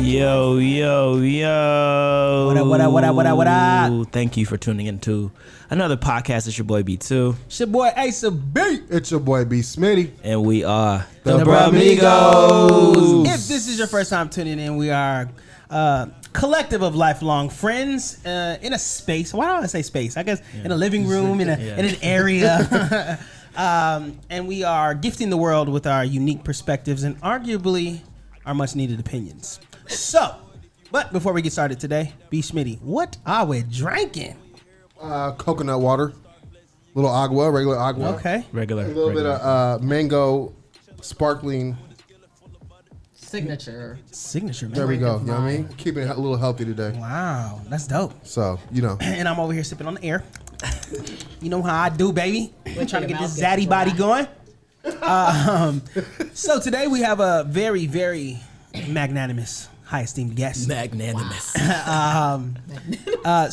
Yo. What up? Thank you for tuning in to another podcast. It's your boy B2. It's your boy Ace of B. It's your boy B Smitty. And we are The Bramigos. If this is your first time tuning in, we are a collective of lifelong friends in a space. Why don't I say space? I guess in a living room, in an area. And we are gifting the world with our unique perspectives and arguably our much needed opinions. So, but before we get started today, B Smitty, what are we drinking? Coconut water, little agua, regular agua. Okay. regular. A little bit of mango sparkling. Signature. Man. There we go. You know what I mean? Keeping it a little healthy today. Wow, that's dope. So, you know. And I'm over here sipping on the air. You know how I do, baby. We're trying to get this mouth zaddy gets body dry. going. So today we have a very, very magnanimous, high esteemed guest. Magnanimous.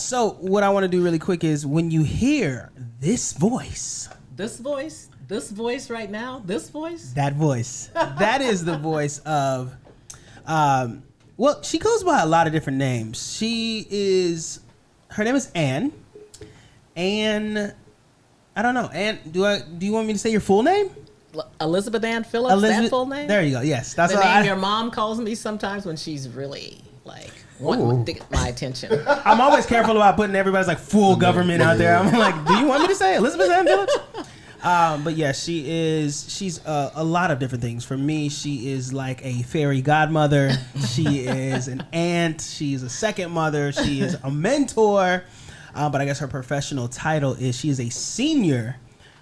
So what I want to do really quick is when you hear this voice, This voice right now, this voice. that voice, that is the voice of, well, she goes by a lot of different names. Her name is Ann. Ann, I don't know. Ann, do you want me to say your full name? Elizabeth Ann Phillips, that full name? There you go. Yes, that's the what name your mom calls me sometimes when she's really like wanting to get my attention. I'm always careful about putting everybody's like full government out there. I'm like, do you want me to say Elizabeth Ann Phillips? But yeah, she's a lot of different things. For me, she is like a fairy godmother. She is an aunt. She's a second mother. She is a mentor. But I guess her professional title is she is a senior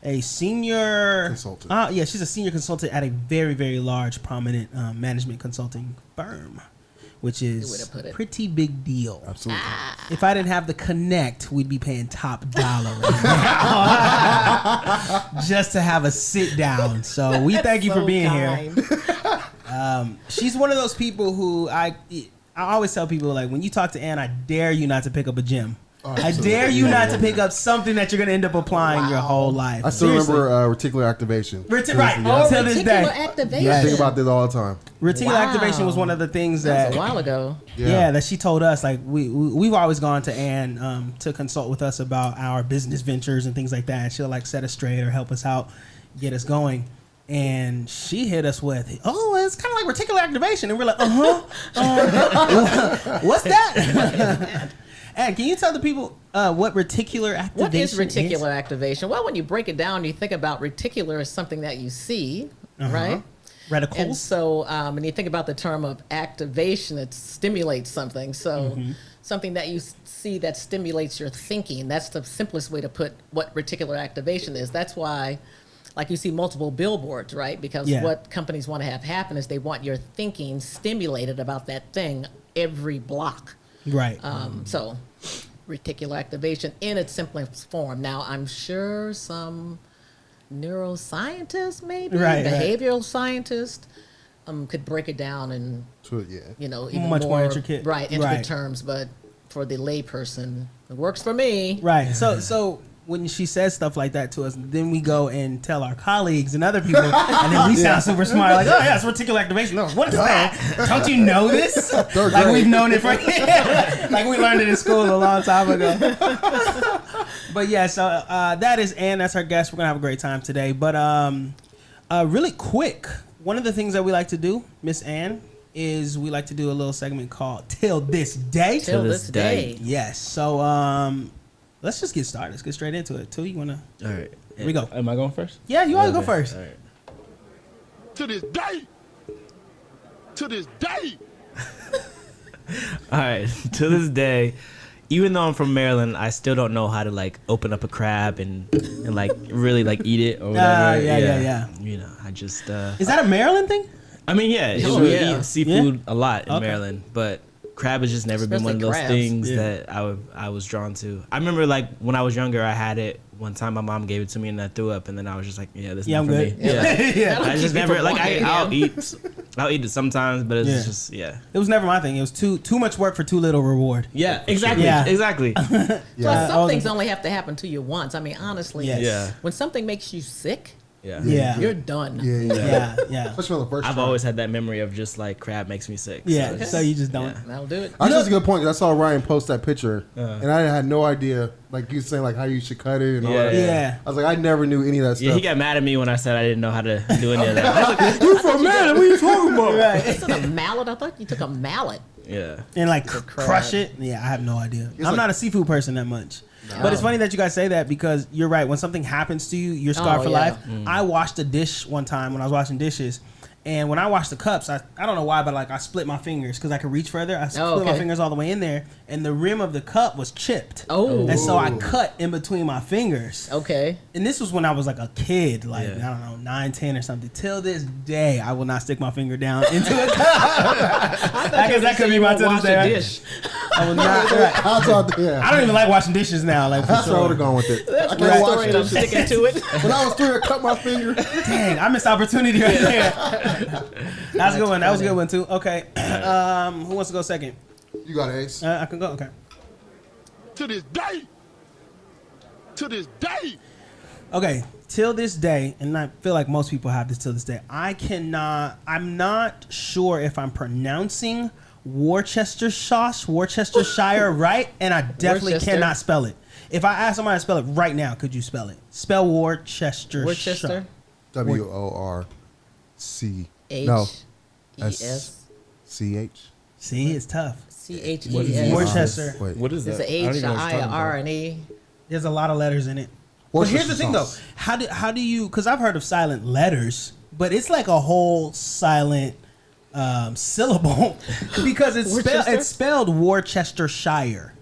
Consultant. Yeah, she's a senior consultant at a very, very large, prominent management consulting firm, which is put it. pretty big deal. Absolutely. If I didn't have the connect, we'd be paying top dollar right now just to have a sit down. So we thank you for being here. She's one of those people who I always tell people, like, when you talk to Ann, I dare you not to pick up a gym. I dare you not to pick up something that you're going to end up applying your whole life. I still Seriously. remember reticular activation. Right. Yeah. Till this day. Activation. I think about this all the time. Reticular activation was one of the things That that was a while ago. Yeah, that she told us. Like we've always gone to Ann to consult with us about our business ventures and things like that. She'll like set us straight or help us out, get us going. And she hit us with, it's kind of like reticular activation, and we're like, what's that? And can you tell the people what reticular activation What is reticular activation? Well, when you break it down, you think about reticular as something that you see, right? Reticles. And so when you think about the term of activation, it stimulates something. So something that you see that stimulates your thinking. That's the simplest way to put what reticular activation is. That's why, like, you see multiple billboards, right? Because what companies want to have happen is they want your thinking stimulated about that thing every block. Right. So reticular activation in its simplest form. Now, I'm sure some neuroscientists, maybe behavioral scientists, could break it down and even much more intricate, intricate terms. But for the layperson, it works for me. Right. So when she says stuff like that to us, then we go and tell our colleagues and other people, and then we sound super smart, like, it's reticular activation. No, what is that? Don't you know this? Like we've known it for like we learned it in school a long time ago. But yeah, so that is Ann. That's our guest. We're gonna have a great time today. But really quick, one of the things that we like to do, Miss Ann, is we like to do a little segment called Till This Day. Till this day. Yes. So let's just get started. Let's get straight into it. Two, you wanna? All right. Here we go. Am I going first? Yeah, you always go first. All right. To this day. To this day. All right. To this day, even though I'm from Maryland, I still don't know how to like open up a crab and like really like eat it or whatever. Yeah. You know, I just. Is that a Maryland thing? I mean, yeah. We eat seafood a lot in Maryland, but crab has just never been one of those things that I was drawn to. I remember like when I was younger, I had it one time. My mom gave it to me and I threw up, and then I was just like, this is not I'm for good. me. Yeah. I just never like I'll eat it sometimes, but it's just It was never my thing. It was too much work for too little reward. Yeah, exactly. Yeah. Exactly. Plus, some things only have to happen to you once. I mean, honestly, Yeah. when something makes you sick, Yeah. You're done. Yeah. Especially on the first I've try. always had that memory of just like crab makes me sick. Yeah. So So you just don't. That'll do it. Actually, that's a good point. 'Cause I saw Ryan post that picture, and I had no idea. Like you saying, like how you should cut it and all that. Yeah. I was like, I never knew any of that stuff. Yeah, he got mad at me when I said I didn't know how to do any of that. You from Maryland? What are you talking about? Right. Is it a mallet? I thought you took a mallet. Yeah. And like crab. crush it. Yeah, I have no idea. I'm like- not a seafood person that much. But it's funny that you guys say that because you're right. When something happens to you, you're scarred Oh, for yeah. life. I washed a dish one time when I was washing dishes. And when I washed the cups, I don't know why, but like I split my fingers because I could reach further. I split my okay. fingers all the way in there, and the rim of the cup was chipped. Oh. And so I cut in between my fingers. Okay. And this was when I was like a kid, like, Yeah. I don't know, 9, 10 or something. Till this day, I will not stick my finger down into a cup. I guess that could be my till this day. Right? dish. I will not. Right. I thought, yeah. I don't even like washing dishes now. Like, for That's where I would sure. have gone with it. That's I my can't watch story, and I'm it. sticking to it. When I was 3, I cut my finger. Dang, I missed opportunity right there. That's a good one. That was a good one too. Okay, who wants to go second? You got an ace. I can go. Okay. To this day. To this day. Okay. Till this day, and I feel like most people have this till this day. I'm not sure if I'm pronouncing Worcestershire right, and I definitely Worcester. cannot spell it. If I ask somebody to spell it right now, could you spell it? Spell Worcestershire. Worcester. WORC. H. No. E. S. CH. See, it's tough. CHES. Worcester. Wait. What is There's that? an I don't H, even know an what I, you're an talking R, about. an E. There's a lot of letters in it. But here's the thing, though. How do you? Because I've heard of silent letters, but it's like a whole silent syllable because it's spelled Worcestershire.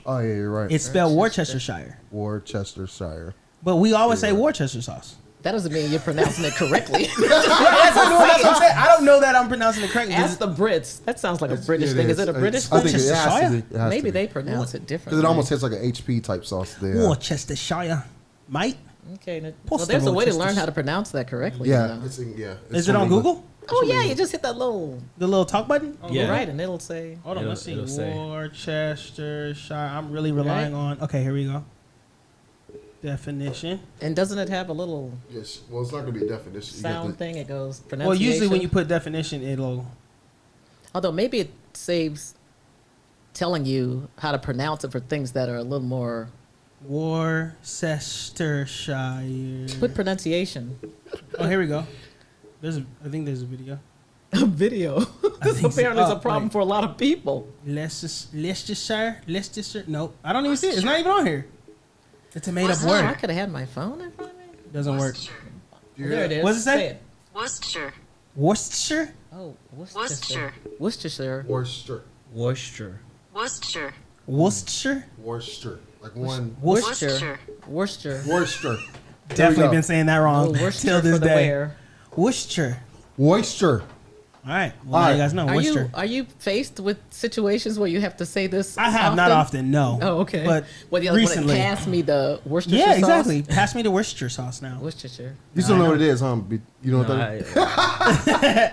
Oh yeah, you're right. It's spelled Worcestershire, Worcestershire. but we always say Worcester sauce. That doesn't mean you're pronouncing it correctly. That's what I'm saying. I don't know that I'm pronouncing it correctly. Ask the Brits. That sounds like a British Yeah, thing. Is it a British I thing? think it has to be. It has Maybe to be. they pronounce it Because differently. it almost tastes like an HP type sauce there. Worcestershire, mate. Okay. Well, Post there's the a way to Worcester. learn how to pronounce that correctly. Yeah, you know. it's Is it on Google? Oh yeah, you just hit that little The little talk button. Yeah. right, and it'll say. Hold on, let's see. It'll say. Worcestershire. I'm really relying on. Okay, here we go. Definition. And doesn't it have a little Yes. Well, it's not gonna be a definition. You got sound the- thing? It goes pronunciation. Well, usually when you put definition, it'll. Although maybe it saves telling you how to pronounce it for things that are a little more. Worcestershire. Put pronunciation. Oh, here we go. I think there's a video. A video. This think so. apparently is Oh, a problem wait. for a lot of people. Leicestershire. Nope, I don't even see it. It's not even on here. It's a made up Oh, I word. could have had my phone in front of me. Doesn't work. There it is. What's it say? Worcestershire. Worcestershire. Oh, Worcestershire. Worcestershire. Worcester. Worcester. Worcestershire. Worcestershire. Worcester. Like one. Worcester. Worcester. Worcester. Definitely go. been saying that Oh, wrong Worcester till this for the day. wear. Worcester. Worcester. All right. Well, All now right. you guys know Worcester. Are you faced with situations where you have to say this? I have not often, no. Oh, okay. But Well, recently. when it passed me the Worcestershire Yeah, sauce. exactly. Pass me the Worcestershire sauce now. Worcestershire. You still know what it is, huh? You know what No, that is? well,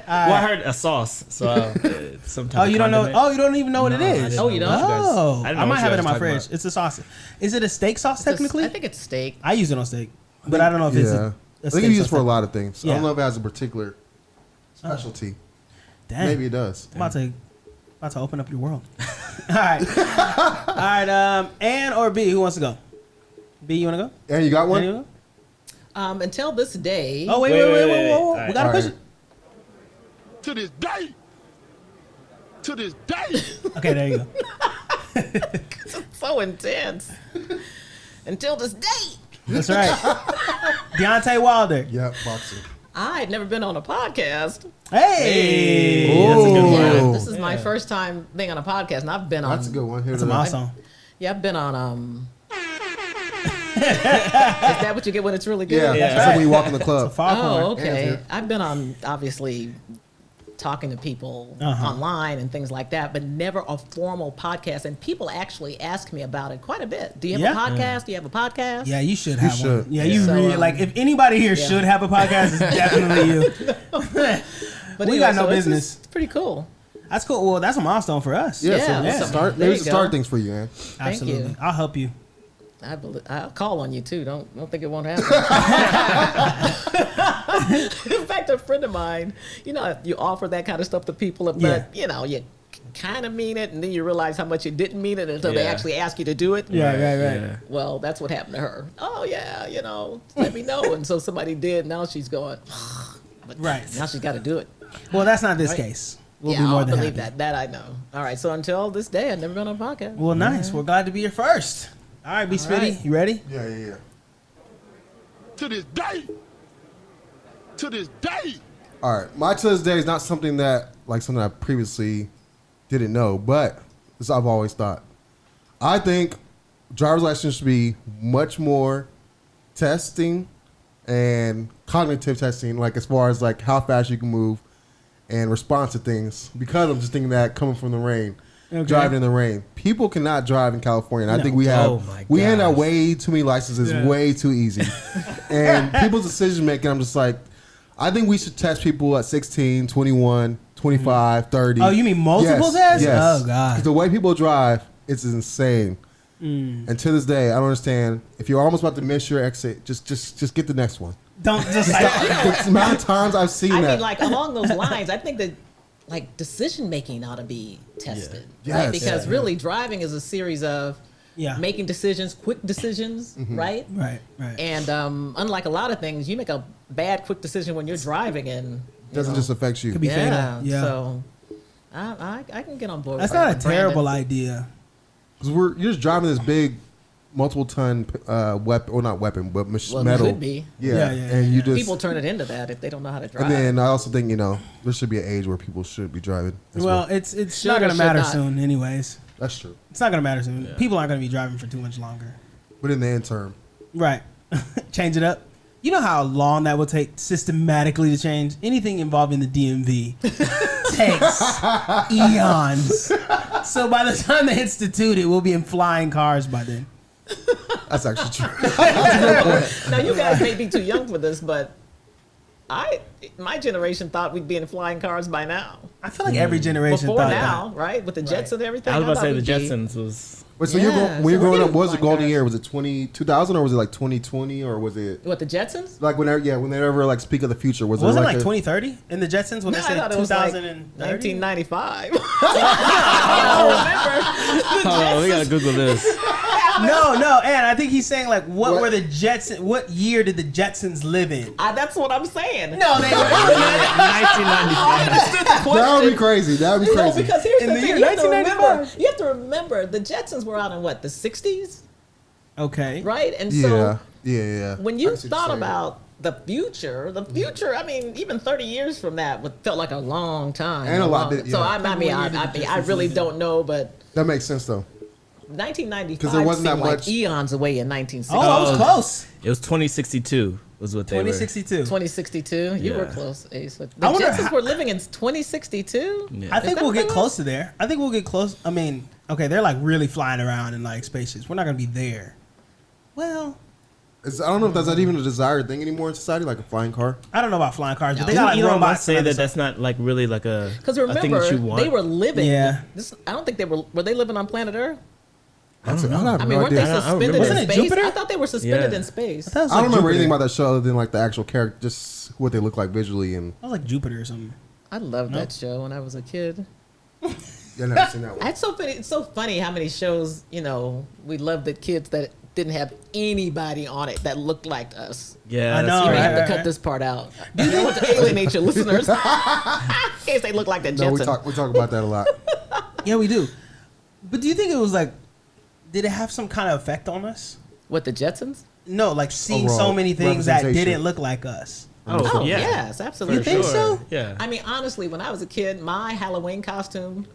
I heard a sauce, so some type Oh, of you don't know? condiment. Oh, you don't even know what it No, I is? didn't Oh, you know don't? what guys- Oh, I didn't I know might what have you it in my guys were talking fridge. It's a sauce. Is it a steak sauce technically? I think it's steak. I use it on steak, but I don't know if it's Yeah. a I steak think you use sauce it for a technically. lot of things. I Yeah. don't know if it has a particular specialty. Dang. Maybe it does. I'm about to open up your world. All right. All right. Ann or B? Who wants to go? B, you want to go? And you got Ann, one? you wanna go? Until this day. Oh, wait. Wait. Whoa. All We right. got a All question. To this day. To this day. Okay, there you go. So intense. Until this day. That's right. Deontay Wilder. Yeah, boxing. I had never been on a podcast. Hey. That's a good Yeah, one. this is my first time being on a podcast, and I've been on. That's a good one. Here That's a to that. milestone. Yeah, I've been on. Is that what you get when it's really good? Yeah, Yeah. that's like when you walk in the club. Foghorn. Oh, okay. Yeah. I've been on obviously talking to people Uh-huh. online and things like that, but never a formal podcast. And people actually ask me about it quite a bit. Do you have Yeah. a podcast? Do you have a podcast? Yeah, you should have one. should. Yeah, you So, really like. If anybody here yeah. should have a podcast, it's definitely you. But We anyway, got no so it's business. just- It's pretty cool. That's cool. Well, that's a milestone for us. Yeah, Yeah, so so start. there Maybe you some start go. things for you, man. Thank Absolutely. you. I'll help you. I'll call on you too. Don't think it won't happen. In fact, a friend of mine, you offer that kind of stuff to people, but you kind of mean it, and then you realize how much you didn't mean it until they actually ask you to do it. Right. Yeah. Well, that's what happened to her. Oh yeah, let me know. And so somebody did. Now she's going. But Right. now she's got to do it. Well, that's not this case. We'll be I more than believe happy. that. That I know. All right. So until this day, I've never been on a podcast. Well, nice. We're glad to be your first. All right, B. Spitty, right. you ready? Yeah. To this day. To this day. All right, my to this day is not something I previously didn't know, but this I've always thought. I think driver's license should be much more testing and cognitive testing, like as far as like how fast you can move and respond to things. Because I'm just thinking that coming from the rain, driving in the rain, people cannot drive in California. And I think we hand out way too many licenses, way too easy, and people's decision making. I'm just like, I think we should test people at 16, 21, 25, 30. Oh, you mean multiple tests? Yes. Oh, God. Because the way people drive, it's insane. And to this day, I don't understand. If you're almost about to miss your exit, just get the next one. Don't just The amount of times I've seen I that. mean, like along those lines, I think that like decision making ought to be tested, Yeah. right? Yes. Because really, driving is a series of making decisions, quick decisions, right? Right. And unlike a lot of things, you make a bad quick decision when you're driving, and It doesn't just affect you. Could be fatal. Yeah. So I can get on board. That's with not a that, terrible Brandon. idea. Because you're just driving this big, multiple ton weapon, or not weapon, but Well, it metal. could be. Yeah. And you just. People turn it into that if they don't know how to drive. And then I also think there should be an age where people should be driving. As well. It's Should not or going to should matter not? soon, anyways. That's true. It's not going to matter soon. People aren't going to be driving for too much longer. But in the interim, Right. Change it up. You know how long that will take systematically to change? Anything involving the DMV takes eons. So by the time they institute it, we'll be in flying cars by then. that's actually true. Now you guys may be too young for this, but my generation thought we'd be in flying cars by now. I feel like every generation Before thought now, right? With the jets and everything. I was about to thought say the we'd be- Jetsons was. Wait, so Yeah, when you're so we're growing up, getting what was the flying golden cars. year? Was it 2000 or was it like 2020 or was it What, the Jetsons? like whenever like speak of the future? Was Wasn't it it like like 2030 in the Jetsons when No, they I said thought it was like 2030? 1995. Hold on, we gotta Google this. No, and I think he's saying like what were the Jetsons? What year did the Jetsons live in? That's what I'm saying. No, they were. 1995. That would be crazy. That would be No, crazy. because here's In the the thing. year You have to 1995. remember, the Jetsons were out in what, the 60s, Okay. right? And so Yeah. when I you see what thought you're saying. about the future, I mean, even 30 years from that felt like a long time. And a lot long- did- So yeah. I really don't know, but That makes sense though. 1995 'Cause there wasn't seemed that like much- eons away in 1960. Oh, I was close. It was 2062 was what they were. 2062. 2062. You were Yeah. close, Ace. The I wonder Jetsons how- were living in 2062. Yeah. I think that we'll what get that close was? to there. I think we'll get close. I mean, okay, they're like really flying around in like spaceships. We're not gonna be there. Well, I don't know if that's not even a desired thing anymore in society, like a flying car. I don't know about flying cars, but they Didn't got like Elon robots. Musk say and that other that's not like really like a Because a thing that you remember, want? they were living. Yeah. I don't think they were they living on planet Earth? I have I mean, no weren't they idea. suspended remember. in Wasn't it space? Jupiter? I thought they were suspended Yeah. in space. stuff. I don't remember Jupiter. anything about that show other than like the actual character, just what they look like visually, and I was like Jupiter or something. I loved that show when I was a kid. yeah, I've never seen that one. It's so funny how many shows, we loved at kids that didn't have anybody on it that looked like us. Yeah, I that's know, You may right. have to right. cut this part out. I don't want to alienate your listeners. In case they look like the No, Jetsons. we talk about that a lot. Yeah, we do. But do you think it was like, did it have some kind of effect on us? What, the Jetsons? No, like seeing Overall so many things that representation. didn't look like us. Oh, yeah. yes, absolutely. You think so? Yeah. I mean, honestly, when I was a kid, my Halloween costume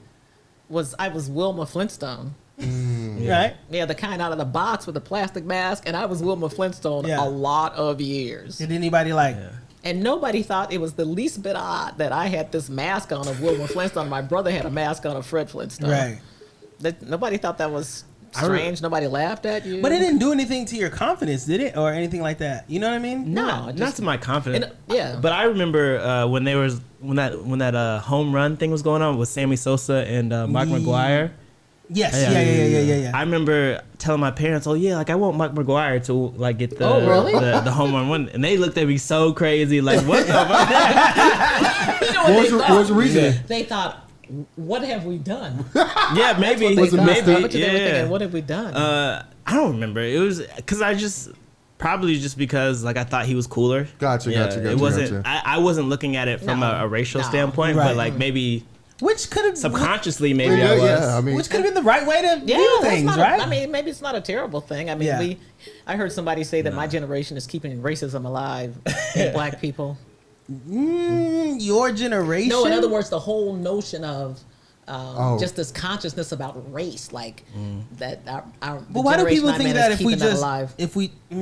was Wilma Flintstone. Right? Yeah, the kind out of the box with the plastic mask, and I was Wilma Flintstone Yeah. a lot of years. Did anybody like? And nobody thought it was the least bit odd that I had this mask on of Wilma Flintstone. My brother had a mask on of Fred Flintstone. Right. Nobody thought that was strange. Nobody laughed at you. But it didn't do anything to your confidence, did it, or anything like that? You know what I mean? No, Not just, to my confidence. yeah. But I remember when that home run thing was going on with Sammy Sosa and Mark McGuire. Yes, yeah. I remember telling my parents, "Oh yeah, like I want Mike McGuire to like get the the home run one," and they looked at me so crazy, like what the fuck? You know what was the reason? They thought, what have we done? Yeah, maybe, Maybe. yeah. What have we done? I don't remember. It was because probably just because like I thought he was cooler. Gotcha. It wasn't. I wasn't looking at it from a racial standpoint, Right. but like maybe Which could have subconsciously maybe I was. Yeah, I mean, which could have been the right way to Yeah, view that's things, not right? I mean, maybe it's not a terrible thing. I mean, Yeah. I heard somebody say that my generation is keeping racism alive in black people. Your generation. No, in other words, the whole notion of Oh. just this consciousness about race, like that. Our But why do people think that if we just alive. if we I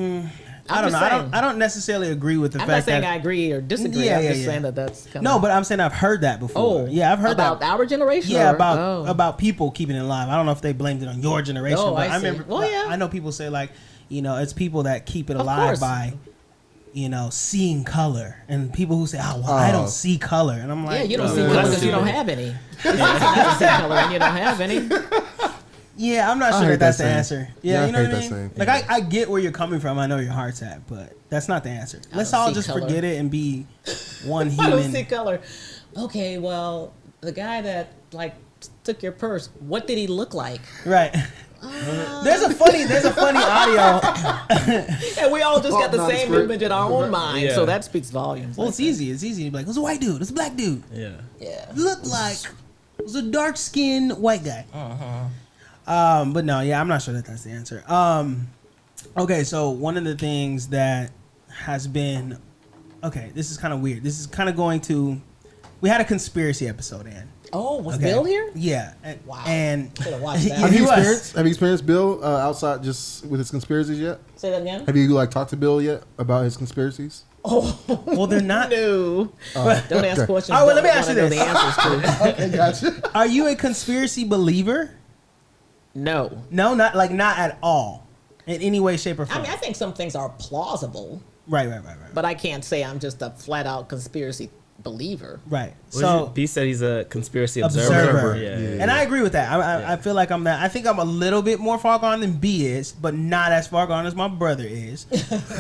I'm don't know. just saying. I don't necessarily agree with the I'm fact not saying that I agree or disagree. Yeah, I'm yeah, just yeah. saying that that's kind no, but I'm saying I've heard that before. Oh, yeah, I've heard about that. our generation. Yeah, or- about people keeping it alive. I don't know if they blamed it on your generation, Oh, but I I see. remember. Well, yeah. I know people say like, it's people that keep it Of alive course. by, seeing color, and people who say, I don't see color, and I'm like, Yeah, you don't "Oh, see color that's because you don't stupid. have any. You don't see color and you don't have any. Yeah, I'm not I sure hate that's that the saying. answer. Yeah, Yeah, I you know hate what I that mean? saying. Like I get where you're coming from. I know your heart's at, but that's not the answer. Let's don't all see just color. forget it and be one I don't see human. color. Okay, well, the guy that like took your purse, what did he look like? Right. There's a funny audio. And we all just got the Oh, same nondescript. image in our own mind, Yeah. so that speaks volumes. Well, it's easy. It's easy to be like, it's a white dude. It's a black dude. Yeah. Yeah. Looked like it was a dark skinned white guy. But no, yeah, I'm not sure that that's the answer. Okay, so one of the things that has been this is kind of weird. This is kind of going to. We had a conspiracy episode, Ann. Oh, was Okay. Bill here? Yeah. Wow. And Should have watched that. Have He you was. experienced Bill outside just with his conspiracies yet? Say that again? Have you talked to Bill yet about his conspiracies? well, they're not. No. Don't ask questions. Oh, well, let me don't ask you wanna know this. The answers to. Okay, gotcha. Are you a conspiracy believer? No. No, not at all, in any way, shape, or form. I mean, I think some things are plausible, Right. but I can't say I'm just a flat out conspiracy believer. Right. So So B said he's a conspiracy observer. observer. Yeah. And I agree with that. I feel like I'm that. I think I'm a little bit more far gone than B is, but not as far gone as my brother is.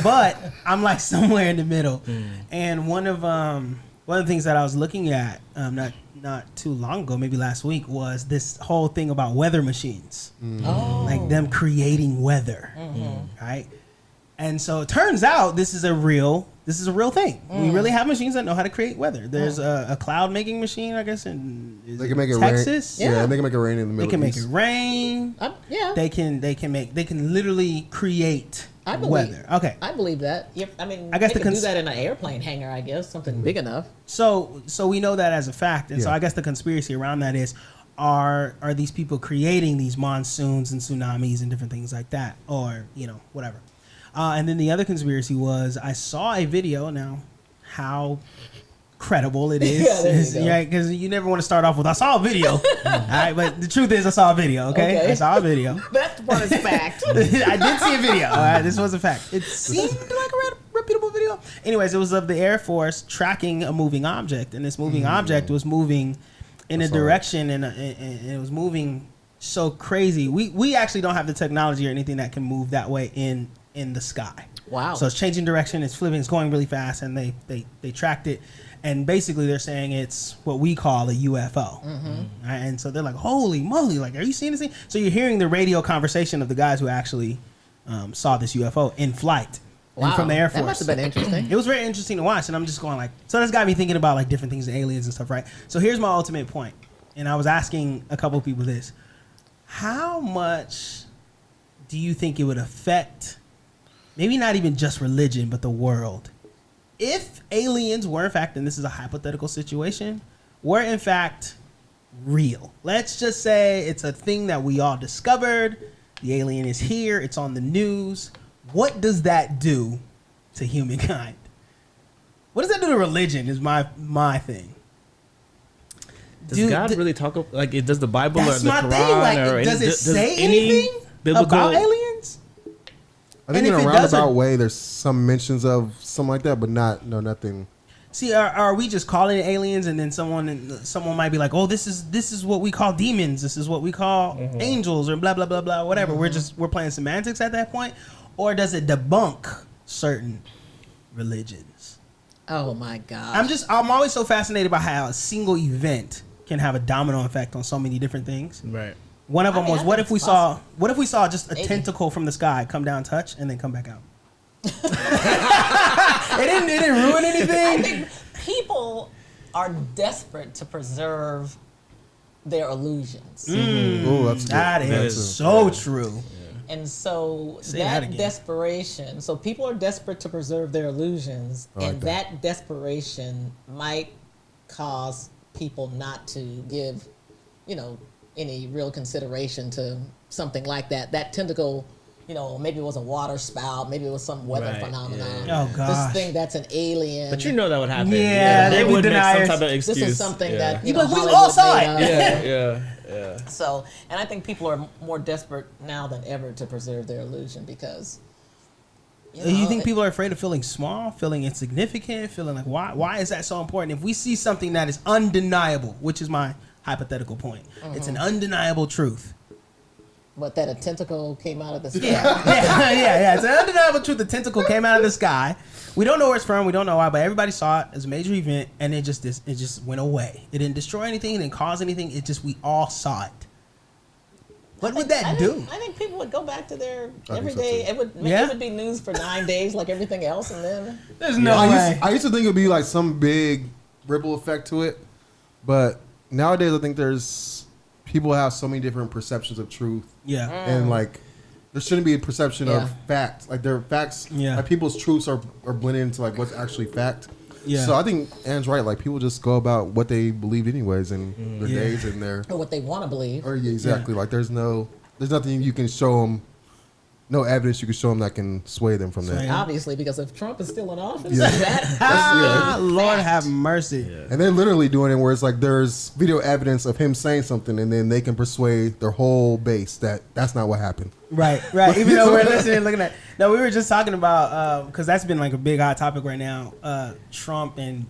But I'm like somewhere in the middle. And one of the things that I was looking at not too long ago, maybe last week, was this whole thing about weather machines, like them creating weather, right? And so it turns out this is a real thing. We really have machines that know how to create weather. There's a cloud making machine, I guess, in They can make it Texas. rain. Yeah, they can make it rain in the Middle They can make East. it rain. Yeah. They can literally create I believe, weather. Okay. I believe that. I mean, I guess they the can do that in an airplane hangar, I guess, something big enough. So we know that as a fact, and so Yeah. I guess the conspiracy around that is, are these people creating these monsoons and tsunamis and different things like that, or whatever. And then the other conspiracy was, I saw a video. Now, how credible it is, Yeah, there you go. right? Because you never want to start off with, I saw a video. All right, but the truth is, I saw a video. Okay. I saw a video. That part is fact. I did see a video. All right, this was a fact. It seemed like a reputable video. Anyways, it was of the Air Force tracking a moving object, and this moving object was moving in a direction, and it was moving so crazy. We actually don't have the technology or anything that can move that way in the sky. Wow. So it's changing direction, it's flipping, it's going really fast, and they tracked it. And basically, they're saying it's what we call a UFO. Right? And so they're like, holy moly, like, are you seeing this thing? So you're hearing the radio conversation of the guys who actually saw this UFO in flight and from the Air Force. That must have been interesting. It was very interesting to watch, and I'm just going like, so that's got me thinking about like different things, aliens and stuff, right? So here's my ultimate point, and I was asking a couple of people this: how much do you think it would affect, maybe not even just religion, but the world, if aliens were in fact, and this is a hypothetical situation, were in fact real? Let's just say it's a thing that we all discovered. The alien is here. It's on the news. What does that do to humankind? What does that do to religion is my thing. Does God really talk like it? Does the Bible or That's the my Quran thing. Like, or does it say any anything biblical about aliens? I think And in a if it roundabout doesn't- way, there's some mentions of something like that, but nothing. See, are we just calling it aliens, and then someone might be like, "Oh, this is what we call demons. This is what we call angels, or blah blah blah blah whatever." We're playing semantics at that point, or does it debunk certain religions? Oh my God! I'm always so fascinated by how a single event can have a domino effect on so many different things. Right. One of them was what if we saw just a Maybe. tentacle from the sky come down, touch, and then come back out. It didn't ruin anything. I think people are desperate to preserve their illusions. Ooh, that's good. That is so true. And so Say that again. desperation, so people are desperate to preserve their illusions, and that desperation might cause people not to give, any real consideration to something like that. That tentacle, maybe it was a water spout, maybe it was some weather phenomenon. Oh gosh. This thing that's an alien. But that would happen. Yeah, they would make deniers. some type of excuse. This is something that Yeah, but we Hollywood all saw made it. up. Yeah. So, and I think people are more desperate now than ever to preserve their illusion because. You think people are afraid of feeling small, feeling insignificant, feeling like why is that so important? If we see something that is undeniable, which is my hypothetical point, it's an undeniable truth. But that a tentacle came out of the sky. Yeah. It's an undeniable truth. The tentacle came out of the sky. We don't know where it's from. We don't know why, but everybody saw it as a major event, and it just went away. It didn't destroy anything. It didn't cause anything. We all saw it. What would that do? I think people would go back to their so, everyday. too. It would be news for 9 days, like everything else, and then There's no way. I used to think it would be like some big ripple effect to it, but nowadays I think people have so many different perceptions of truth. Yeah. And like there shouldn't be a perception Yeah. of facts. Like their facts, Yeah. like people's truths are blended into like what's actually fact. Yeah. So I think Anne's right. Like people just go about what they believe anyways, and their days and their or what they want to believe. exactly. Like there's nothing you can show them, no evidence you can show them that can sway them from that. Obviously, because if Trump is still in office, Ah, Lord have mercy. And they're literally doing it where it's like there's video evidence of him saying something, and then they can persuade their whole base that that's not what happened. Right. Even though we're listening and looking at. No, we were just talking about because that's been like a big hot topic right now. Trump and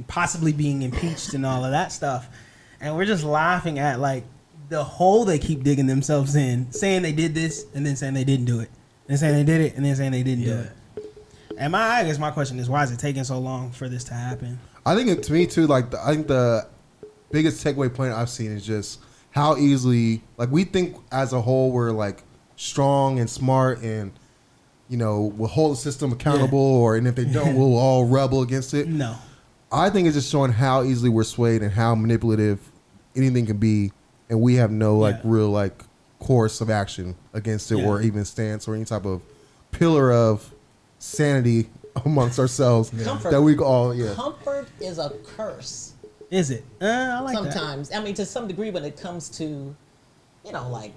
possibly being impeached and all of that stuff, and we're just laughing at like the hole they keep digging themselves in, saying they did this and then saying they didn't do it, and saying they did it and then saying they didn't do it. And I guess my question is, why is it taking so long for this to happen? I think to me too, like I think the biggest takeaway point I've seen is just how easily, like we think as a whole we're like strong and smart and we'll hold the system accountable, and if they don't, we'll all rebel against it. No. I think it's just showing how easily we're swayed and how manipulative anything can be, and we have no real like course of action against it, or even stance or any type of pillar of sanity amongst ourselves. Comfort. That we all Comfort is a curse. Is it? I like Sometimes. I mean, to some degree, when it comes to, like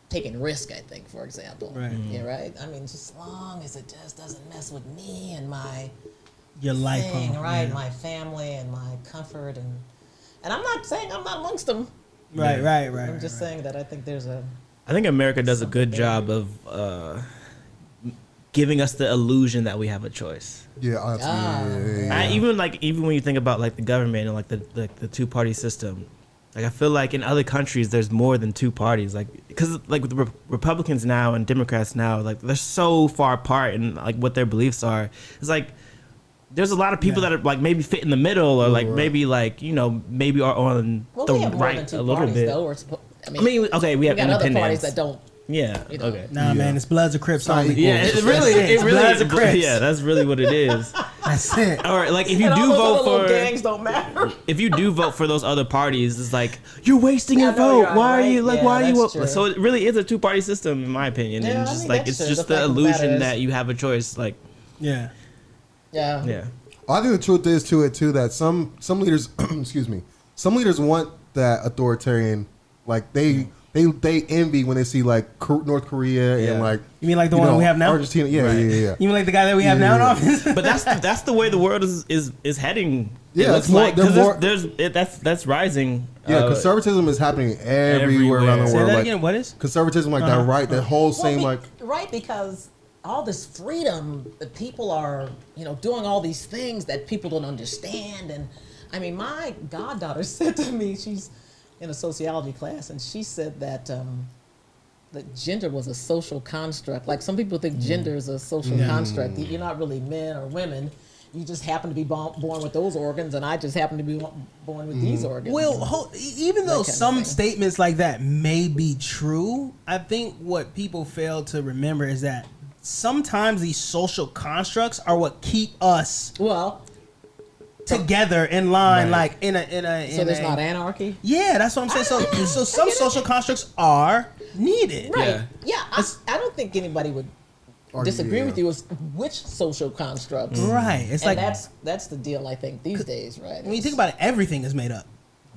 taking risk, I think, for example. Right. Yeah, right? I mean, just as long as it just doesn't mess with me and my your life, thing, home. right? Yeah. My family and my comfort. And I'm not saying I'm not amongst them. Right. I'm just saying that I think there's a... I think America does a good job of giving us the illusion that we have a choice. Yeah, absolutely. Even when you think about like the government and like the two-party system, like I feel like in other countries there's more than two parties. Like because like with the Republicans now and Democrats now, like they're so far apart in like what their beliefs are. It's like there's a lot of people that are like maybe fit in the middle or like maybe like maybe are on the we have more right than two a little parties, bit. though. I mean, okay, we have got other independents. parties that don't. Yeah. You know. Okay. Nah, man, it's Bloods or Crips only. Yeah, it really, Bloods or Crips. yeah, that's really what it is. That's it. Or like if you And do all those vote other little for, gangs don't matter. if you do vote for those other parties, it's like you're wasting your I know vote. you're Why are right. you like? Yeah, why are you? that's true. So it really is a two-party system, in my opinion, Yeah, and I just mean, like that's it's true. just The the fact of the matter illusion is- that you have a choice. Like, Yeah. Yeah. I think the truth is to it too that some leaders, excuse me, some leaders want that authoritarian, like they envy when they see like North Korea and like You mean like the one we have now? Argentina, yeah. You mean like the guy that we have now in office? but that's the way the world is heading. Yeah, it it's looks more- like they're 'cause more- that's rising. Yeah, conservatism is happening everywhere around the Say world. that Like, again. What is? conservatism, like that, right? That whole same like Right, because all this freedom that people are, doing all these things that people don't understand. And I mean, my goddaughter said to me, she's in a sociology class, and she said that gender was a social construct. Like some people think gender is a social construct. You're not really men or women. You just happen to be born with those organs, and I just happen to be born with these organs. Well, even though some statements like that may be true, I think what people fail to remember is that sometimes these social constructs are what keep us together in line, like in a. So there's not anarchy. Yeah, that's what I'm saying. So some social constructs are needed. Right. Yeah. I don't think anybody would disagree with you is which social constructs. Right. It's and like that's the deal, I think, these days, right? When you think about it, everything is made up.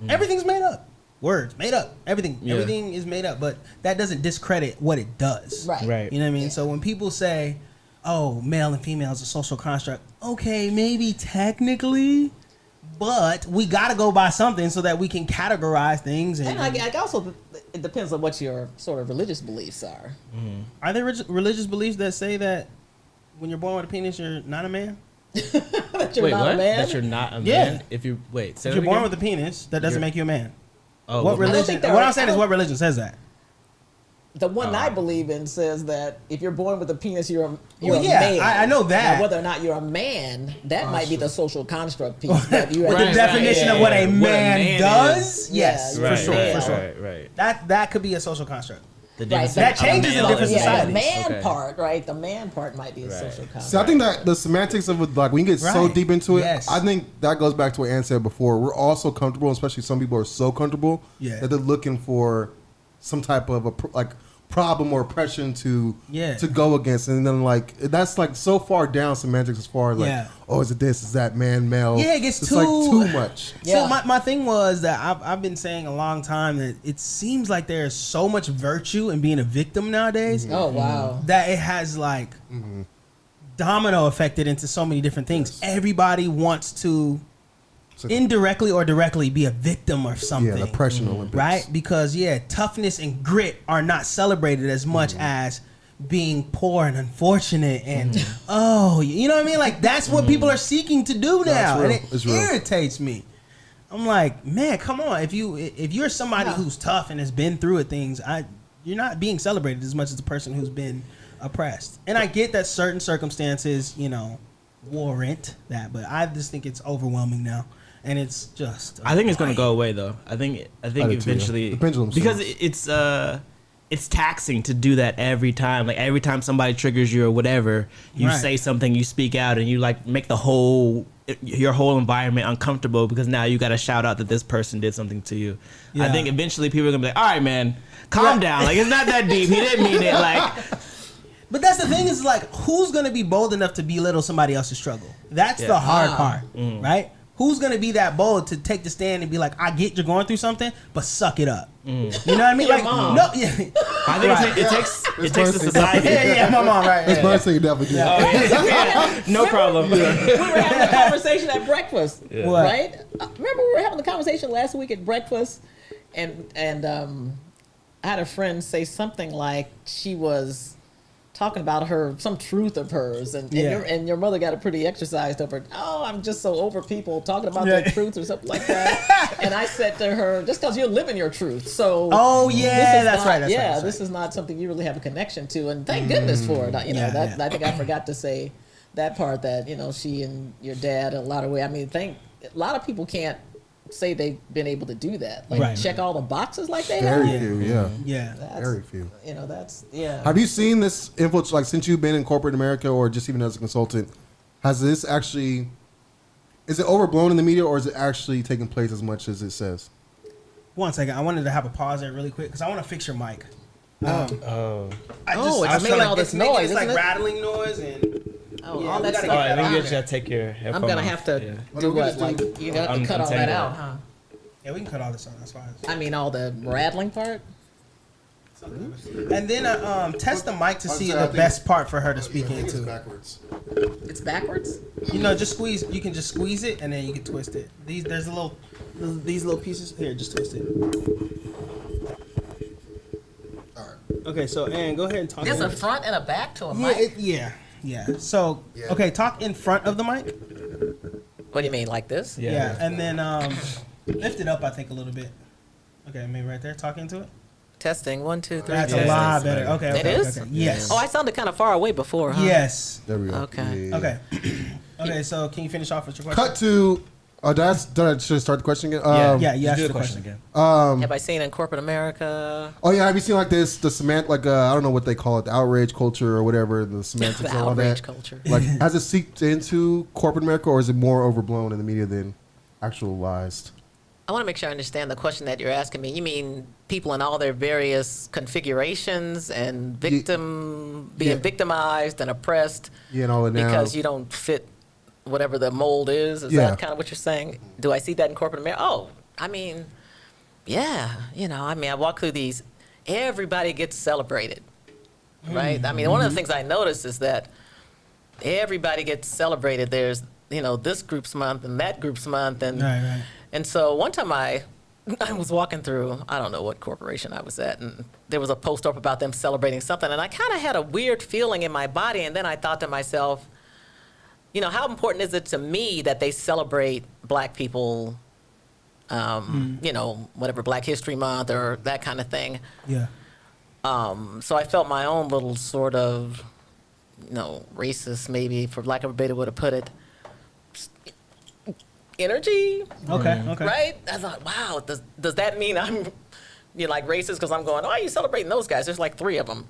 Everything's made up. Words made up. Everything is made up, but that doesn't discredit what it does. Right. You know what I mean? So when people say, "Oh, male and female is a social construct," okay, maybe technically, but we got to go by something so that we can categorize things. And I also, it depends on what your sort of religious beliefs are. Are there religious beliefs that say that when you're born with a penis, you're not a man? That you're not a man? That you're not a man? Yeah. If you're born with a penis, that doesn't make you a man. Oh, what religion? What I'm saying is, what religion says that? The one I believe in says that if you're born with a penis, you're a man. I know that. Now, whether or not you're a man, that might be the social construct piece. That you but the definition of what a man does, yes, for sure. Right. That could be a social construct. That changes in different societies. The man part, right? The man part might be a social construct. So I think that the semantics of it, like when you get so deep into it, Yes. I think that goes back to what Ann said before. We're all so comfortable, especially some people are so comfortable that they're looking for some type of a problem or oppression to go against, and then like that's like so far down semantics as far as like is it this, is that, man, male? Yeah, it gets too much. So my thing was that I've been saying a long time that it seems like there's so much virtue in being a victim nowadays. Oh wow, that it has like domino affected into so many different things. Everybody wants to indirectly or directly be a victim of something. Yeah, the oppression Olympics. Right? Because toughness and grit are not celebrated as much as being poor and unfortunate and you know what I mean? Like that's what people are seeking to do now. And it irritates me. I'm like, man, come on. If you're somebody who's tough and has been through it things, you're not being celebrated as much as the person who's been oppressed. And I get that certain circumstances, warrant that, but I just think it's overwhelming now. And it's just I think it's going to go away though. I think eventually the pendulum because it's taxing to do that every time. Like every time somebody triggers you or whatever, you say something, you speak out, and you like make your whole environment uncomfortable because now you got to shout out that this person did something to you. I think eventually people are gonna be like, all right, man, calm down. Like it's not that deep. He didn't mean it. Like. But that's the thing is like, who's gonna be bold enough to belittle somebody else's struggle? That's the hard part, right? Who's gonna be that bold to take the stand and be like, I get you're going through something, but suck it up. You know what I mean? Like, mom. no, I think it takes a society. My mom, right? It's my thing, definitely do. No problem. We were having a conversation at breakfast, What? right? Remember we were having a conversation last week at breakfast, and I had a friend say something like she was talking about some truth of hers, and your mother got a pretty exercised over. Oh, I'm just so over people talking about their truth or something like that. And I said to her, just because you're living your truth, so that's right. This is not something you really have a connection to, and thank goodness for it. I think I forgot to say that part that she and your dad in a lot of ways. I mean, a lot of people can't say they've been able to do that, like check all the boxes like they have. Very few, very few. Have you seen this influence, like since you've been in corporate America or just even as a consultant? Has this actually, is it overblown in the media or is it actually taking place as much as it says? 1 second, I wanted to have a pause there really quick because I want to fix your mic. It's making all this noise. It's like isn't it? rattling noise and. All that stuff. I think you just gotta take your headphones I'm gonna off. have to do what? Like you got to cut all that out, huh? Yeah, we can cut all this out. That's fine. I mean, all the rattling part. And then test the mic to see the best part for her to speak into. It's backwards. Just squeeze. You can just squeeze it and then you can twist it. These little pieces here. Just twist it. All right. Okay, so Ann, go ahead and talk. There's a front and a back to a Yeah, mic. yeah. So, okay, talk in front of the mic. What do you mean, like this? Yeah, and then lift it up, I think, a little bit. Okay, maybe right there. Talk into it. Testing 1, 2, 3. That's test. a lot better. Okay, It okay, is? okay. Yes. Oh, I sounded kind of far away before, huh? Yes. There we go. Okay. Yeah. Okay. Okay, so can you finish off with your question? Cut to. Did I should I start the question again? Yeah, you Just asked do the the question question. again. Have I seen in corporate America? Oh yeah, have you seen like this the semant like I don't know what they call it, the outrage culture or whatever, the semantics The and all outrage that. culture. Like has it seeped into corporate America or is it more overblown in the media than actualized? I want to make sure I understand the question that you're asking me. You mean people in all their various configurations and being Yeah. victimized and oppressed Yeah, and all that now. because you don't fit whatever the mold is? Is Yeah. that kind of what you're saying? Do I see that in corporate America? Oh, I mean, yeah. I walk through these, everybody gets celebrated, right? I mean, one of the things I notice is that everybody gets celebrated. There's, this group's month and that group's month. And Right. and so one time I was walking through, I don't know what corporation I was at, and there was a post up about them celebrating something, and I kind of had a weird feeling in my body, and then I thought to myself, how important is it to me that they celebrate Black people, whatever, Black History Month or that kind of thing. Yeah. So I felt my own little sort of, racist, maybe, for lack of a better way to put it, energy. Okay. Okay. Right? I thought, wow, does that mean I'm, like racist because I'm going, oh, you celebrating those guys? There's like 3 of them.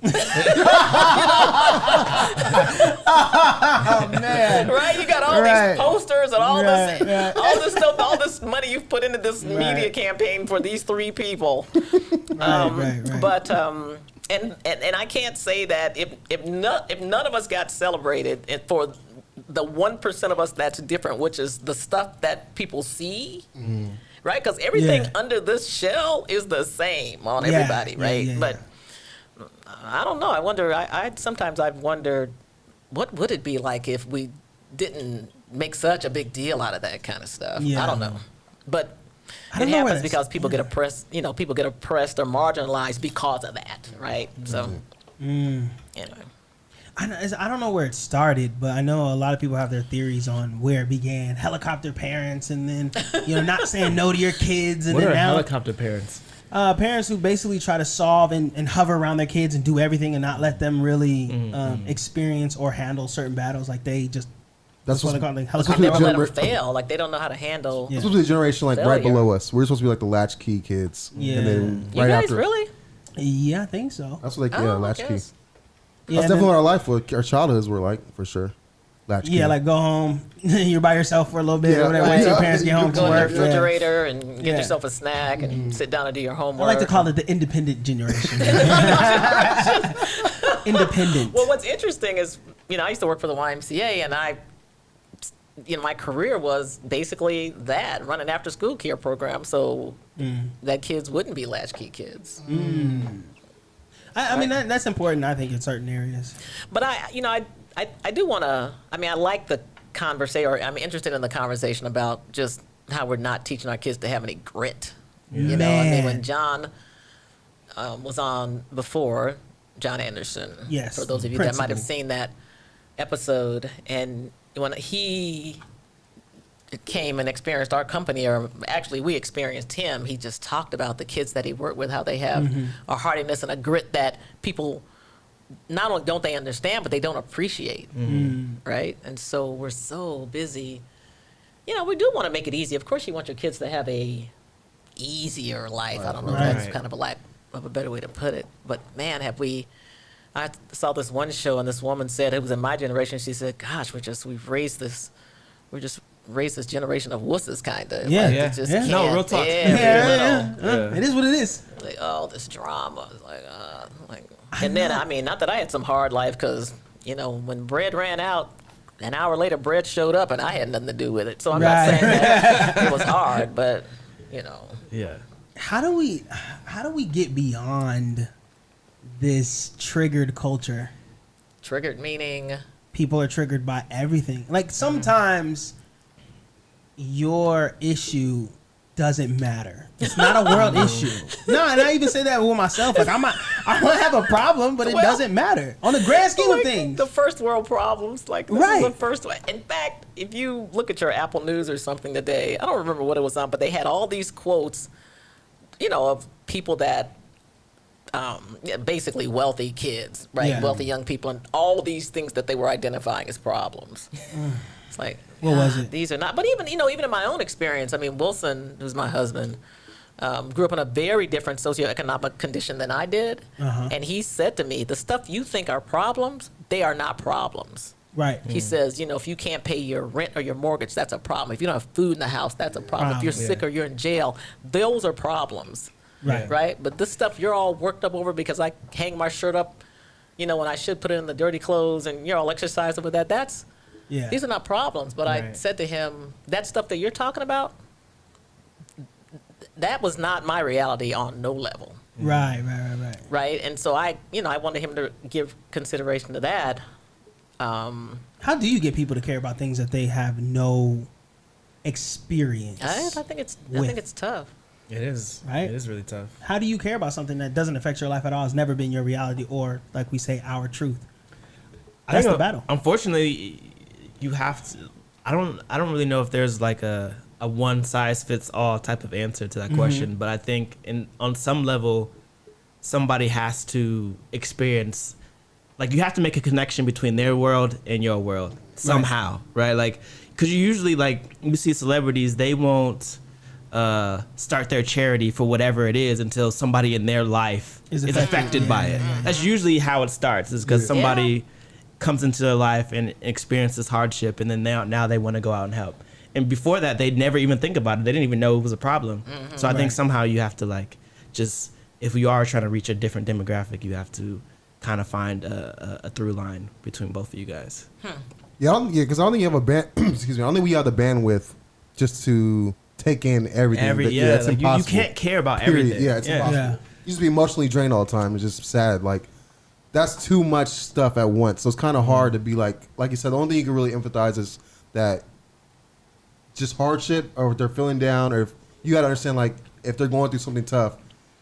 Oh man. Right? You got all Right. these posters and all Right, this, right. all this stuff, all this money you've put into this media Right. campaign for these 3 people. Right. But and I can't say that if none of us got celebrated, and for the 1% of us that's different, which is the stuff that people see, right? Because everything Yeah. under this shell is the same on Yeah, everybody, yeah, right? yeah, But I don't know. I wonder. Sometimes I've wondered, what would it be like if we didn't make such a big deal out of that kind of stuff? Yeah. I don't know, but. I don't It know where happens that's- because people get oppressed. People get oppressed or marginalized because of that, right? So, anyway, I don't know where it started, but I know a lot of people have their theories on where it began. Helicopter parents, and then not saying no to your kids, and What then are now helicopter parents? parents who basically try to solve and hover around their kids and do everything and not let them really experience or handle certain battles. Like they just that's what they call it. Like that's they what helicopter. never let gener- them fail. Like they don't know how to handle. Yeah. This was the generation like right Failure. below us. We're supposed to be like the latchkey kids. Yeah. And then You right guys after. really? Yeah, I think so. That's what Oh, I latchkey. guess. Yeah, That's and definitely then- what our life was. Our childhoods were like for sure. Latchkey. yeah, like go home. You're by yourself for a little bit Yeah, or whatever. right. Wait till your parents get home Go from in the work. Yeah. refrigerator and get Yeah. yourself a snack and sit down and do your I homework. like to call it the independent generation. Independent. Well, what's interesting is, I used to work for the YMCA, and my career was basically that, running after school care program, so that kids wouldn't be latchkey kids. I mean, that's important, I think, in certain areas. But I do want to. I like the conversation, or I'm interested in the conversation about just how we're not teaching our kids to have any grit. Man. When John was on before, John Anderson. Yes, For those of you that might have principal. seen that episode, and when he came and experienced our company, or actually we experienced him, he just talked about the kids that he worked with, how they have a hardiness and a grit that people not only don't they understand, but they don't appreciate, right? And so we're so busy. We do want to make it easy. Of course, you want your kids to have a easier life. I don't know if that's Right. kind of a lack of a better way to put it. But man, I saw this one show, and this woman said, it was in my generation, she said, gosh, we've raised this generation of wusses, kind of. Yeah. Like, Yeah. it just Yeah. can't- No, real talk. Yeah. It is what it is. like, oh, this drama. It's like, and then, not that I had some hard life, because, when bread ran out, an hour later, bread showed up, and I had nothing to do with it. So I'm not Right. saying that it was hard, but, Yeah. How do we get beyond this triggered culture? triggered meaning. People are triggered by everything. Like sometimes your issue doesn't matter. It's not a world issue. No, and I even say that with myself. Like I might have a problem, but it doesn't matter on the grand scheme of things. The first world problems, like this is the first one. In fact, if you look at your Apple News or something today, I don't remember what it was on, but they had all these quotes, of people that basically wealthy kids, right? Yeah. Wealthy young people, and all these things that they were identifying as problems. It's like, what was it? These are not. But even in my own experience, I mean, Wilson, who's my husband, grew up in a very different socioeconomic condition than I did, and he said to me, "The stuff you think are problems, they are not problems." Right. He says, if you can't pay your rent or your mortgage, that's a problem. If you don't have food in the house, that's a problem. If you're sick or you're in jail, those are problems. Right. Right. But this stuff you're all worked up over because I hang my shirt up, when I should put it in the dirty clothes and you're all exercised over that. These are not problems. But I said to him, that stuff that you're talking about, that was not my reality on no level. Right. Right. And so I wanted him to give consideration to that. How do you get people to care about things that they have no experience? I think it's tough. It is. Right? It is really tough. How do you care about something that doesn't affect your life at all? Has never been your reality, or like we say, our truth. That's the battle. Unfortunately, you have to. I don't really know if there's like a one size fits all type of answer to that question, but I think on some level, somebody has to experience. Like, you have to make a connection between their world and your world somehow, right? Like, because you usually, like, you see celebrities, they won't start their charity for whatever it is until somebody in their life is affected by it. That's usually how it starts, is because somebody comes into their life and experiences hardship, and then now they want to go out and help. And before that, they'd never even think about it. They didn't even know it was a problem. So I think somehow you have to, like, just, if you are trying to reach a different demographic, you have to kind of find a through line between both of you guys. Yeah, because I don't think you have a band. Excuse me. I don't think we have the bandwidth just to take in everything. It's like impossible. You can't care about everything. Yeah, it's impossible. Yeah. You just be emotionally drained all the time. It's just sad. Like, that's too much stuff at once. So it's kind of hard to be like you said. The only thing you can really empathize is that just hardship, or if they're feeling down, or if you got to understand, like, if they're going through something tough.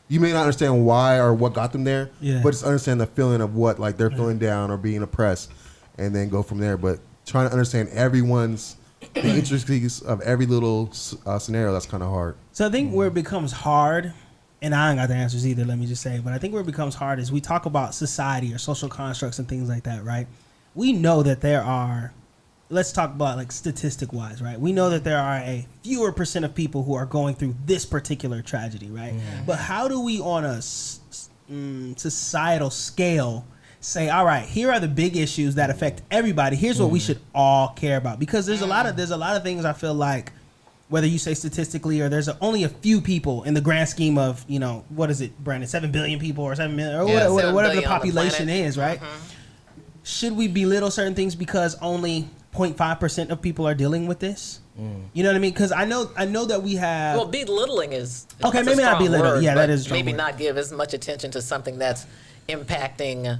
You may not understand why or what got them there, but just understand the feeling of what, like, they're feeling down or being oppressed, and then go from there. But trying to understand the intricacies of every little scenario, that's kind of hard. So I think where it becomes hard, and I ain't got the answers either, let me just say, but I think where it becomes hard is we talk about society or social constructs and things like that, right? We know that there are, let's talk about, like, statistic wise, right? We know that there are a fewer % of people who are going through this particular tragedy, right? But how do we, on a societal scale, say, all right, here are the big issues that affect everybody. Here's what we should all care about, because there's a lot of things I feel like, whether you say statistically or there's only a few people in the grand scheme of, what is it, Brandon, 7 billion people or 7 million or whatever the population is, right? Should we belittle certain things because only 0.5% of people are dealing with this? You know what I mean? Because I know that we have. Well, belittling is okay. Maybe not belittle. Yeah, that is. Maybe not give as much attention to something that's impacting,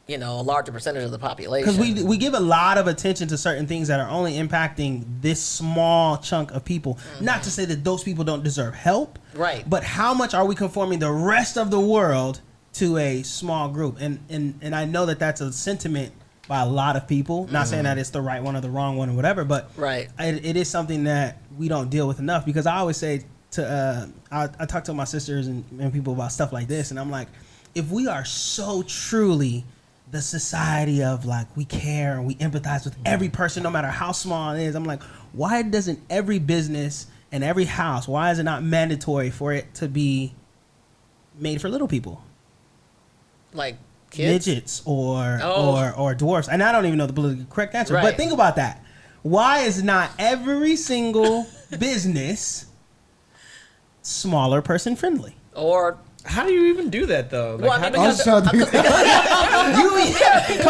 a larger percentage of the population. Because we give a lot of attention to certain things that are only impacting this small chunk of people. Not to say that those people don't deserve help, right? But how much are we conforming the rest of the world to a small group? And I know that that's a sentiment by a lot of people. Not saying that it's the right one or the wrong one or whatever, but it is something that we don't deal with enough. Because I always say to I talk to my sisters and people about stuff like this, and I'm like, if we are so truly the society of, like, we care and we empathize with every person no matter how small it is, I'm like, why doesn't every business and every house, why is it not mandatory for it to be made for little people, like kids? Midgets or dwarfs? And I don't even know the politically correct answer, but think about that. Why is not every single business smaller person friendly? Or how do you even do that, though? Like, come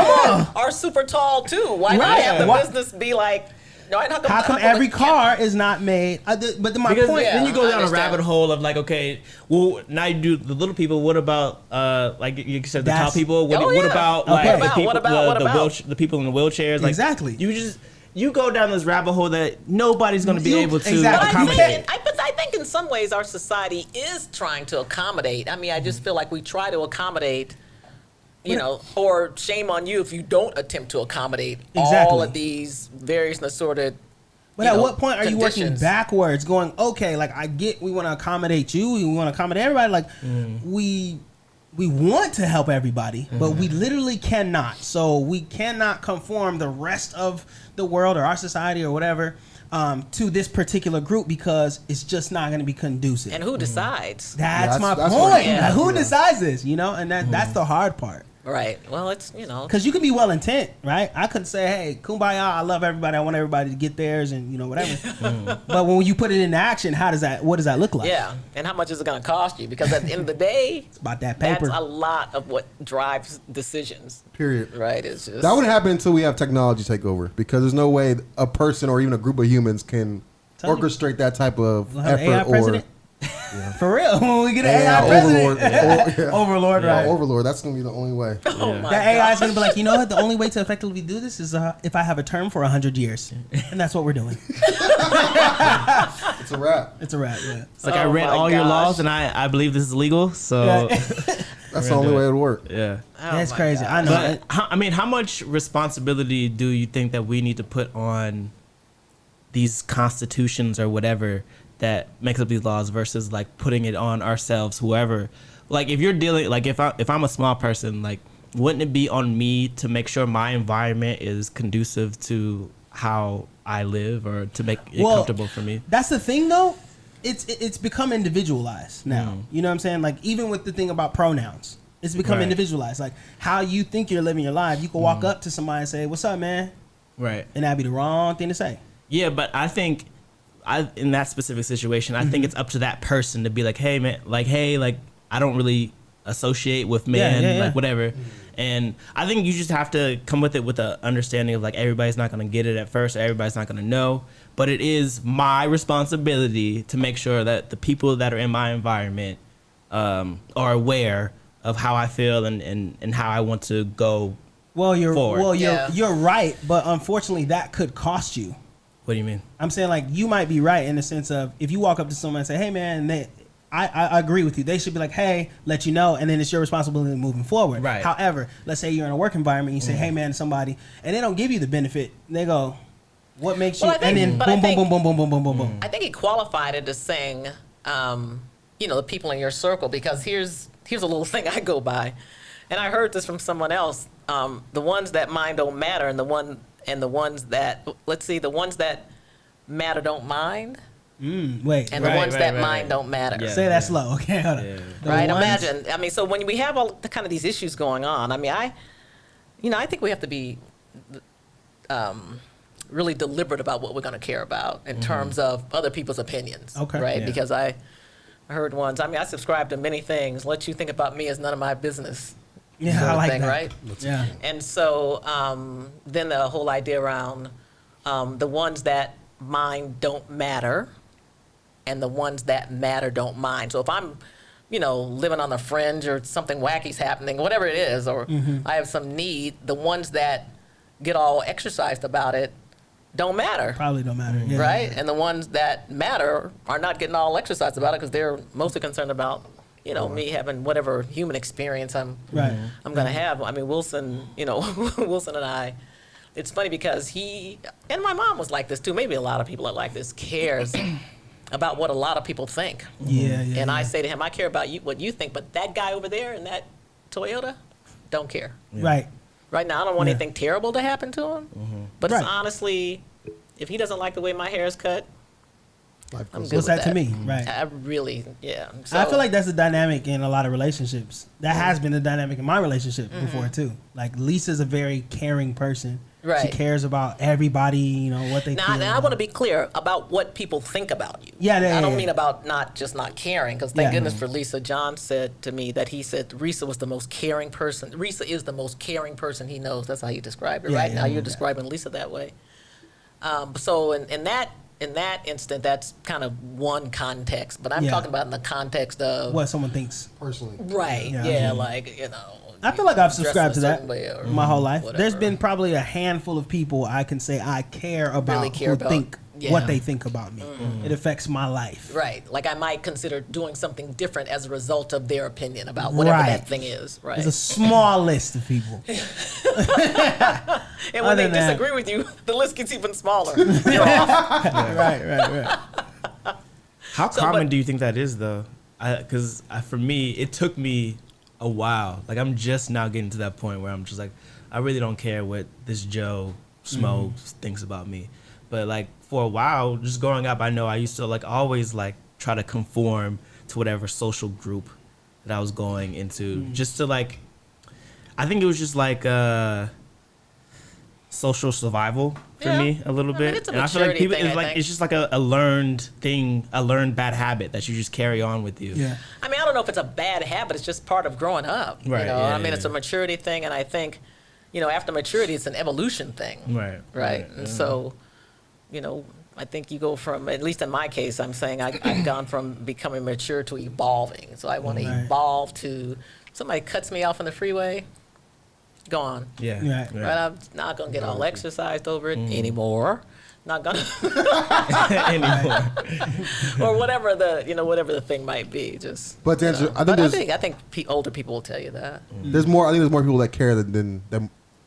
on. Are super tall too. Why not have the business be like? How come every car is not made? But my point. Then you go down a rabbit hole of, like, okay, well, now you do the little people. What about like you said, the tall people? What about like the people in the wheelchairs? Like, exactly. You just, you go down this rabbit hole that nobody's going to be able to Exactly. accommodate. I think in some ways our society is trying to accommodate. I mean, I just feel like we try to accommodate, you know, or shame on you if you don't attempt to accommodate all Exactly. of these various and assorted. But at what point are you working backwards, going, okay, like I get we want to accommodate you, we want to accommodate everybody, like we want to help everybody, but we literally cannot. So we cannot conform the rest of the world or our society or whatever to this particular group because it's just not going to be conducive. And who decides? That's my that's point. what- Like, who decides this? You know, and that's the hard part. Right. Well, it's, you know. Because you can be well intent, right? I could say, hey, kumbaya, I love everybody. I want everybody to get theirs and, you know, whatever. But when you put it into action, what does that look like? Yeah. And how much is it going to cost you? Because at the end of the day, It's about that paper. that's a lot of what drives decisions. Period. Right. It's just. That wouldn't happen until we have technology take over, because there's no way a person or even a group of humans can Tell me. orchestrate that type of We'll have an effort AI president? For real, when we get an AI overlord. president. Overlord, right? Overlord. That's gonna be the only way. Oh my That AI is gosh. going to be like, you know what? The only way to effectively do this is if I have a term for 100 years. And that's what we're doing. It's a wrap. It's a wrap, yeah. Like I Oh read my all your gosh. laws and I believe this is legal. So That's the only way it would work. yeah. Oh That's my crazy. gosh. I know. But I mean, how much responsibility do you think that we need to put on these constitutions or whatever that makes up these laws versus like putting it on ourselves, whoever? Like if you're dealing, like if I'm a small person, like wouldn't it be on me to make sure my environment is conducive to how I live or to make it comfortable for me? That's the thing, though. It's become individualized now. You know what I'm saying? Like even with the thing about pronouns, it's become Right. individualized. Like how you think you're living your life, you can walk up to somebody and say, "What's up, man?" Right. And that'd be the wrong thing to say. Yeah, but I think in that specific situation, I think it's up to that person to be like, hey, man, like, hey, like, I don't really associate with man, yeah. like, whatever. And I think you just have to come with it with an understanding of, like, everybody's not going to get it at first, or everybody's not going to know. But it is my responsibility to make sure that the people that are in my environment are aware of how I feel and how I want to go. Well, Forward. you're right, but unfortunately, that could cost you. What do you mean? I'm saying like you might be right in the sense of if you walk up to someone and say, "Hey, man," I agree with you. They should be like, "Hey, let you know," and then it's your responsibility moving forward. Right. However, let's say you're in a work environment, you say, "Hey, man," to somebody, and they don't give you the benefit. They go, "What makes you?" Well, I think- and then but I boom, think- boom, boom, boom, boom, boom, boom, boom, boom. I think he qualified it as saying, you know, the people in your circle, because here's a little thing I go by, and I heard this from someone else. The ones that mind don't matter, and the ones that matter don't mind, Wait, and the Right, ones right, that right, mind right. don't matter. Yeah. say that slow. Okay, hold on. Yeah. The Right? ones- Imagine. I mean, so when we have all the kind of these issues going on, I mean, I think we have to be really deliberate about what we're going to care about in terms of other people's opinions. Okay. Right? Yeah. Because I heard once. I mean, I subscribe to many things. Let you think about me as none of my business. Yeah, sort I of like thing, that. right? Yeah. And so then the whole idea around the ones that mind don't matter and the ones that matter don't mind. So if I'm, you know, living on the fringe or something wacky's happening, whatever it is, or I have some need, the ones that get all exercised about it don't matter. Probably don't matter. Yeah. Right? And the ones that matter are not getting all exercised about it because they're mostly concerned about, you know, me having whatever human experience I'm Right. going to have. I mean, Wilson, you know, Wilson and I, it's funny because he, and my mom was like this too, maybe a lot of people are like this, cares about what a lot of people think. Yeah. And I say to him, I care about you, what you think, but that guy over there in that Toyota, don't care. Right. Right now, I don't want Yeah. anything terrible to happen to him. But Right. it's honestly, if he doesn't like the way my hair is cut, Life I'm goes good What's with that to me? Right. I really, yeah. I feel like that's a dynamic in a lot of relationships. That has been a dynamic in my relationship before too. Like Lisa's a very caring person. She Right. cares about everybody, you know, what they Now, feel. and I want to be clear about what people think about you. Yeah, yeah, I don't yeah. mean about not caring, because thank Yeah. goodness for Lisa. John said to me that he said Risa was the most caring person. Risa is the most caring person he knows. That's how you describe it, Yeah, right? yeah, Now you're yeah. describing Lisa that way. So in that in that instant, that's kind of one context. But I'm Yeah. talking about in the context of What someone thinks. Personally. right, Yeah. yeah, Mhm. like I feel like I've dress in a subscribed to that certain way or my whole life. whatever. There's been probably a handful of people I can say I care about Really care who about, think yeah. what they think about me. It affects my life. right. Like I might consider doing something different as a result of their opinion about whatever Right. that thing is. Right. There's a small list of people. And when other they than that- disagree with you, the list gets even smaller. You're off. right. How So, common but- do you think that is, though? Because for me, it took me a while. Like, I'm just now getting to that point where I'm just like, I really don't care what this Joe Smo thinks about me. But, like, for a while, just growing up, I know I used to, like, always, like, try to conform to whatever social group that I was going into. Just to, like, I think it was just, like, social survival for Yeah. me a little I bit. mean, it's a and I feel like maturity people, thing, it's I like think. it's just like a learned thing, a learned bad habit that you just carry on with you. Yeah. I mean, I don't know if it's a bad habit. It's just part of growing up. Right, You know? yeah, I mean, yeah, it's a yeah. maturity thing, and I think, after maturity, it's an evolution thing. Right. And so, I think you go from, at least in my case, I'm saying I've gone from becoming mature to evolving. So I want to Right. evolve to somebody cuts me off on the freeway, go on. Yeah. Right. Right? I'm not going to get all exercised over it anymore. Not going to, Anymore. or whatever the thing might be. Just. But to answer, I think But there's I think older people will tell you that. there's more. I think there's more people that care than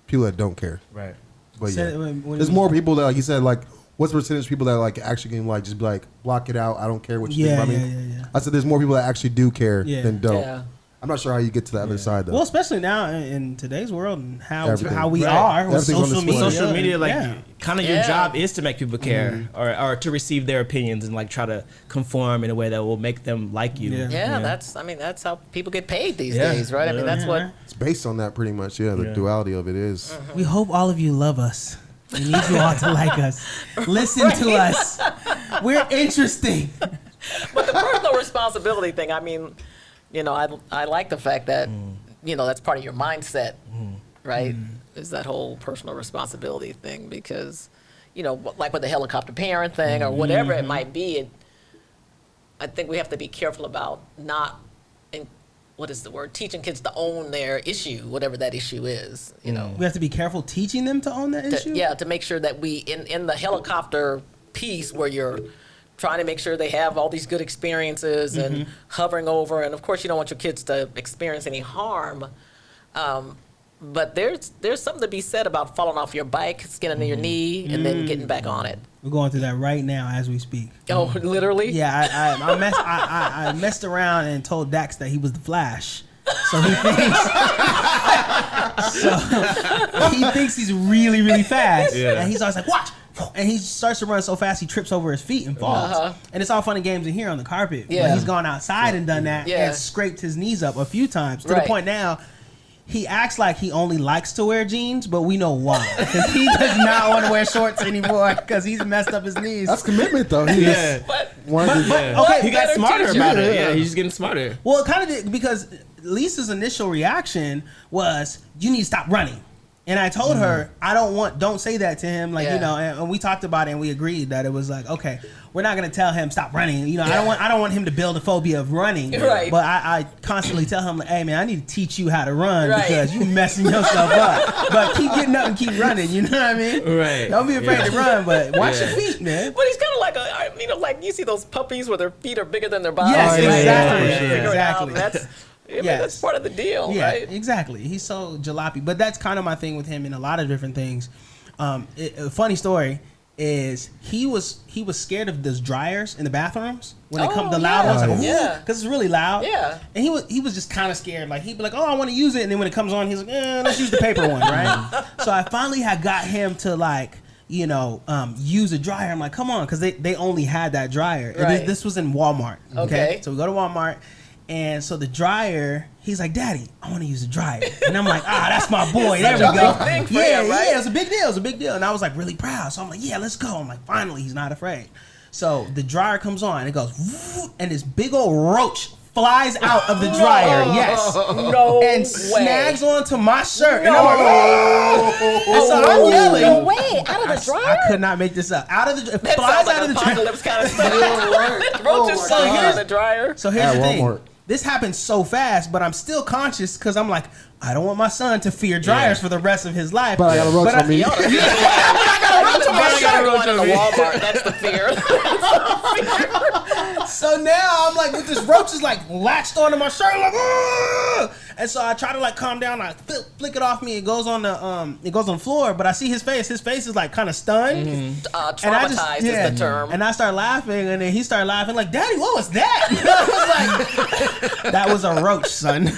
people that don't care. Right. But Say yeah, it when there's you- more people that, like you said, like what's the percentage of people that like actually can like just be like block it out? I don't care what you Yeah, think about me. yeah. I said there's more people that actually do care Yeah. than don't. Yeah. I'm not sure how you get to the other side though. Well, especially now in today's world and how Everything. we Right. are with Everything's on social display. media. Social media, like, yeah. kind of your Yeah. job is to make people care or to receive their opinions and like try to conform in a way that will make them like you. Yeah. Yeah, that's how people get paid these Yeah. days, right? I mean, that's Yeah. what. It's based on that pretty much. Yeah, the Yeah. duality of it is. We hope all of you love us. We need you all to like us. Listen to us. We're interesting. But the personal responsibility thing, I mean, I like the fact that, that's part of your mindset, right? Is that whole personal responsibility thing because, like with the helicopter parent thing or whatever it might be, I think we have to be careful about not, teaching kids to own their issue, whatever that issue is, We have to be careful teaching them to own that issue. to make sure that we, in the helicopter piece where you're trying to make sure they have all these good experiences and hovering over, and of course you don't want your kids to experience any harm, but there's something to be said about falling off your bike, skinning your knee, and then getting back on it. We're going through that right now as we speak. Oh, literally? Yeah, I messed around and told Dax that he was the Flash. So he thinks he's really, really fast. Yeah. And he's always like, watch! And he starts to run so fast he trips over his feet and falls. And it's all fun and games in here on the carpet. Yeah. But he's gone outside and done that Yeah. and scraped his knees up a few times to Right. the point now he acts like he only likes to wear jeans, but we know why. Because he does not want to wear shorts anymore because he's messed up his knees. That's commitment though. He Yeah. But wanted to- Yeah. Okay, He got better smarter teacher. about it. Yeah. Yeah, he's just getting smarter. Well, it kind of did because Lisa's initial reaction was, "You need to stop running," and I told her, "Don't say that to him." Like Yeah. and we talked about it and we agreed that it was like, okay, we're not gonna tell him stop running. I don't want him to build a phobia of running. Right. But I constantly tell him, like, "Hey man, I need to teach you how to run Right. because you messing yourself up. But keep getting up and keep running. You know what I mean? Right. Don't be afraid Yeah. to run, but watch Yeah. your feet, man." But he's kind of like like you see those puppies where their feet are bigger than their bodies. Yes, right? exactly, Yeah, figure it out. exactly. That's, that's Yes. part of the deal, Yeah, right? exactly. He's so jalopy, but that's kind of my thing with him in a lot of different things. A funny story is he was scared of those dryers in the bathrooms when they come the loud yeah. ones, like, Yeah. because it's really loud. Yeah. and he was just kind of scared. Like he'd be like, "Oh, I want to use it," and then when it comes on, he's like, "Let's use the paper one, right?" So I finally had got him to like, use a dryer. I'm like, "Come on," because they only had that dryer. And Right. this was in Walmart. Okay. So we go to Walmart. And so the dryer, he's like, "Daddy, I want to use a dryer." And I'm like, "That's my boy. There we such a go." big thing for Yeah, him, right? yeah, it was a big deal. It was a big deal. And I was like really proud. So I'm like, "Yeah, let's go." I'm like, finally, he's not afraid. So the dryer comes on, and it goes, whoop, and this big old roach flies out of the dryer. Yes. No And way. snags onto my shirt. And I'm like, oh! And so I'm yelling. No way. Out of the dryer? I could not make this up. Out of the it That flies sounds like out of the dryer. apocalypse kind of stuff. Roaches So flying out here's- of the dryer. So here's At the thing. Walmart. This happened so fast, but I'm still conscious because I'm like, I don't want my son to fear dryers for the rest of his life. But I got a roach on me. Yo, I got a roach on the Walmart. That's the fear. So now I'm like with this roach is like latched onto my shirt, like, "Ugh!" And so I try to like calm down. I flick it off me. It goes on the floor, but I see his face. His face is like kind of stunned. And I Traumatized is the term. And I start laughing, and then he started laughing like, "Daddy, what was that?" I was like, "That was a roach, son."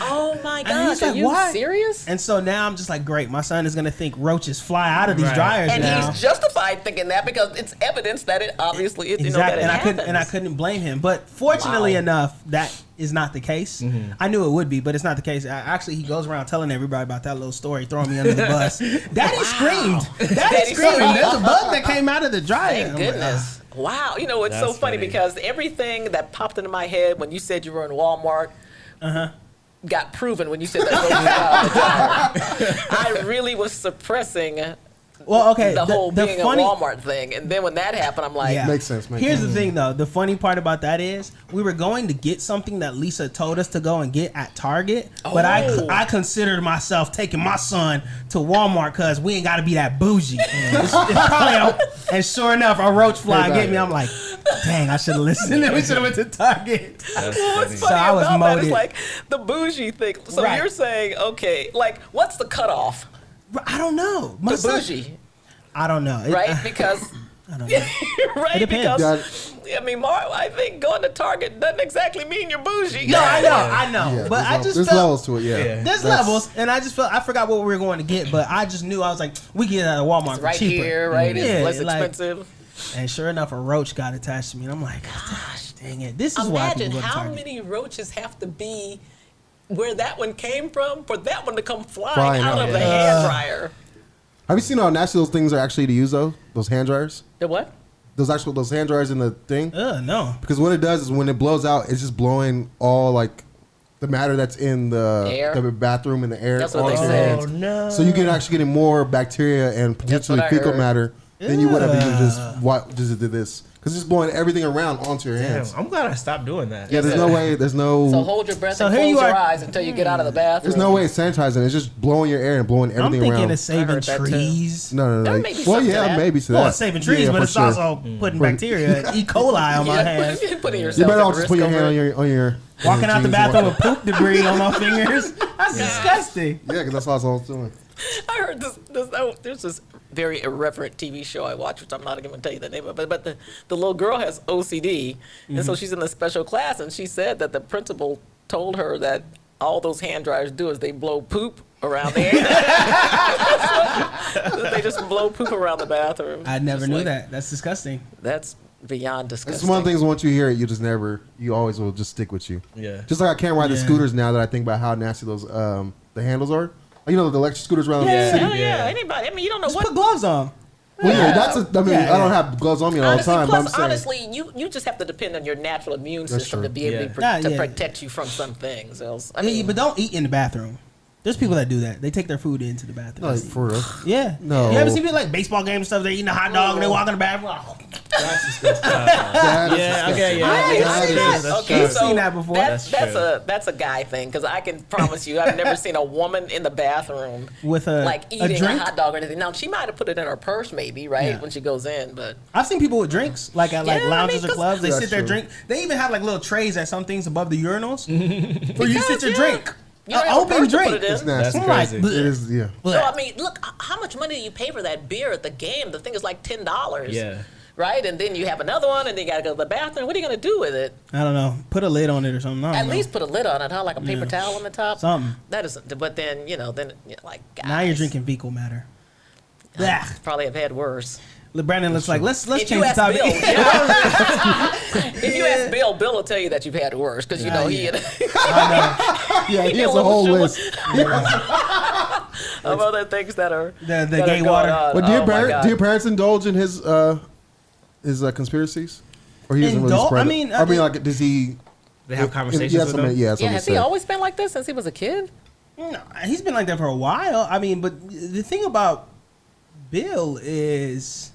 Oh my And gosh, he's are like, you "What?" serious? And so now I'm just like, great. My son is gonna think roaches fly out of these Right. dryers And now. he's justified thinking that because it's evidence that it obviously, you know, that Exactly, it and I couldn't blame him. But fortunately Wow. enough, that is not the case. I knew it would be, but it's not the case. Actually, he goes around telling everybody about that little story, throwing me under the bus. Daddy screamed. Daddy Daddy screamed. screamed. There's a bug that came out of the dryer. Thank I'm like, goodness. Wow. You know, it's so That's funny funny. because everything that popped into my head when you said you were in Walmart got proven when you said that. I really was suppressing well, okay. the whole being funny, a Walmart thing. And then when that happened, I'm like, Yeah. Makes sense. Here's the thing, though. The funny part about that is we were going to get something that Lisa told us to go and get at Target, but Oh. I considered myself taking my son to Walmart because we ain't got to be that bougie. It's probably and sure enough, a roach fly Hey, get me. I'm like, dang, I should have listened. We should have went to Target. That's what's funny. So funny I was about that is molded. like the bougie thing. So Right. you're saying, okay, like what's the cutoff? I don't know. My The son- bougie, I don't know. right? Because I don't know. right, It depends. because I mean, I think going to Target doesn't exactly mean you're bougie. No, I know. Yeah, But I there's just there's felt levels to it. Yeah, Yeah. there's levels, and I just felt I forgot what we were going to get, but I just knew I was like, we can get it at Walmart for right cheaper. here, right? Yeah, It's less like- expensive. And sure enough, a roach got attached to me, and I'm like, gosh, dang it! This is why Imagine people go to how Target. many roaches have to be where that one came from for that one to come flying Flying out out, of the yeah. hand dryer. Have you seen how nasty those things are actually to use though? Those hand dryers. The what? Those hand dryers in the thing. No. Because what it does is when it blows out, it's just blowing all like the matter that's in Air? the bathroom and the air. That's what they onto your say. hands. Oh no. So you can actually get more bacteria and potentially what I fecal heard. matter than you would have if you just did this. Because it's blowing everything around onto your Damn, hands. I'm glad I stopped doing that. Yeah, there's no way. There's no. So hold your breath So and here close you your are. eyes until you get out of the bathroom. There's no way it's sanitizing. It's just blowing your air and blowing I'm everything thinking around. it's saving heard that too. trees. No. There may be Well, something to yeah, that. maybe to that. Well, it's saving trees, Yeah, but for it's sure. also putting bacteria, E. coli on my hands. Putting yourself You better at all just risk put your over hand it. on your Walking out the jeans bathroom and with poop debris on my fingers. That's disgusting. Yeah, because that's what I was doing. I heard there's this very irreverent TV show I watch, which I'm not even going to tell you the name of, but the little girl has OCD, and so she's in a special class, and she said that the principal told her that all those hand dryers do is they blow poop around the air. They just blow poop around the bathroom. I never Just knew like- that. That's disgusting. That's beyond disgusting. It's one of the things once you hear it, you always will just stick with you. Yeah. Just like I can't ride the Yeah. scooters now that I think about how nasty those the handles are. You know the electric scooters around the Yeah. city. Hell yeah. Yeah. Anybody, I mean, you don't know Just what. put gloves on. Well, yeah, that's I mean, Yeah, I don't yeah. have gloves on me all the time, but I'm Plus, saying. honestly, you just have to depend on your natural immune That's system true. to be able Yeah. to Yeah. protect you from some things. Else, I Yeah, mean, but don't eat in the bathroom. There's people that do that. They take their food into the bathroom. Like, for real. Yeah. No. You ever see people like baseball game stuff? They're eating a hot dog and they walk in the bathroom. That is Yeah. disgusting. Okay. Yeah. Right, That's I true, mean, that's okay, true. I've seen that before. That's That's that's a guy thing because I can promise you, I've never seen a woman in the bathroom With a like a eating a, drink. hot dog or anything. Now she might have put it in her purse, maybe, right, Yeah. when she goes in, but I've seen people with drinks, like at like Yeah, I lounges mean, or 'cause- clubs. They That's sit there, true. drink. They even have like little trays at some things above the urinals where you sit Because, to yeah, drink. you don't An have a open purse to put drink. it in. It's nasty. That's I'm like, crazy. It bleh. is, yeah. So I mean, look, how much money do you pay for that beer at the game? The thing is like $10. Yeah. Right, and then you have another one, and then you gotta go to the bathroom. What are you gonna do with it? I don't know. Put a lid on it or something. I don't At know. least put a lid on it, huh? Like a paper towel on the top. Something. That isn't. But then like guys, Now you're drinking fecal matter. Blah. Probably have had worse. Brandon looks like let's If change you the ask topic. Bill, if you ask Bill, Bill will tell you that you've had worse because you know he Yeah, he he has know a whole sure. list. of other things that are The that gay are going water. on. But do your, Oh, my God. do your parents indulge in his conspiracies? Or he doesn't really Indul- spread I it? mean, like, does he They have conversations Yeah, with him? Yeah, has he always been like this since he was a kid? No, he's been like that for a while. I mean, but the thing about Bill is,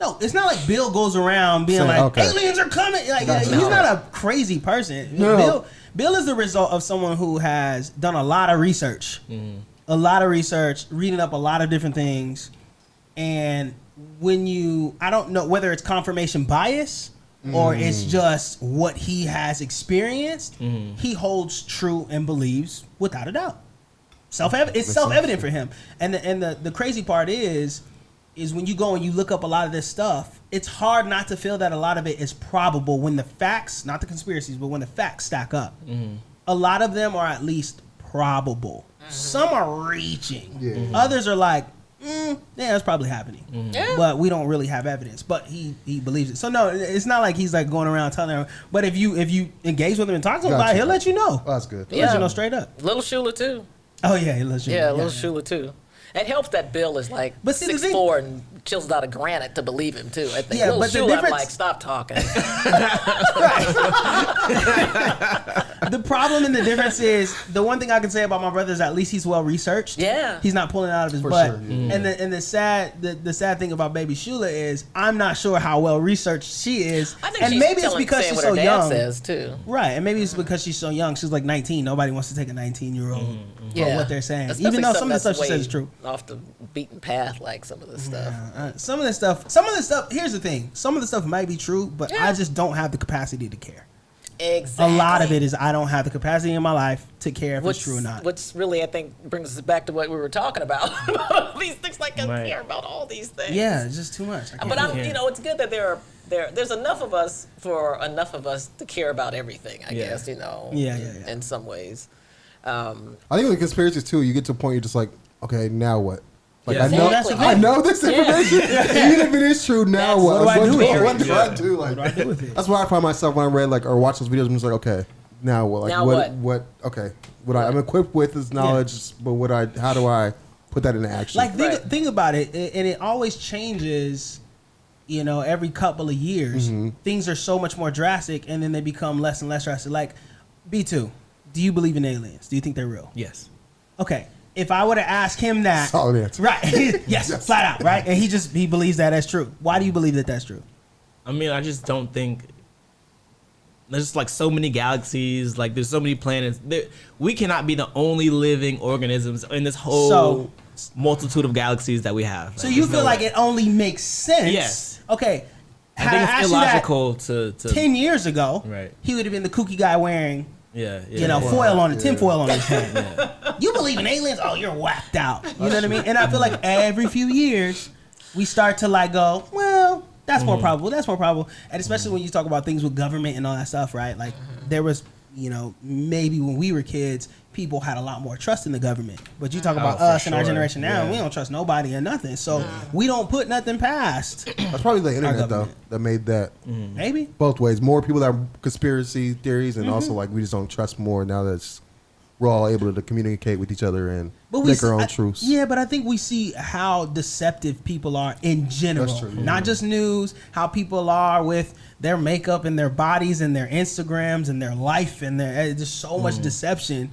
no, it's not like Bill goes around being aliens are coming. Like he's not a crazy person. No. Bill is the result of someone who has done a lot of research, reading up a lot of different things, and I don't know whether it's confirmation bias or it's just what he has experienced. He holds true and believes without a doubt. It's self-evident for him. And the crazy part is when you go and you look up a lot of this stuff, it's hard not to feel that a lot of it is probable when the facts, not the conspiracies, but when the facts stack up. A lot of them are at least probable. Some are reaching. Others are like, yeah, that's probably happening. But we don't really have evidence. But he believes it. So no, it's not like he's like going around telling everyone. But if you engage with him and talk to him about it, he'll let you know. Oh, that's good. He'll let you know straight up. Little Shula too. Oh yeah, he'll let you know. Yeah, little Shula too. It helps that Bill is like 6'4" and chiseled out of granite to believe him too. I think little Shula, I'm like, stop talking. The problem and the difference is the one thing I can say about my brother is at least he's well researched. Yeah, he's not pulling it out of his butt. Sure, yeah. And the sad thing about baby Shula is I'm not sure how well researched she is. I think and she's maybe it's because she's so young. Says too. Right, and maybe it's because she's so young. She's like 19. Nobody wants to take a 19-year-old for what they're saying, especially even though some of the stuff she says is true. Off the beaten path, like some of this stuff. Some of this stuff. Here's the thing: some of the stuff might be true, but I just don't have the capacity to care. Exactly. A lot of it is I don't have the capacity in my life to care if it's true or not. What's really, I think, brings us back to what we were talking about. These things, like I care about all these things. Yeah, it's just too much. But it's good that there's enough of us to care about everything. I guess in some ways. I think with conspiracies too, you get to a point you're just like, okay, now what? Like I know this information. Even if it is true, now what? What do I do? Like that's why I find myself when I read like or watch those videos. I'm just like, okay, now what? Like now what? Okay, what I'm equipped with is knowledge, but how do I put that into action? Like think about it, and it always changes. Every couple of years, things are so much more drastic, and then they become less and less drastic. Like B2, do you believe in aliens? Do you think they're real? Yes. Okay. If I were to ask him that, solid answer. Right? yes, flat out, right? And he believes that that's true. Why do you believe that that's true? I mean, I just don't think there's just like so many galaxies. Like there's so many planets. We cannot be the only living organisms in this whole multitude of galaxies that we have. Like, so you feel like it only makes sense? Yes. Okay. I think it's illogical to 10 years ago. Right. He would have been the kooky guy wearing. Foil on it, tinfoil on his head. You believe in aliens? Oh, you're whacked out. You know what I mean? And I feel like every few years, we start to like go, well, that's more probable. That's more probable. And especially when you talk about things with government and all that stuff, right? Like there was, maybe when we were kids, people had a lot more trust in the government. But you talk about us and our generation now, and we don't trust nobody or nothing. So we don't put nothing past. That's probably the internet though that made that. Maybe both ways. More people that are conspiracy theories, and also like we just don't trust more now that we're all able to communicate with each other and make our own truths. Yeah, but I think we see how deceptive people are in general. That's true. Not just news, how people are with their makeup and their bodies and their Instagrams and their life and there's just so much deception.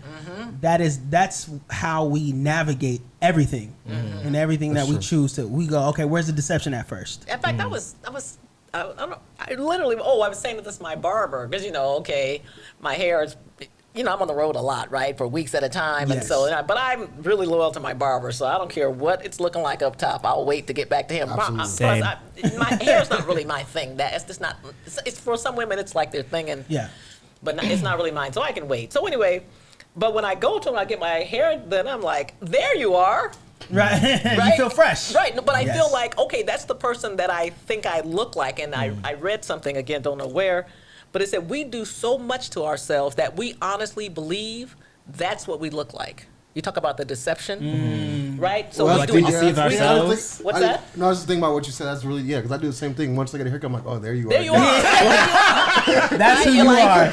That's how we navigate everything and everything that we choose to. We go, okay, where's the deception at first? In fact, I was saying this to my barber because my hair is. I'm on the road a lot, right, for weeks at a time, and but I'm really loyal to my barber, so I don't care what it's looking like up top. I'll wait to get back to him. Same. My hair's not really my thing. It's just not. It's for some women, it's like their thing, but it's not really mine. So I can wait. So anyway, but when I go to him, I get my hair done. I'm like, there you are. Right. You feel fresh. Right. But I feel like, okay, that's the person that I think I look like, and I read something again, don't know where. But it said we do so much to ourselves that we honestly believe that's what we look like. You talk about the deception, right? So we deceive ourselves. What's that? No, I was just thinking about what you said. That's really, because I do the same thing. Once I get a haircut, I'm like, oh, there you are. There you are. That's who you are.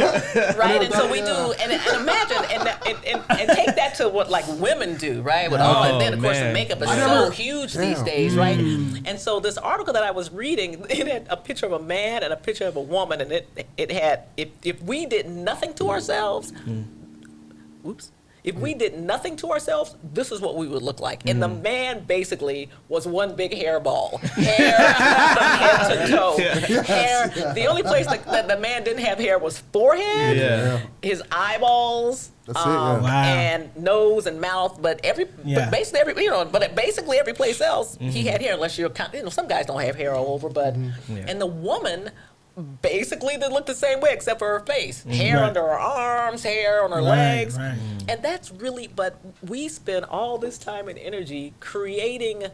Right? And so we do, and imagine, and take that to what like women do, right? With and then of course the man. makeup is I so never- huge Damn. these days, right? And so this article that I was reading, it had a picture of a man and a picture of a woman, and it had if we did nothing to ourselves, if we did nothing to ourselves, this is what we would look like. And the man basically was one big hairball. Hair from head to toe. Hair. The only place that the man didn't have hair was forehead, Yeah. his eyeballs, That's it, yeah. Wow. and nose and mouth. But basically every place else, he had hair. Unless you're some guys don't have hair all over, but and the woman. Basically, they look the same way except for her face. Hair Right. under her arms, hair on her Right, legs. right. And that's really, but we spend all this time and energy creating,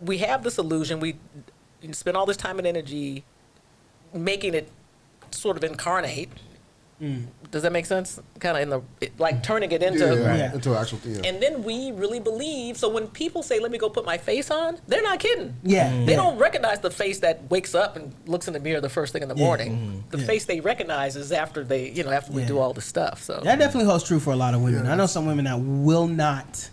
we have this illusion. We spend all this time and energy making it sort of incarnate. Does that make sense? Kind of turning it into. Yeah. into actual thing. And then we really believe. So when people say, "Let me go put my face on," they're not kidding. Yeah. They don't recognize the face that wakes up and looks in the mirror the first thing in the morning. The face they recognize is after after we do all this stuff. So That definitely holds true for a lot of women. I know some women that will not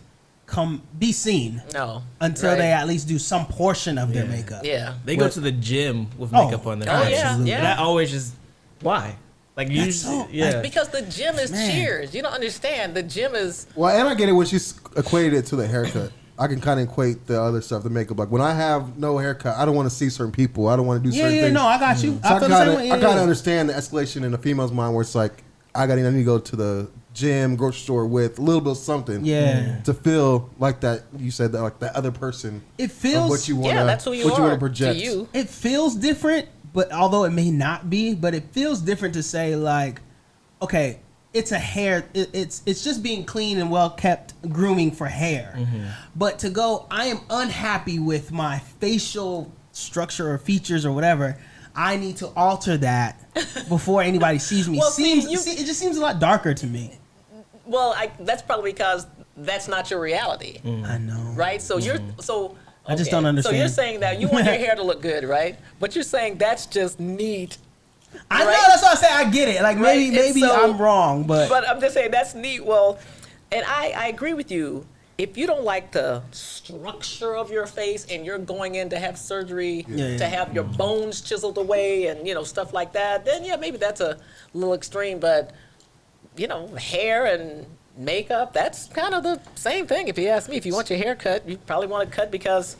be seen no until right. they at least do some portion of their makeup. Yeah. They go to the gym with makeup on their Oh, face. yeah, yeah. And that always just why? Like That's usually, so- yeah. Because the gym is Man. cheers. You don't understand. The gym is. Well, and I get it when she's equated it to the haircut. I can kind of equate the other stuff, the makeup. Like when I have no haircut, I don't want to see certain people. I don't want to do certain things. No, I got you. So I feel the same way. I kind of understand the escalation in the female's mind where it's like, I need to go to the gym, grocery store with a little bit of something. Yeah. To feel like that, you said that, like that other person. It feels. Of what you want Yeah, that's who you what you are want to project. to you. It feels different, but although it may not be, but it feels different to say like, okay, it's a hair. It's just being clean and well kept grooming for hair. But to go, I am unhappy with my facial structure or features or whatever. I need to alter that before anybody sees me. Well, see, It just seems a lot darker to me. Well, that's probably because that's not your reality, I know. right? So you're so. I just okay. don't understand. So you're saying that you want your hair to look good, right? But you're saying that's just neat. I know, Right? that's why I say I get it. Like Right, maybe and so- I'm wrong, but I'm just saying that's neat. Well, and I agree with you. If you don't like the structure of your face and you're going in to have surgery Yeah. to have your bones chiseled away and stuff like that, then yeah, maybe that's a little extreme. But hair and makeup, that's kind of the same thing. If you ask me, if you want your hair cut, you probably want to cut because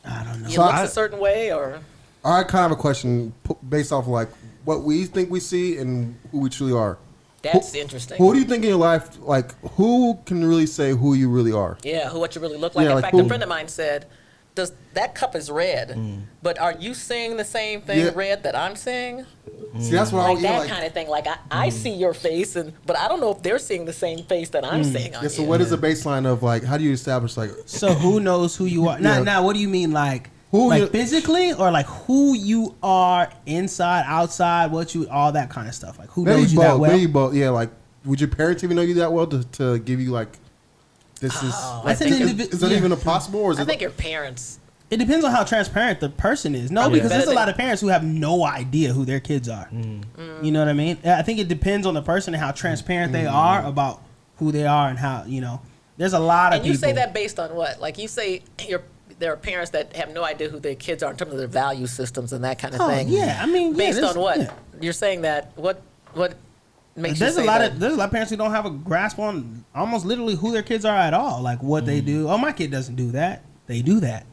I don't know. it So looks I- a certain way or. I kind of have a question based off of like what we think we see and who we truly are. That's interesting. Who do you think in your life, like, who can really say who you really are? Yeah, what you really look like. Yeah, In like fact, who- a friend of mine said, that cup is red, but are you seeing the same thing Yeah. red that I'm seeing? See, that's what Like I that like. kind of thing. Like I see your face, but I don't know if they're seeing the same face that I'm seeing on Yeah, so you. what is the baseline of like? How do you establish like? So who knows who you are? Now, Yeah. now, what do you mean, like Who like you- physically, or like who you are inside, outside, all that kind of stuff? Like who knows Maybe you that both. well? Maybe both. Yeah, like would your parents even know you that well to give you like? This is. That's an indivi- is that yeah. even possible, or is I it? think your parents. It depends on how transparent the person is. No, Probably because there's a better lot than- of parents who have no idea who their kids are. You know what I mean? I think it depends on the person and how transparent they are about who they are and how There's a lot of And you people. say that based on what? Like you say there are parents that have no idea who their kids are in terms of their value systems and that kind of Oh thing. yeah, I mean, Based there's- on what? yeah. You're saying that what makes There's you a say lot that? of parents who don't have a grasp on almost literally who their kids are at all, like what they do. Oh, my kid doesn't do that. They do that.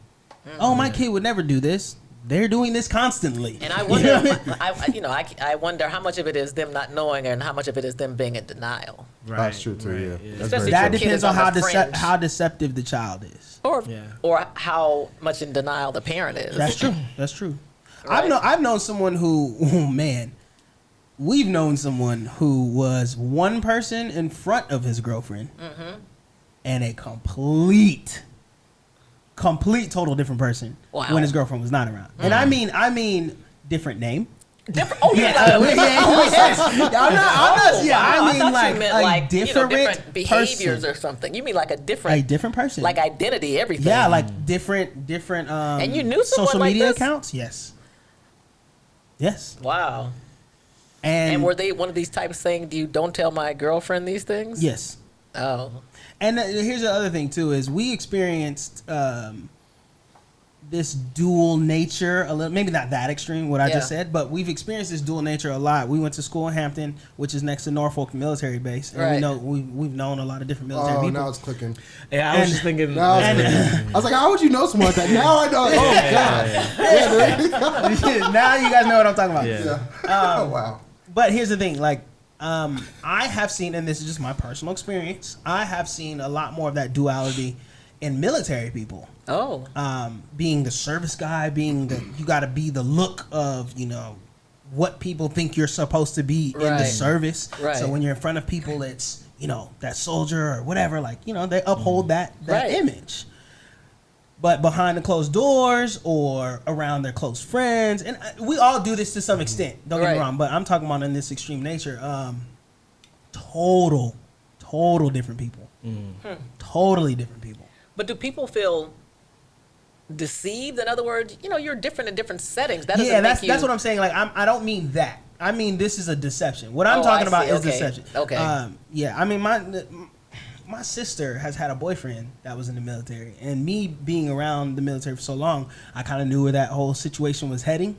Oh, my kid would never do this. They're doing this constantly. And I wonder, I wonder how much of it is them not knowing and how much of it is them being in denial. That's true too. Yeah, That's Especially very that your kid depends is on on how the fringe. how deceptive the child is. Or how much in denial the parent is. That's true. That's true. Right. I've known someone who, oh man, we've known someone who was one person in front of his girlfriend, and a complete total different person Wow. when his girlfriend was not around. And I mean different name. Different. Oh yeah. I'm not. Yeah, I mean thought like you meant a like different, different behaviors person. or something. You mean like a A different different person. like identity, everything. yeah, like different. And you knew someone social like media this? accounts. Yes. Wow. And And were they one of these types saying, "You don't tell my girlfriend these things"? yes. Oh. And here's the other thing too: is we experienced this dual nature a little, maybe not that extreme what I just said, but we've experienced this dual nature a lot. We went to school in Hampton, which is next to Norfolk military base, and we know we've known a lot of different military people. Now it's clicking. Yeah, I was just thinking. I was like, how would you know someone like that? Now I know. Oh God! Now you guys know what I'm talking about. Yeah. Oh wow. But here's the thing, like, I have seen, and this is just my personal experience, I have seen a lot more of that duality in military people. Oh. Being the service guy, being the, you got to be the look of, what people think you're supposed to be in the service. Right. So when you're in front of people, it's, that soldier or whatever, like, they uphold that image. But behind the closed doors or around their close friends, and we all do this to some extent, don't get me wrong, but I'm talking about in this extreme nature, total different people. Totally different people. But do people feel deceived? In other words, you're different in different settings. That doesn't that's make you... what I'm saying. Like, I don't mean that. I mean, this is a deception. What I'm talking about is deception. Okay. I mean, my sister has had a boyfriend that was in the military, and me being around the military for so long, I kind of knew where that whole situation was heading.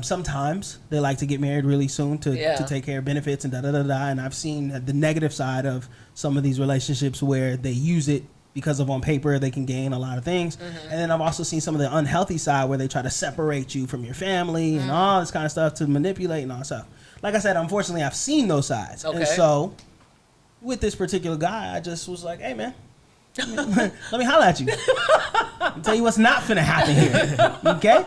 Sometimes they like to get married really soon to take care of benefits and and I've seen the negative side of some of these relationships where they use it because of on paper they can gain a lot of things. And then I've also seen some of the unhealthy side where they try to separate you from your family and all this kind of stuff to manipulate and all that stuff. Like I said, unfortunately, I've seen those sides. Okay. And so with this particular guy, I just was like, hey, man, let me holler at you. I'll tell you what's not finna happen here. Okay?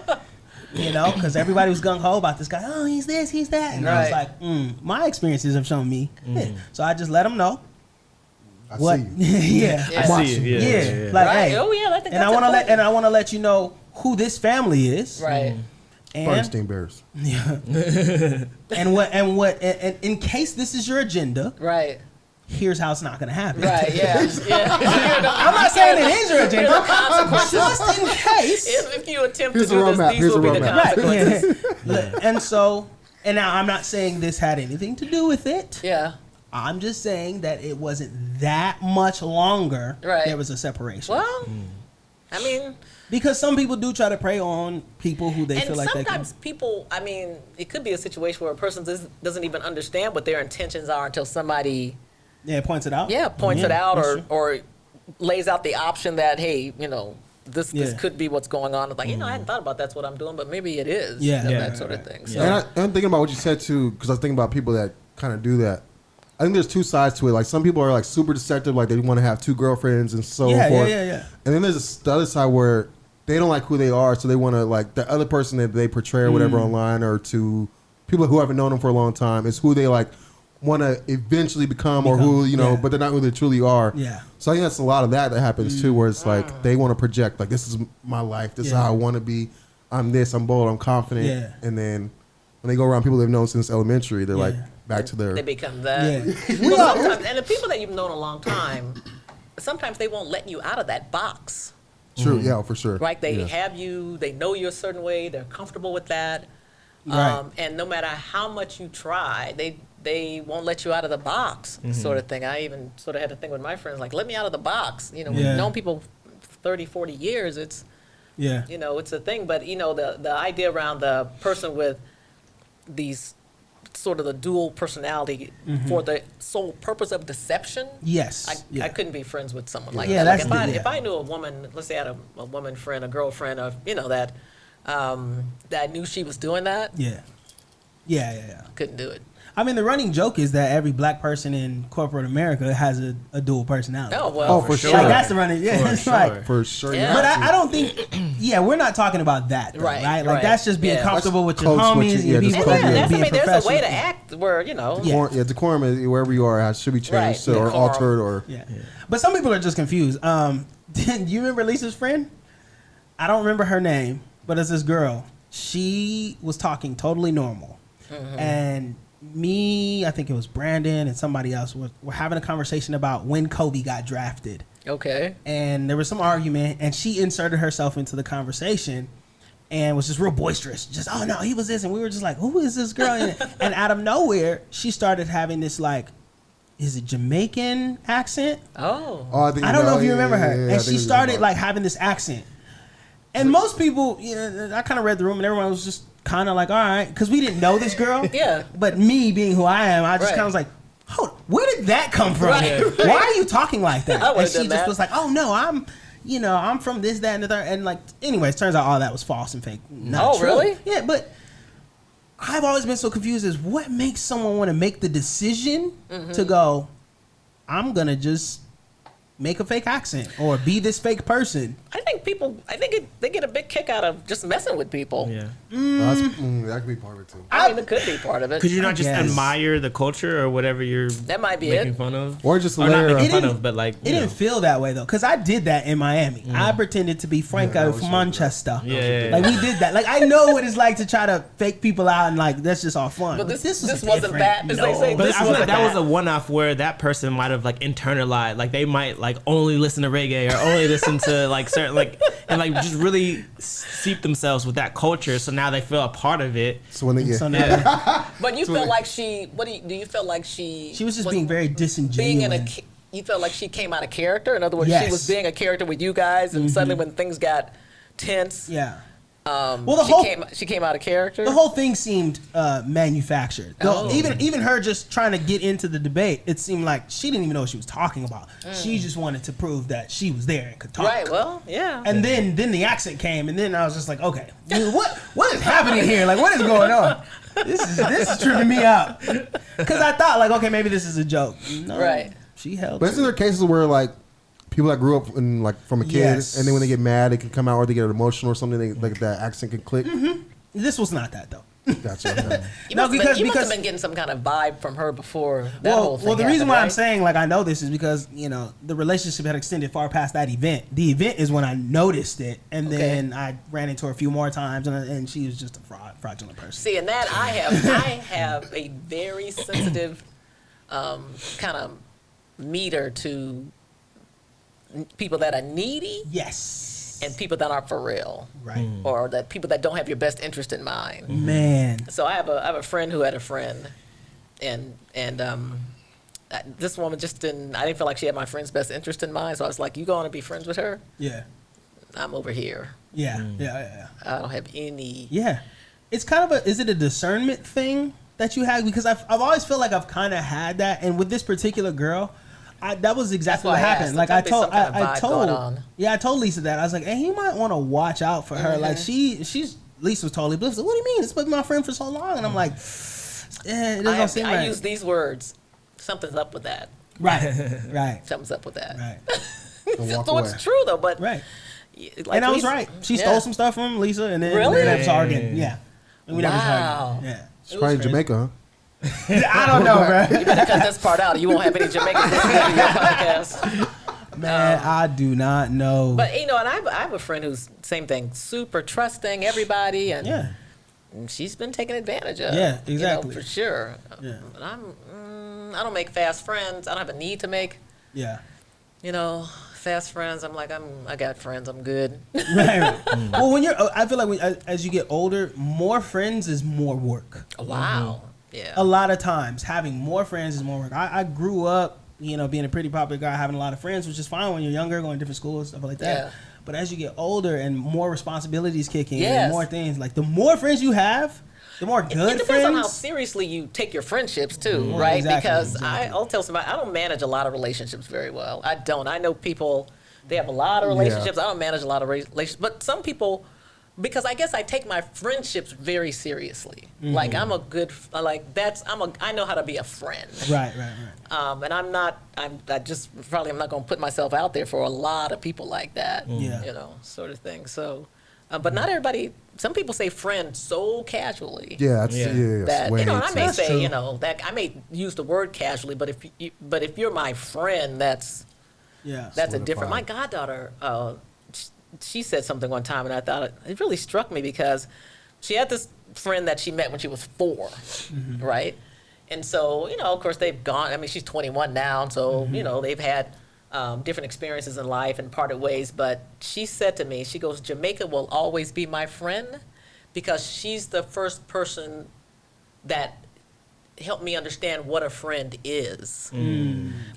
Because everybody was gung-ho about this guy. Oh, he's this, he's that. And I was like, my experiences have shown me. So I just let him know. I see you. Yeah. I see you. Yeah. Like, hey. Oh yeah, I think And I want to let you know who this family is. Right. And Bernstein Bears. and in case this is your agenda, Right. here's how it's not going to happen. Right. Yeah. I'm not saying it is your agenda. Just in case. If you attempt Here's to the do this, roadmap. these Here's will the be the roadmap. consequences. And now I'm not saying this had anything to do with it. Yeah. I'm just saying that it wasn't that much longer. Right. There was a separation. Well, I mean, because some people do try to prey on people who they feel like they can. And sometimes people, I mean, it could be a situation where a person doesn't even understand what their intentions are until somebody points it out. Points it out that's true. or lays out the option that, hey, this could be what's going on. It's like, I hadn't thought about that's what I'm doing, but maybe it is. Yeah. That sort of thing. So. And I'm thinking about what you said too, because I was thinking about people that kind of do that. I think there's two sides to it. Like, some people are like super deceptive, like they want to have 2 girlfriends and so forth. Yeah. And then there's the other side where they don't like who they are, so they want to, like, the other person that they portray or whatever online, or to people who haven't known them for a long time, is who they like want to eventually become, or who but they're not who they truly are. Yeah. So I think that's a lot of that happens too, where it's like they want to project, like, this is my life, this is how I want to be. I'm this, I'm bold, I'm confident. Yeah. And then when they go around people they've known since elementary, they're like back to their. They become that. Yeah. Well, sometimes, and the people that you've known a long time, sometimes they won't let you out of that box. True, yeah, for sure. Right? They have you, they know you a certain way, they're comfortable with that. Right. And no matter how much you try, they won't let you out of the box, sort of thing. I even sort of had to think with my friends, like, let me out of the box. We've known people 30, 40 years, it's, it's a thing. But, the idea around the person with these sort of the dual personality for the sole purpose of deception. Yes. I couldn't be friends with someone like Yeah, that. that's If I knew a woman, let's say I had a woman friend, a girlfriend, or that I knew she was doing that, Yeah. couldn't do it. I mean, the running joke is that every black person in corporate America has a dual personality. Oh, well, for sure. Like, that's the running. Yeah, it's like. For sure. Yeah. But I don't think. We're not talking about that, though, Right, right? Like, right. that's just being Yeah. comfortable with your Close with homies, you, and just people, close with you. being There's a way professional. to act where, Decorum is wherever you are should be Right, changed or decorum. altered or. Yeah. But some people are just confused. Do you remember Lisa's friend? I don't remember her name, but it's this girl. She was talking totally normal. And me, I think it was Brandon and somebody else, were having a conversation about when Kobe got drafted. Okay. And there was some argument, and she inserted herself into the conversation and was just real boisterous. Just, oh, no, he was this. And we were just like, who is this girl? And out of nowhere, she started having this, like, is it Jamaican accent? Oh. I don't know if you remember her. I And think she we started remember. like having this accent. And most people, I kind of read the room and everyone was just kind of like, all right, because we didn't know this girl. Yeah. But me being who I am, I just Right. kind of was like, hold, where did that come from? Right, right. Why are you talking like that? I And would've she done just that. was like, oh no, I'm from this, that, and the third. And like, anyways, turns out all that was false and fake. Not Oh, true. really? Yeah, but I've always been so confused as what makes someone want to make the decision to go, I'm going to just make a fake accent or be this fake person. I think they get a big kick out of just messing with people. Yeah. That could be part of it too. I mean, it could be part of it. Could you not just guess. admire the culture or whatever you're That might be making it. fun of? Or just a Or not layer making of- fun didn't- of, but like, It you know. didn't feel that way though, because I did that in Miami. I pretended to be Franco that was from your- Manchester. Yeah. Like we did that. Like I know what it's like to try to fake people out and like that's just all fun. But this was wasn't different. that, as they say. But This I feel like wasn't that was that. a one-off where that person might have like internalized, like they might like only listen to reggae or only listen to like certain like and like just really seep themselves with that culture. So now they feel a part of it. So when they get So now But you feel like she. Do you feel like she? she was just being very being disingenuous. in a. You felt like she came out of character. In other words, Yes. she was being a character with you guys, and suddenly when things got tense, Yeah. well, the she came out of character. The whole thing seemed manufactured. Oh. Even her just trying to get into the debate, it seemed like she didn't even know what she was talking about. She just wanted to prove that she was there and could talk. Right. Well, yeah. And then the accent came, and then I was just like, okay, dude, what is happening here? Like, what is going on? This is tripping me out. Because I thought, like, okay, maybe this is a joke. No, Right. She held. But isn't there cases where like people that grew up in like from a kid Yes. and then when they get mad, it can come out or they get emotional or something, they like that accent can click. This was not that though. Gotcha. You No, must because- have been getting some kind of vibe from her before that whole thing Well, the reason happened, why I'm right? saying like I know this is because the relationship had extended far past that event. The event is when I noticed it, and Okay. then I ran into her a few more times, and she was just a fraudulent person. See, and that I have a very sensitive kind of meter to people that are needy Yes. and people that aren't for real, Right. or that people that don't have your best interest in mind. Man. So I have a friend who had a friend, and this woman just didn't. I didn't feel like she had my friend's best interest in mind. So I was like, "You going to be friends with her? Yeah. I'm over here. Yeah. Yeah. I don't have any." Yeah. It's kind of is it a discernment thing that you had? Because I've always felt like I've kind of had that, and with this particular girl, that was exactly what That's why I happened. asked. Like There I might be told, some kind of I vibe going on. told, yeah, I told Lisa that I was like, hey, you might want to watch out for her. Like she's Lisa was totally blitzed. What do you mean? It's been my friend for so long, and I'm like, it doesn't seem I right. use these words. Something's up with that. Right, right, Something's up with that. right, Don't walk So away. it's true though, but right. like And I was we- right. She yeah. stole some stuff from Lisa, and then Really? we never saw her again. Yeah, and we never saw her Wow. again. Yeah. She's probably in Jamaica, huh? I don't know, bro. You better cut this part out. Or you won't have any Jamaicans listening to your podcast. Man, I do not know. But and I have a friend who's same thing, super trusting everybody, and yeah, she's been taken advantage of. Yeah, exactly. For sure. Yeah. But I don't make fast friends. I don't have a need to make yeah. fast friends. I'm like I got friends. I'm good. Right. Well, when I feel like as you get older, more friends is more work. Wow. Yeah. A lot of times, having more friends is more work. I grew up, being a pretty popular guy, having a lot of friends, which is fine when you're younger, going to different schools, stuff like that. Yeah. But as you get older and more responsibilities kick in, Yes. and more things, like the more friends you have, the more good It depends on how friends. seriously you take your friendships too, Mhm. right? Exactly, Because exactly. I'll tell somebody I don't manage a lot of relationships very well. I don't. I know people they have a lot of relationships. I don't manage a lot of relationships, but some people, because I guess I take my friendships very seriously. Mm-hmm. Like I'm a good I know how to be a friend. Right. And I'm not going to put myself out there for a lot of people like that. Yeah. Sort of thing. So, but not everybody. Some people say friend so casually. Yeah, that's Yeah. That way and I too- may That's say true. that I may use the word casually, but if you're my friend, that's Yeah. a different. My Solidified. goddaughter, she said something one time, and I thought it really struck me because she had this friend that she met when she was 4, right? And so of course they've gone. I mean, she's 21 now, so they've had different experiences in life and parted ways. But she said to me, she goes, "Jamaica will always be my friend because she's the first person that help me understand what a friend is.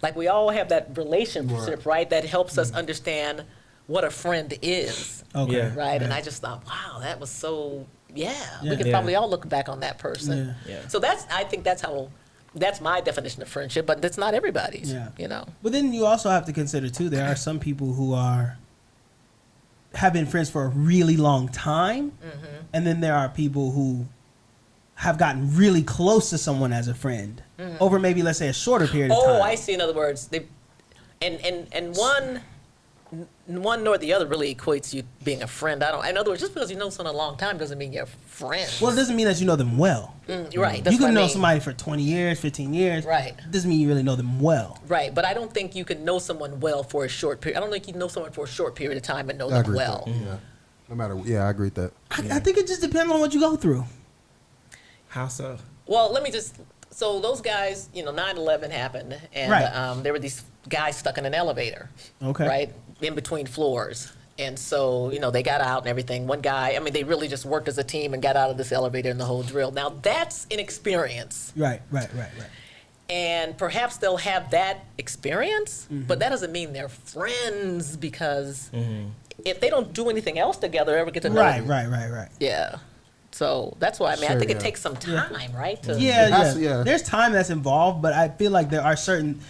Like we all have that relationship, right? That helps us understand what a friend is. Okay. Yeah. Right? And I just thought, wow, that was so, we could Yeah. probably all look back on that person. Yeah. Yeah. So I think that's my definition of friendship, but that's not everybody's, Yeah. you know? But then you also have to consider too, there are some people who have been friends for a really long time, and then there are people who have gotten really close to someone as a friend over maybe, let's say, a shorter period of time. Oh, I see. In other words, and one nor the other really equates you being a friend. In other words, just because you know someone a long time doesn't mean you're friends. Well, it doesn't mean that you know them well. Right. That's You what I can know mean. somebody for 20 years, 15 years. Right. It doesn't mean you really know them well. Right, but I don't think you can know someone well for a short period. I don't think you can know someone for a short period of time and know I them agree well. with that. Yeah. No matter. Yeah, I agree with that. I think it just depends on what you go through. How so? Well, let me just. So those guys, 9/11 happened, and Right. there were these guys stuck in an elevator. Okay. Right, in between floors. And so, they got out and everything. One guy, they really just worked as a team and got out of this elevator and the whole drill. Now, that's an experience. Right. And perhaps they'll have that experience, but that doesn't mean they're friends because if they don't do anything else together, ever get to know them. Right. Yeah. So that's why, I Sure, think it yeah. takes some time, right? To, Yeah. There's time that's involved, but I feel like there are certain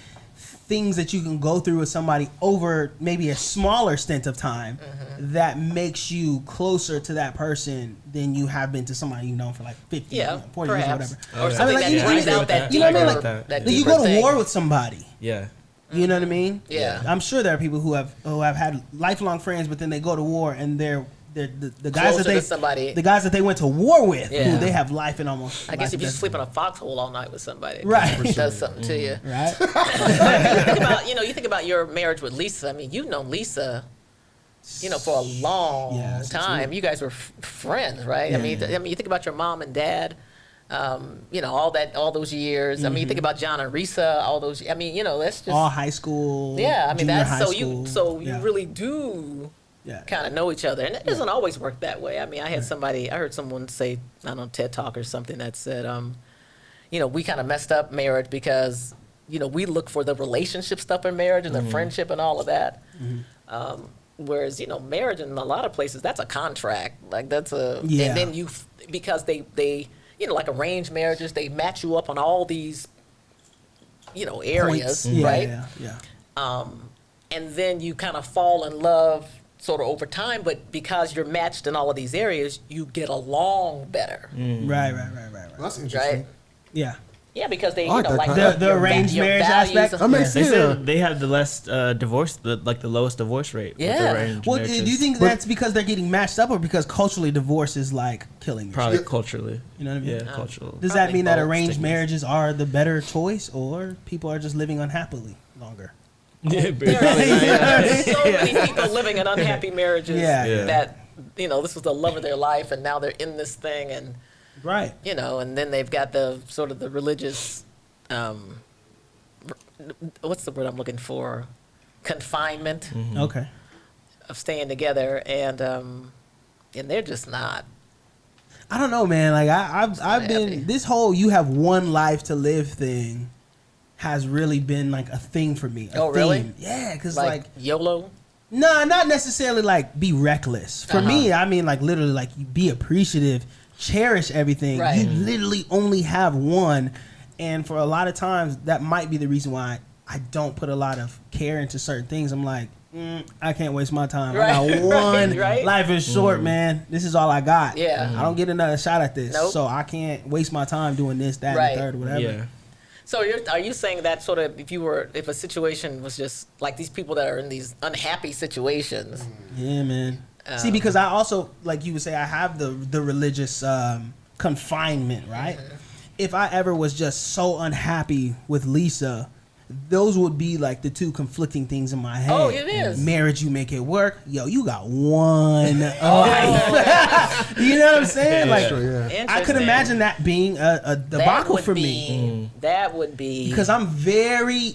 things that you can go through with somebody over maybe a smaller stint of time that makes you closer to that person than you have been to somebody you've known for like 50, 40 years or perhaps. whatever. Or something like, that you- brings you- out that you know what I mean? deeper, Like, that you deeper go to thing. war with somebody. Yeah. You know what I mean? Yeah. I'm sure there are people who have had lifelong friends, but then they go to war and they're the guys Closer that to somebody. the guys that they went to war with, Yeah. who they have life in almost. I guess if you life sleep in a foxhole all night with somebody, Right. it does something to you. right? You think about your marriage with Lisa. You've known Lisa, for a long since time. You guys were friends, right? Yeah. You think about your mom and dad. All those years. You think about John and Risa, all those. That's just All high school. yeah. junior That's high so school. you really do Yeah. kind of know each other, and it doesn't always work that way. I heard someone say, I don't know, TED Talk or something that said, we kind of messed up marriage because, we look for the relationship stuff in marriage and the friendship and all of that. Whereas, marriage in a lot of places, that's a contract. Like that's and then because they like arranged marriages, they match you up on all these, areas, Points. Yeah, right? Yeah. And then you kind of fall in love sort of over time, but because you're matched in all of these areas, you get along better, Right. That's interesting. right? Yeah. Yeah, because they, I like that concept. The arranged your marriage values aspect? That makes They sense. said they have the less divorce, the lowest divorce rate. Yeah. With arranged Well, do marriages. you think that's because they're getting matched up, or because culturally divorce is like killing you? Probably culturally? You know what I mean? Yeah, cultural. Does that Probably mean that both. arranged marriages are the better choice, or people are just living unhappily longer? Yeah, There's so many people living in unhappy marriages Yeah. that, this was the love of their life, and now they're in this thing, and, Right. and then they've got the sort of the religious, what's the word I'm looking for? Confinement Okay. of staying together, and they're just not. I don't know, man. Like I've been happy. this whole "you have one life to live" thing has really been like a thing for me. Oh, really? theme. Yeah, because Like YOLO? nah, not necessarily like be reckless. For me, I mean like literally like you be appreciative, cherish everything. Right. You literally only have one, and for a lot of times that might be the reason why I don't put a lot of care into certain things. I'm like, I can't waste my time. I Right, got one. right. Life is short, man. This is all I got. Yeah. I don't get another shot at this, Nope. so I can't waste my time doing this, that, Right. and the third, whatever. Yeah. So are you saying that sort of if a situation was just like these people that are in these unhappy situations? Yeah, man. See, because I also, like you would say, I have the religious confinement, right? If I ever was just so unhappy with Lisa, those would be like the two conflicting things in my head. Oh, it is. Marriage, you make it work. Yo, you got one life. You know what I'm saying? Like, Sure, yeah. I could Interesting. imagine that being a debacle for me. That would be Because I'm very,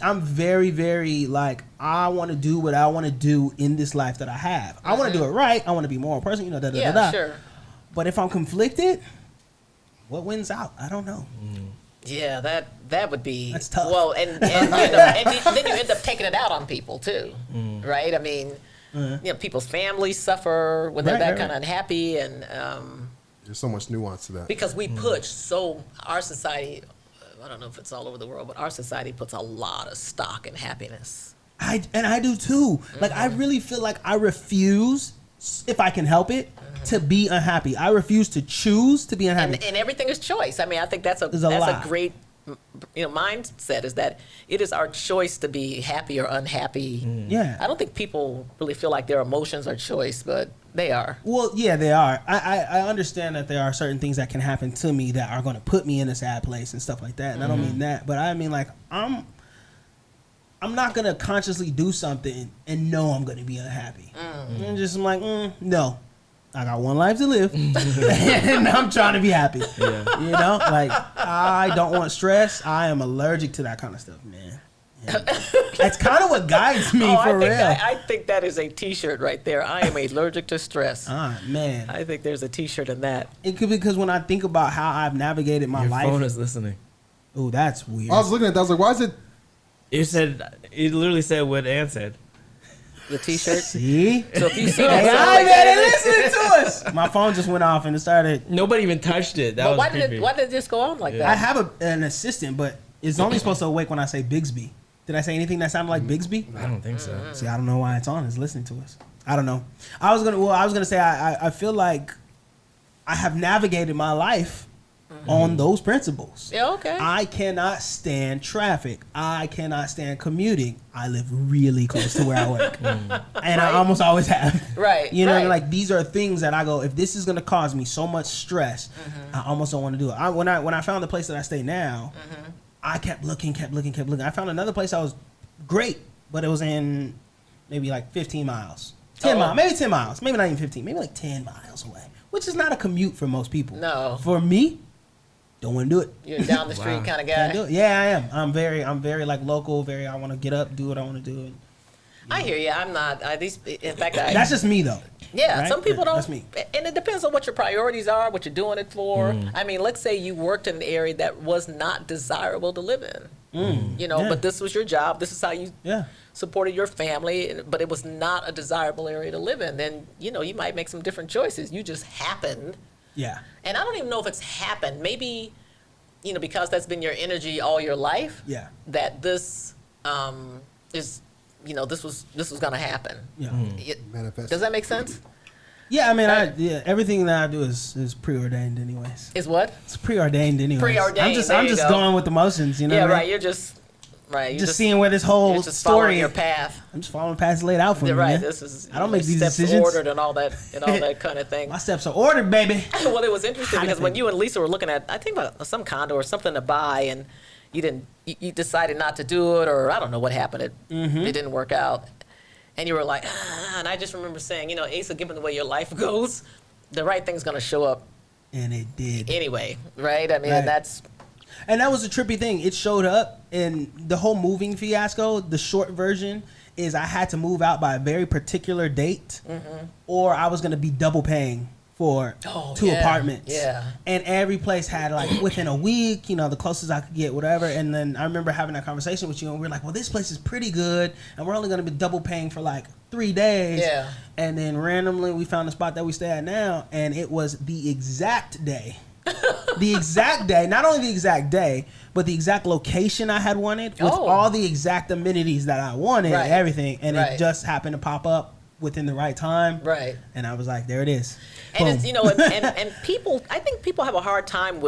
very like I want to do what I want to do in this life that I have. I want to do it right. I want to be a moral person. Da, da, yeah, da, da. sure. But if I'm conflicted, what wins out? I don't know. Yeah, that would be. That's tough. Well, and then you end up taking it out on people too, right? I mean, people's families suffer when they're that kind of unhappy, and There's so much nuance to that. because we push our society. I don't know if it's all over the world, but our society puts a lot of stock in happiness. I do too. Like I really feel like I refuse, if I can help it, to be unhappy. I refuse to choose to be unhappy. And everything is choice. I mean, I think that's a lot. great mindset, is that it is our choice to be happy or unhappy. Yeah. I don't think people really feel like their emotions are choice, but they are. Well, yeah, they are. I understand that there are certain things that can happen to me that are going to put me in a sad place and stuff like that. And I don't mean that, but I mean like I'm not going to consciously do something and know I'm going to be unhappy. I'm like, no. I got one life to live, and I'm trying to be happy. Yeah. You know, like I don't want stress. I am allergic to that kind of stuff, man. Yeah. That's kind of what guides me for real. I think that is a T-shirt right there. I am allergic to stress. Man. I think there's a T-shirt in that. It could be because when I think about how I've navigated my life. Your phone is listening. Oh, that's weird. I was looking at that. I was like, why is it? It literally said what Ann said. The T-shirt. See? So if you see Hey, that, I better listen to us. My phone just went off and it started. Nobody even touched it. That but was why creepy. did it just go on like I that? have an assistant, but it's only supposed to awake when I say Bigsby. Did I say anything that sounded like Bigsby? I don't think so. See, I don't know why it's on. It's listening to us. I don't know. I was gonna say I feel like I have navigated my life on those principles. Yeah, okay. I cannot stand traffic. I cannot stand commuting. I live really close to where I work, and I almost always have. Right. You know, right. like these are things that I go, if this is gonna cause me so much stress, I almost don't want to do it. When I found the place that I stay now, I kept looking. I found another place that was great, but it was in maybe like 15 miles. 10 miles, maybe 10 miles, maybe not even 15, maybe like 10 miles away, which is not a commute for most people. No. For me, don't want to do it. You're a down the street kind of guy. Can't do it. Yeah, I am. I'm very like local, I want to get up, do what I want to do. I hear you. I'm not. In fact, That's just me though. Yeah, right? some people don't. That's me. And it depends on what your priorities are, what you're doing it for. I mean, let's say you worked in an area that was not desirable to live in. But this was your job. This is how you supported your family, but it was not a desirable area to live in. Then, you might make some different choices. You just happened. Yeah. And I don't even know if it's happened. Maybe, because that's been your energy all your life. Yeah. That this is, this was going to happen. Yeah. Manifest. Does that make sense? Yeah, I mean, everything that I do is preordained, anyways. Is what? It's preordained, anyways. Preordained, I'm just there you go. going with the motions, you know. Yeah, what I right. mean? You're just Just seeing where this whole you're just following story. your path. I'm just following the path laid out for me. You're right. Man. This is I don't make these steps decisions. ordered and all that kind of thing. My steps are ordered, baby. Well, it was interesting Kinda because when thing. you and Lisa were looking at, I think about some condo or something to buy, and you decided not to do it, or I don't know what happened. It didn't work out, and you were like, and I just remember saying, Asa, given the way your life goes, the right thing's going to show up And it did. anyway, right? I mean, Right. And that was a trippy thing. It showed up, and the whole moving fiasco, the short version, is I had to move out by a very particular date, or I was going to be double paying for two apartments. Yeah. And every place had, like, within a week, the closest I could get, whatever. And then I remember having that conversation with you, and we were like, well, this place is pretty good, and we're only going to be double paying for, like, 3 days. Yeah. And then randomly we found the spot that we stay at now, and it was the exact day. The exact day, not only the exact day, but the exact location I had wanted with all the exact amenities that I wanted and everything. And it just happened to pop up within the right time. Right. And I was like, there it is. And Boom. it's, and people, I think people have a hard time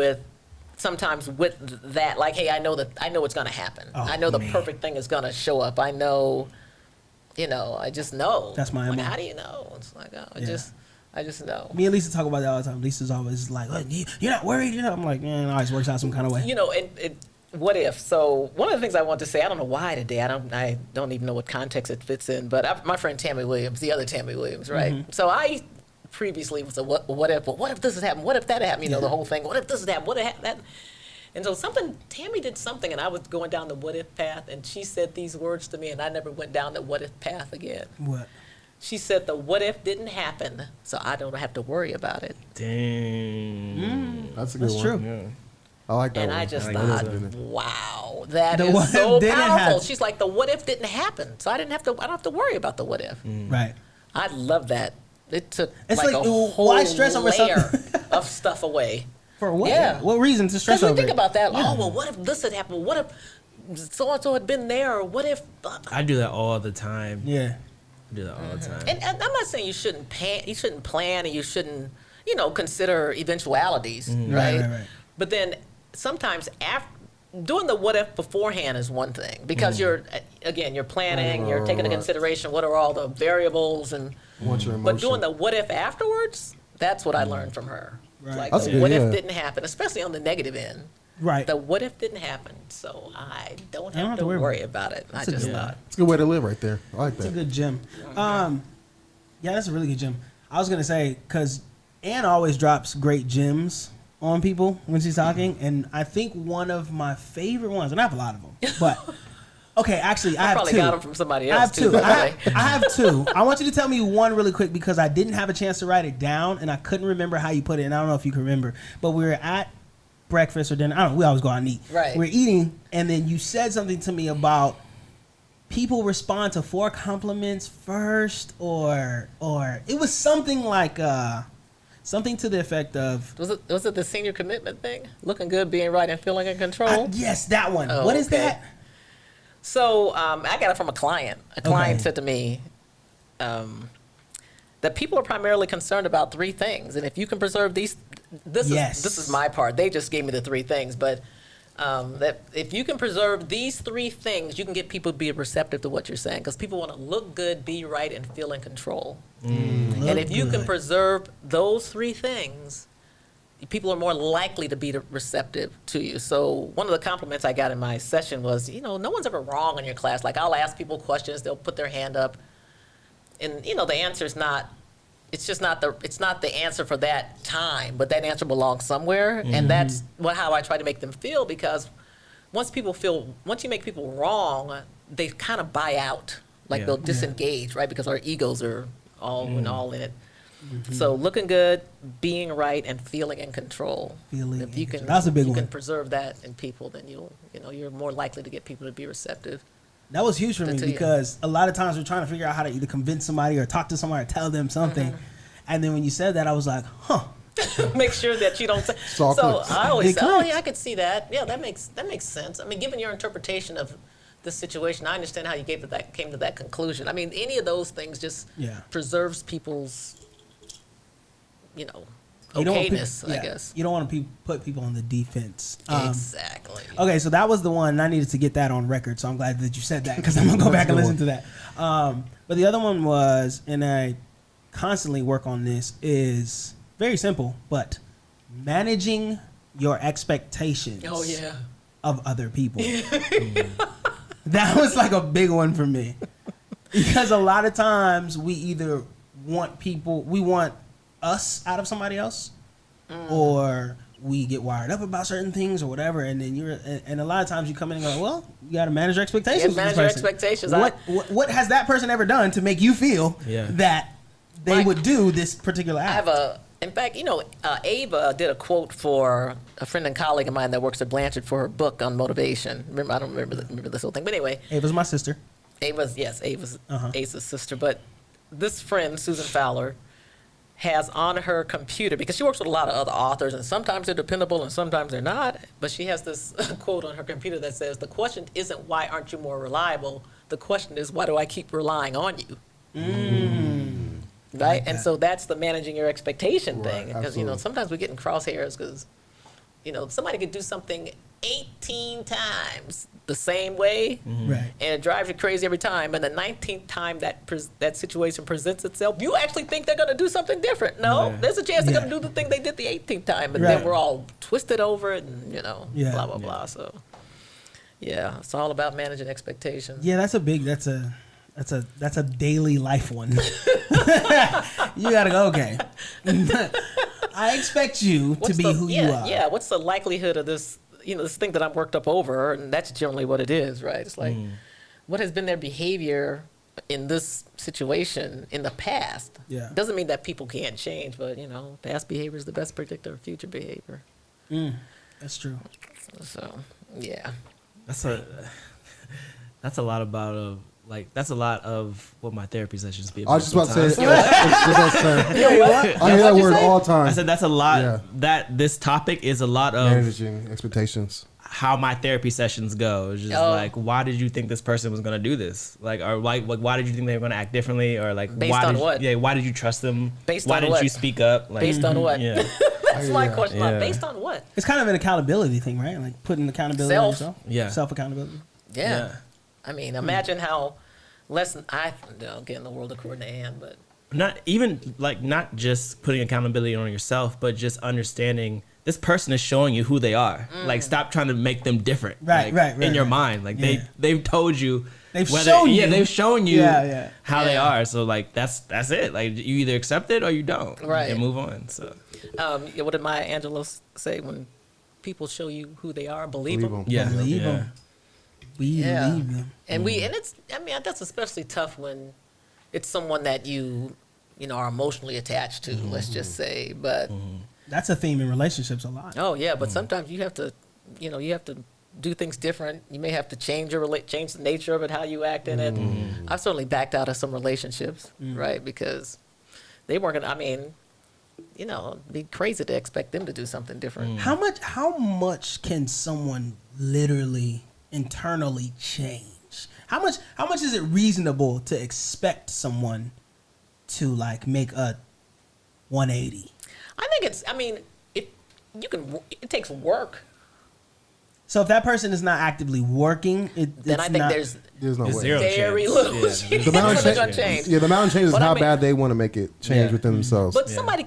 sometimes with that. Like, hey, I know it's going to happen. I know the perfect thing is going to show up. I know, I just know. That's my like, MO. how do you know? It's like, I just know. Me and Lisa talk about that all the time. Lisa's always like, "Look, you're not worried, I'm like, man, it always works out some kind of way. And what if? So one of the things I want to say, I don't know why today. I don't even know what context it fits in. But my friend Tammy Williams, the other Tammy Williams, right? So I previously was a what if? Well, what if this has happened? What if that happened? The whole thing. What if this has happened? What if that? And so Tammy did something, and I was going down the what if path, and she said these words to me, and I never went down the what if path again. What? She said the what if didn't happen, so I don't have to worry about it. Dang. That's a good That's one. true. Yeah. I like that And one. I just like thought, wow, that The is what so if didn't powerful. happen. She's like, the what if didn't happen, so I don't have to worry about the what if. Right. I love that. It took It's like like, a well, whole why stress over layer something? of stuff away. For what? Yeah. What reason to stress Because we over think it? about that. Yeah. Oh, well, what if this had happened? What if so and so had been there? Or what if? I do that all the time. Yeah. I do that all the time. And I'm not saying you shouldn't plan, and you shouldn't, consider eventualities, right? Right. But then sometimes doing the what if beforehand is one thing, because you're planning, you're taking into consideration what are all the variables, and What's your but emotion? doing the what if afterwards, that's what I learned from her. Right. Like That's the good, what yeah. if didn't happen, especially on the negative end. Right. The what if didn't happen, so I don't have to worry worry about it. I a just good- thought. It's a good way to live right there. I like It's a that. good gym. Yeah, that's a really good gym. I was gonna say because Ann always drops great gems on people when she's talking, and I think one of my favorite ones, and I have a lot of them, but okay, actually, I have Probably two. got them from somebody I else have too. two. By the I way. have two. I want you to tell me one really quick because I didn't have a chance to write it down, and I couldn't remember how you put it, and I don't know if you can remember, but we were at breakfast or dinner. I don't know. We always go out and eat. Right. We're eating, and then you said something to me about people respond to 4 compliments first, or it was something like something to the effect of Was it the senior commitment thing? Looking good, being right, and feeling in control? yes, that one. Oh, What is okay. that? So I got it from a client. A client Okay. said to me that people are primarily concerned about 3 things, and if you can preserve these, this is my part. They just gave me the 3 things, but that if you can preserve these 3 things, you can get people to be receptive to what you're saying, because people want to look good, be right, and feel in control. And if you can preserve those 3 things, people are more likely to be receptive to you. So one of the compliments I got in my session was, no one's ever wrong in your class. Like, I'll ask people questions, they'll put their hand up, and the answer is not. It's just not the answer for that time, but that answer belongs somewhere, and that's how I try to make them feel, because once you make people wrong, they kind of buy out, like they'll disengage, right? Because our egos are all in it. So looking good, being right, and feeling in control. If you can, That's a big you one. can preserve that in people, then you're more likely to get people to be receptive. That was huge for me Good to you. because a lot of times we're trying to figure out how to either convince somebody or talk to somebody or tell them something. And then when you said that, I was like, huh. Make sure that you don't say. all So clicks. I always It say, oh clicks. yeah, I could see that. Yeah, that makes sense. I mean, given your interpretation of this situation, I understand how you came to that conclusion. I mean, any of those things just preserves people's, You don't want okayness, people- I guess. You don't want to put people on the defense. Exactly. Okay, so that was the one. I needed to get that on record, so I'm glad that you said that because I'm going to go back and listen to that. But the other one was, and I constantly work on this, is very simple, but managing your expectations Oh yeah. of other people. That was like a big one for me. Because a lot of times we either want us out of somebody else, or we get wired up about certain things or whatever, and then and a lot of times you come in and go, well, you got to manage your expectations. Yeah, with this manage your person. expectations. What has that person ever done to make you feel that they Like, would do this particular act? In fact, Ava did a quote for a friend and colleague of mine that works at Blanchard for her book on motivation. I don't remember this whole thing, but anyway. Ava's my sister. Ava's Ace's sister, but this friend, Susan Fowler, has on her computer, because she works with a lot of other authors, and sometimes they're dependable and sometimes they're not, but she has this quote on her computer that says, the question isn't why aren't you more reliable, the question is why do I keep relying on you? Right? And so that's the managing your expectation thing, because absolutely. sometimes we get in crosshairs because somebody could do something 18 times the same way, Right. and it drives you crazy every time. And the 19th time that situation presents itself, you actually think they're going to do something different. No, there's a chance they're going to do the thing they did the 18th time, and Right. then we're all twisted over it, and Yeah. blah blah blah. So, yeah, it's all about managing expectations. Yeah, that's a daily life one. You gotta go, okay. I expect you to be who you are. Yeah, what's the likelihood of this, this thing that I'm worked up over? And that's generally what it is, right? It's like, what has been their behavior in this situation in the past? Yeah. Doesn't mean that people can't change, but, past behavior is the best predictor of future behavior. That's true. So, yeah. That's a lot about that's a lot of what my therapy sessions be. I was just about to say. sometimes. I hear that word all the time. I said that's a lot. Yeah. That this topic is a lot of Managing expectations. how my therapy sessions go. It's just like, why did you think this person was gonna do this? Like, or like why did you think they were gonna act differently? Or like, Based why on did what? why did you trust them? Based why on didn't what? you speak up? Like, Based on what? Yeah, That's my question. Yeah. Based on what? It's kind of an accountability thing, right? Like putting accountability on yourself. Yeah. Self accountability. Yeah. I mean, imagine how less than I don't get in the world according to Ann, but not just putting accountability on yourself, but just understanding this person is showing you who they are. Like, stop trying to make them different. Right, like, right, in your right. mind, like Yeah. they've told you. They've shown you. Yeah, they've shown you how they Yeah. are. So like that's it. Like you either accept it or you don't. Right. And move on. So what did Maya Angelou say? When people show you who they are, believe them. yeah, Believe yeah. 'em. Believe them. And that's especially tough when it's someone that you are emotionally attached to, let's just say. But That's a theme in relationships a lot. but sometimes you have to do things different. You may have to change change the nature of it, how you act in it. I've certainly backed out of some relationships, right? Because they weren't gonna, it'd be crazy to expect them to do something different. How much can someone literally internally change? How much is it reasonable to expect someone to like make a 180? I think it takes work. So if that person is not actively working, Then I think there's There's no way. Zero very chance. little Yeah. chance The amount it's of gonna change. Yeah, the amount of change is But I how mean- bad they want to make it change Yeah. within themselves. But somebody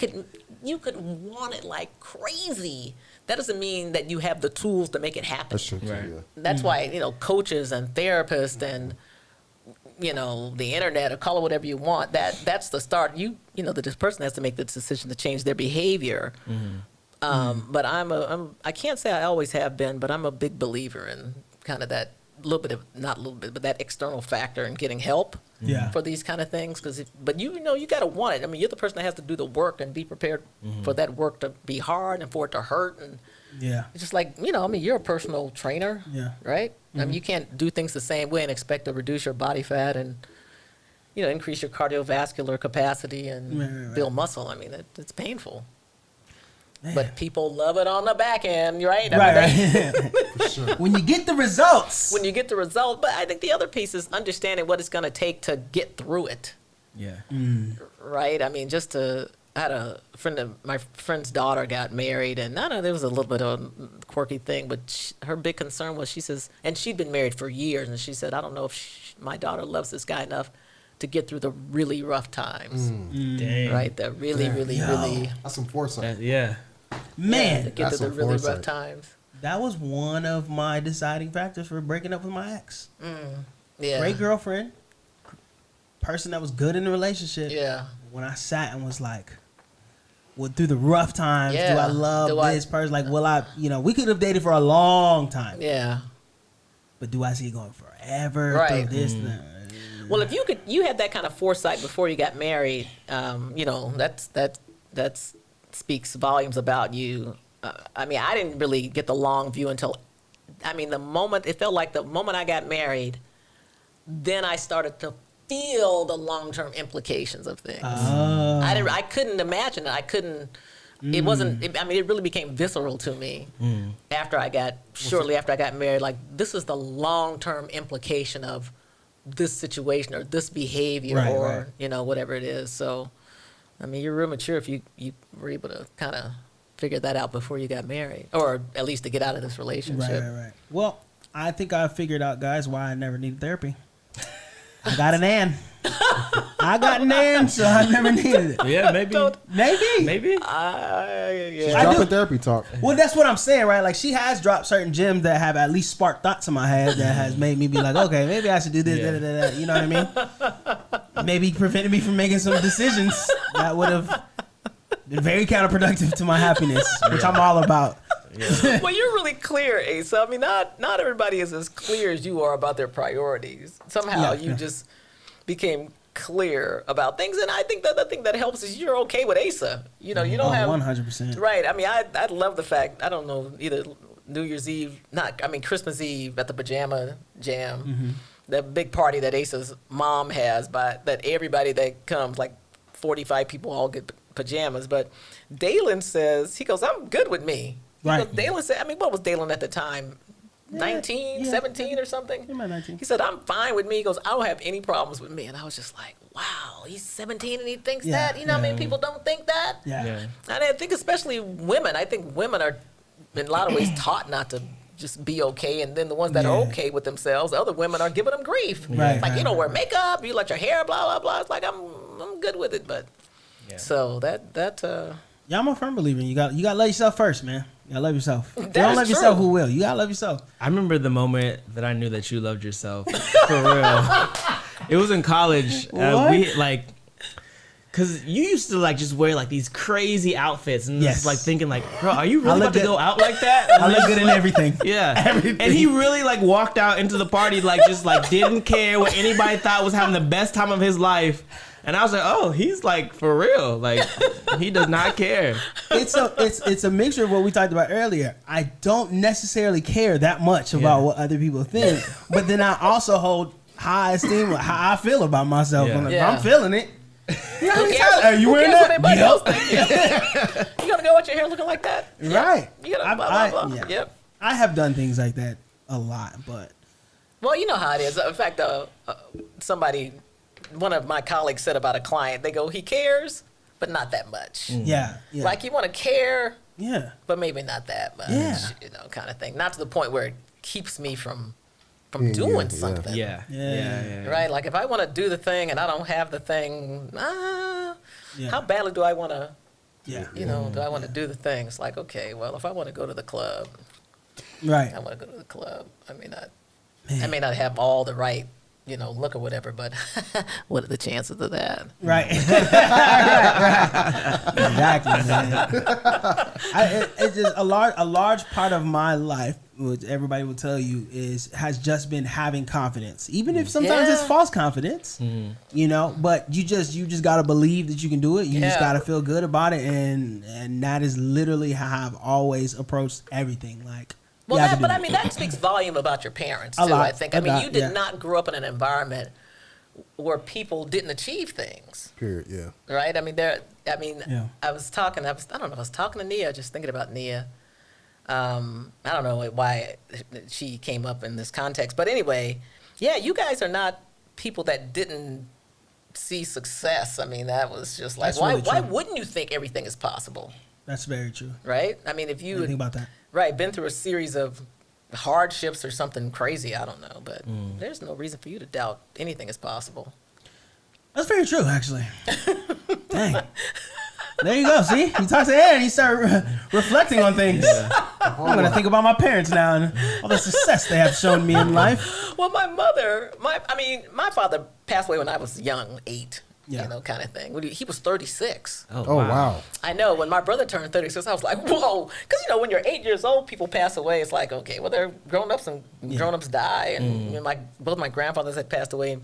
you could want it like crazy. That doesn't mean that you have the tools to make it happen. That's true. Too, Right. yeah. That's why, coaches and therapists and, the internet, or call it whatever you want, that's the start. This person has to make the decision to change their behavior. But I can't say I always have been, but I'm a big believer in kind of that but that external factor in getting help for these kind of things. But you got to want it. I mean, you're the person that has to do the work and be prepared for that work to be hard and for it to hurt. And it's just like, you're a personal trainer, right? I mean, you can't do things the same way and expect to reduce your body fat and, increase your cardiovascular capacity and build muscle. I mean, it's painful. Man. But people love it on the back end, right? right. Sure. When you get the results. When you get the result. But I think the other piece is understanding what it's going to take to get through it. Yeah. Right? I mean, I had my friend's daughter got married, and I know there was a little bit of a quirky thing, but her big concern was, she says, and she'd been married for years, and she said, I don't know if my daughter loves this guy enough to get through the really rough times. Dang. Right? The really, really, really. That's some foresight. Yeah. Man, to get That's through the some really foresight. rough times. that was one of my deciding factors for breaking up with my ex. Yeah. Great girlfriend, person that was good in the relationship. Yeah. When I sat and was like, well, through the rough times, Yeah. do I love Do I- this person? Like, will I, we could have dated for a long time. Yeah. But do I see it going forever? Right. Through this? Well, if you had that kind of foresight before you got married, that speaks volumes about you. I mean, I didn't really get the long view until, it felt like the moment I got married, then I started to feel the long-term implications of things. I couldn't imagine it. I couldn't. It wasn't. It really became visceral to me shortly after I got married. Like, this is the long-term implication of this situation or this behavior, whatever it is. So, you're real mature if you were able to kind of figure that out before you got married, or at least to get out of this relationship. Right. Well, I think I figured out, guys, why I never needed therapy. I got an Ann. I got an Ann, so I never needed it. Yeah, maybe. Maybe. She's I dropping do. therapy talk. Well, that's what I'm saying, right? Like, she has dropped certain gems that have at least sparked thoughts in my head that has made me be like, okay, maybe I should do this, da. You know what I mean? Maybe prevented me from making some decisions that would have been very counterproductive to my happiness, which I'm all about. Well, you're really clear, Asa. Not everybody is as clear as you are about their priorities. Somehow you just became clear about things. And I think the other thing that helps is you're okay with Asa. You know, you don't have 100%. Right. I mean, I love the fact, I don't know, either New Year's Eve, Christmas Eve at the pajama jam, the big party that Asa's mom has, that everybody that comes, like 45 people all get pajamas. But Dalen says, he goes, I'm good with me. Right. Dalen said, I mean, what was Dalen at the time? 19, 17 or something? 19. He said, I'm fine with me. He goes, I don't have any problems with me. And I was just like, wow, he's 17 and he thinks that? You know, I mean, people don't think that? Yeah. And I think especially women. I think women are, in a lot of ways, taught not to just be okay. And then the ones that are okay with themselves, other women are giving them grief. Right. Like, you don't wear makeup, you let your hair, blah, blah, blah. It's like, I'm good with it. But, so Yeah, I'm a firm believer. You got to love yourself first, man. You gotta love yourself. If you That don't is love true. yourself, who will? You gotta love yourself. I remember the moment that I knew that you loved yourself for real. It was in college. Cause you used to like just wear like these crazy outfits and just like thinking like, bro, are you really about to go out like that? I look good in everything. Yeah. Everything. And he really like walked out into the party like just like didn't care what anybody thought was having the best time of his life. And I was like, oh, he's like for real. Like he does not care. It's a mixture of what we talked about earlier. I don't necessarily care that much about what other people think, but then I also hold high esteem with how I feel about myself. Yeah. If I'm feeling it. You know, Are you wearing that? What else think? You gonna go with your hair looking like that? Right. You gotta blah, blah, blah. Yeah. Yep. I have done things like that a lot, but Well, you know how it is. In fact, one of my colleagues said about a client, they go, he cares, but not that much. yeah. Like you want to care, Yeah. but maybe not that much. Yeah. You know, kind of thing. Not to the point where it keeps me from doing something. Yeah. Right? Like if I want to do the thing and I don't have the thing, how badly do I want to, you know, do I want to do the thing? It's like, okay, well, if I want to go to the club, Right. I want to go to the club. I may not have all the right, you know, look or whatever, but what are the chances of that? Right. Exactly, man. It's just a large part of my life, which everybody will tell you, has just been having confidence, even if sometimes it's false confidence, you know. But you just got to believe that you can do it. You just got to feel good about it, and that is literally how I've always approached everything. Like. Well, I mean, that speaks volume about your parents, too, I think. I mean, you did not grow up in an environment where people didn't achieve things. Period, yeah. Right? I mean, I was talking to Nia, just thinking about Nia. I don't know why she came up in this context. But anyway, yeah, you guys are not people that didn't see success. I mean, that was just like, why wouldn't you think everything is possible? That's very true. Right? I mean, if you think about that. Right, been through a series of hardships or something crazy, I don't know, but there's no reason for you to doubt anything is possible. That's very true, actually. Dang. There you go. See, you talk to Aaron, you start reflecting on things. I'm gonna think about my parents now and all the success they have shown me in life. Well, my father passed away when I was young, 8. You know, kind of thing. He was 36. Oh, wow. I know. When my brother turned 36, I was like, whoa. Because, you know, when you're 8 years old, people pass away. It's like, okay, well, they're grown-ups and grown-ups die. And you know, both my grandfathers had passed away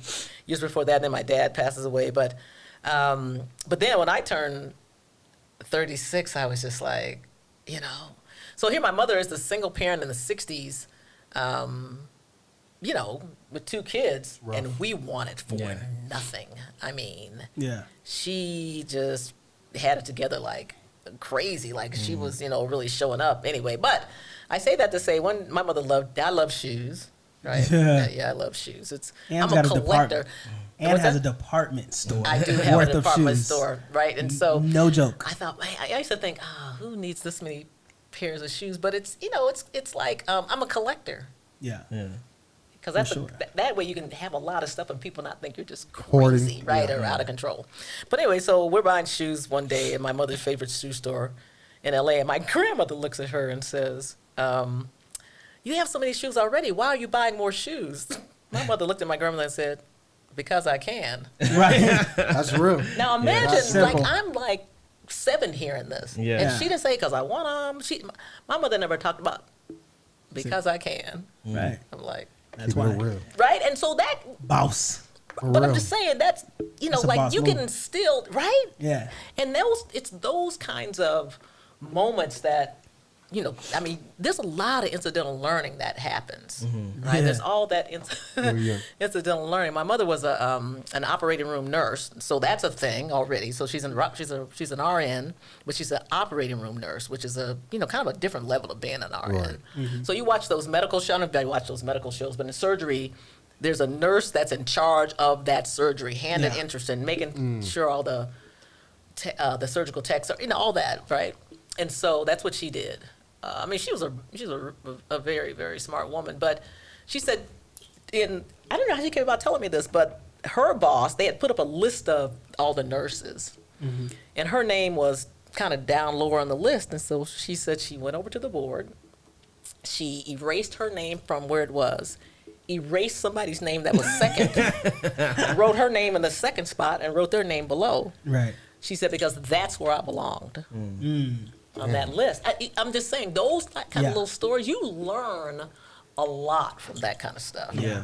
years before that. And then my dad passes away. But then when I turned 36, I was just like, you know. So here my mother is the single parent in the 60s. You know, with 2 kids, and we wanted for nothing. I mean, she just had it together like crazy. Like she was, you know, really showing up anyway. But I say that to say, my mother I love shoes, right? I love shoes. I'm a collector. Ann has a department store. I do have a department store, right? And so, no joke. I thought, I used to think, who needs this many pairs of shoes? But it's, you know, it's like I'm a collector. Yeah. Because that way you can have a lot of stuff and people not think you're just crazy, right, or out of control. But anyway, so we're buying shoes one day at my mother's favorite shoe store in L.A., and my grandmother looks at her and says, you have so many shoes already. Why are you buying more shoes? My mother looked at my grandmother and said, because I can. Right. That's real. Now imagine, like, I'm like 7 hearing this. Yeah. And she didn't say, because I want them. My mother never talked about, because I can. Right. I'm like, That's why. Real. right? And so that, Boss. But I'm just saying that's That's a like boss you move. can still right. Yeah. And it's those kinds of moments that, I mean, there's a lot of incidental learning that happens, right? Yeah. There's all that yeah. incidental learning. My mother was an operating room nurse, so that's a thing already. So she's an RN, but she's an operating room nurse, which is a kind of a different level of being an RN. Right. So you watch those medical shows. I don't know if anybody watch those medical shows, but in surgery, there's a nurse that's in charge of that surgery, hand and Yeah. interest in making sure all the surgical techs are, all that, right? And so that's what she did. I mean, she's a very, very smart woman, but she said I don't know how she came about telling me this, but her boss, they had put up a list of all the nurses, and her name was kind of down lower on the list, and so she said she went over to the board, she erased her name from where it was, erased somebody's name that was second, wrote her name in the second spot, and wrote their name below. Right. She said, because that's where I belonged on that list. I'm just saying, those kind Yeah. of little stories, you learn a lot from that kind of stuff. Yeah.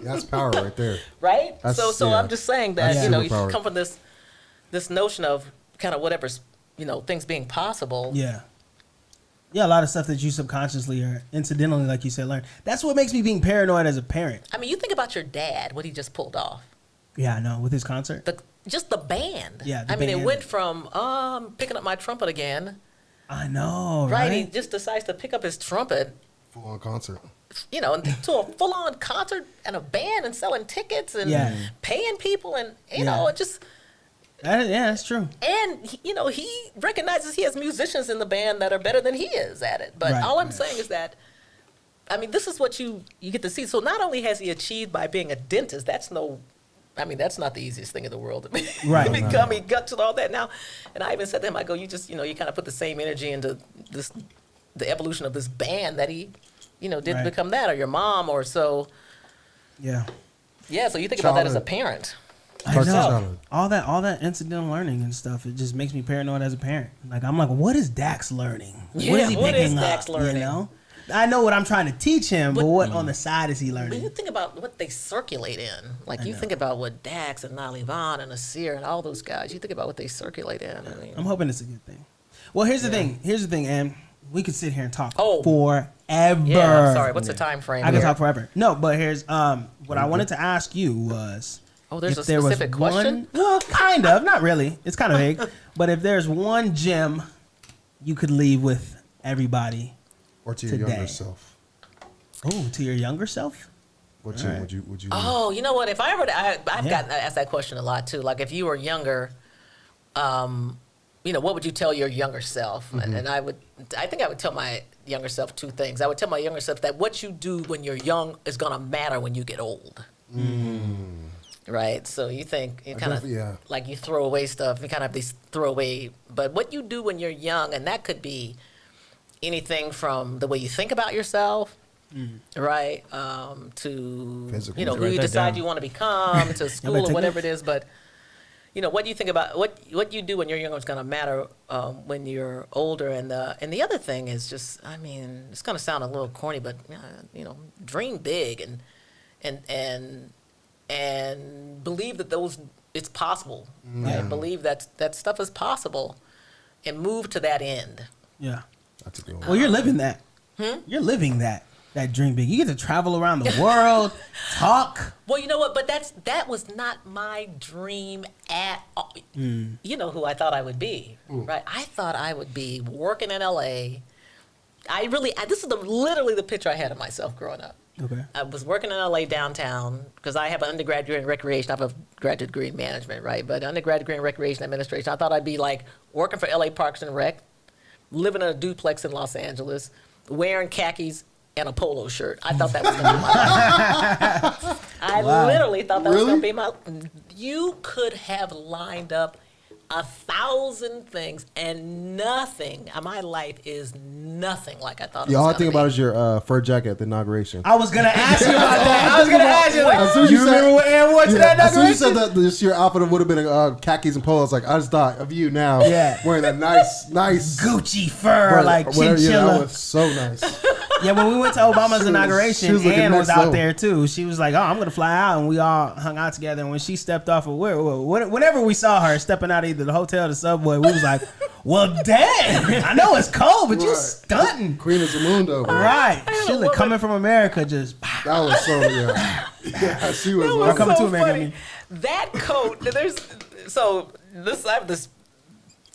That's power right there. Right? That's- So yeah. I'm just saying that, That's you superpower. come from this notion of kind of whatever's, things being possible. Yeah. Yeah, a lot of stuff that you subconsciously or incidentally, like you said, learn. That's what makes me being paranoid as a parent. I mean, you think about your dad, what he just pulled off. Yeah, I know. With his concert. Just the band. Yeah, the I mean, band. it went from, picking up my trumpet again, I know, right? He right? just decides to pick up his trumpet, Full on concert. to a full-on concert and a band and selling tickets and Yeah. paying people and, Yeah. it just, That's true. and, he recognizes he has musicians in the band that are better than he is at it. But Right, all I'm right. saying is that, I mean, this is what you get to see. So not only has he achieved by being a dentist, that's not the easiest thing in the world to be, Right, to right. become. He got to all that now. And I even said to him, I go, you just, you kind of put the same energy into the evolution of this band that he, did Right. become that, or your mom, or so. Yeah. Yeah, so you think about that as a Childhood. parent. I Parts of know. childhood. All that incidental learning and stuff, it just makes me paranoid as a parent. Like, I'm like, what is Dax learning? Yeah, what is he what picking is Dax up? learning? You know? I know what I'm trying to teach him, but But- what on the side is he But you learning? think about what they circulate in. Like, you know. think about what Dax and Nolly Vaughn and Asir and all those guys, you think about what they circulate in. I mean, I'm hoping it's a good thing. Well, here's the thing. Here's the thing, and we could sit here and talk Oh. forever. yeah, I'm sorry. What's the time frame? I can here? talk forever. No, but here's what I wanted to ask you was. Oh, there's if a there was specific question? Well, kind of, not really. It's kind of vague. But if there's one gem you could leave with everybody, Or to your Today. younger self. oh, to your younger self. What gym would you Oh, you know what? If I ever, I've gotten asked that question a lot too. Like, if you were younger, what would you tell your younger self? And I think I would tell my younger self two things. I would tell my younger self that what you do when you're young is going to matter when you get old. Right? So you think, you kind of, definitely- yeah. like you throw away stuff, you kind of have these throwaway, but what you do when you're young, and that could be anything from the way you think about yourself, right, to Physical. who Write you that decide down. you want to become, to school or take whatever it notes. is. But what do you think about what you do when you're younger is going to matter when you're older. And the other thing is just, I mean, it's going to sound a little corny, but dream big and believe that it's possible. Right? Believe that stuff is possible, and move to that end. Yeah. That's a good one. Well, you're living that. You're living that dream big. You get to travel around the world, talk. Well, you know what? But that was not my dream at all. You know who I thought I would be, right? I thought I would be working in L.A. This is literally the picture I had of myself growing up. Okay. I was working in L.A. downtown because I have an undergraduate in recreation. I have a graduate degree in management, right? But undergraduate degree in recreation administration. I thought I'd be like working for L.A. Parks and Rec, living in a duplex in Los Angeles, wearing khakis and a polo shirt. I thought that was going to be my life. I literally thought that was going to be my. You could have lined up 1,000 things, and nothing. My life is nothing like I thought it Yeah, was all I gonna think be. about is your fur jacket at the inauguration. I was gonna ask you about that. I was gonna ask you, As soon like, as you you said- remember what Ann wore to that As soon as you inauguration? said that this your outfit would have been khakis and polos, like I just thought of you now, Yeah. wearing that nice Gucci fur, Right, like whatever, yeah, chinchilla. that was so nice. Yeah, when we went to Obama's She inauguration, was looking Ann was next out level. there too. She was like, "Oh, I'm gonna fly out," and we all hung out together. And when she stepped off of whenever we saw her stepping out of either the hotel or the subway, we was like, "Well, dang! I know it's cold, but you Right. stunting." Queen of Zamundo. Right. had She a look woman- coming from America, just That was so yeah, she was. That Or was coming so to America, I funny. mean. That coat, I have this.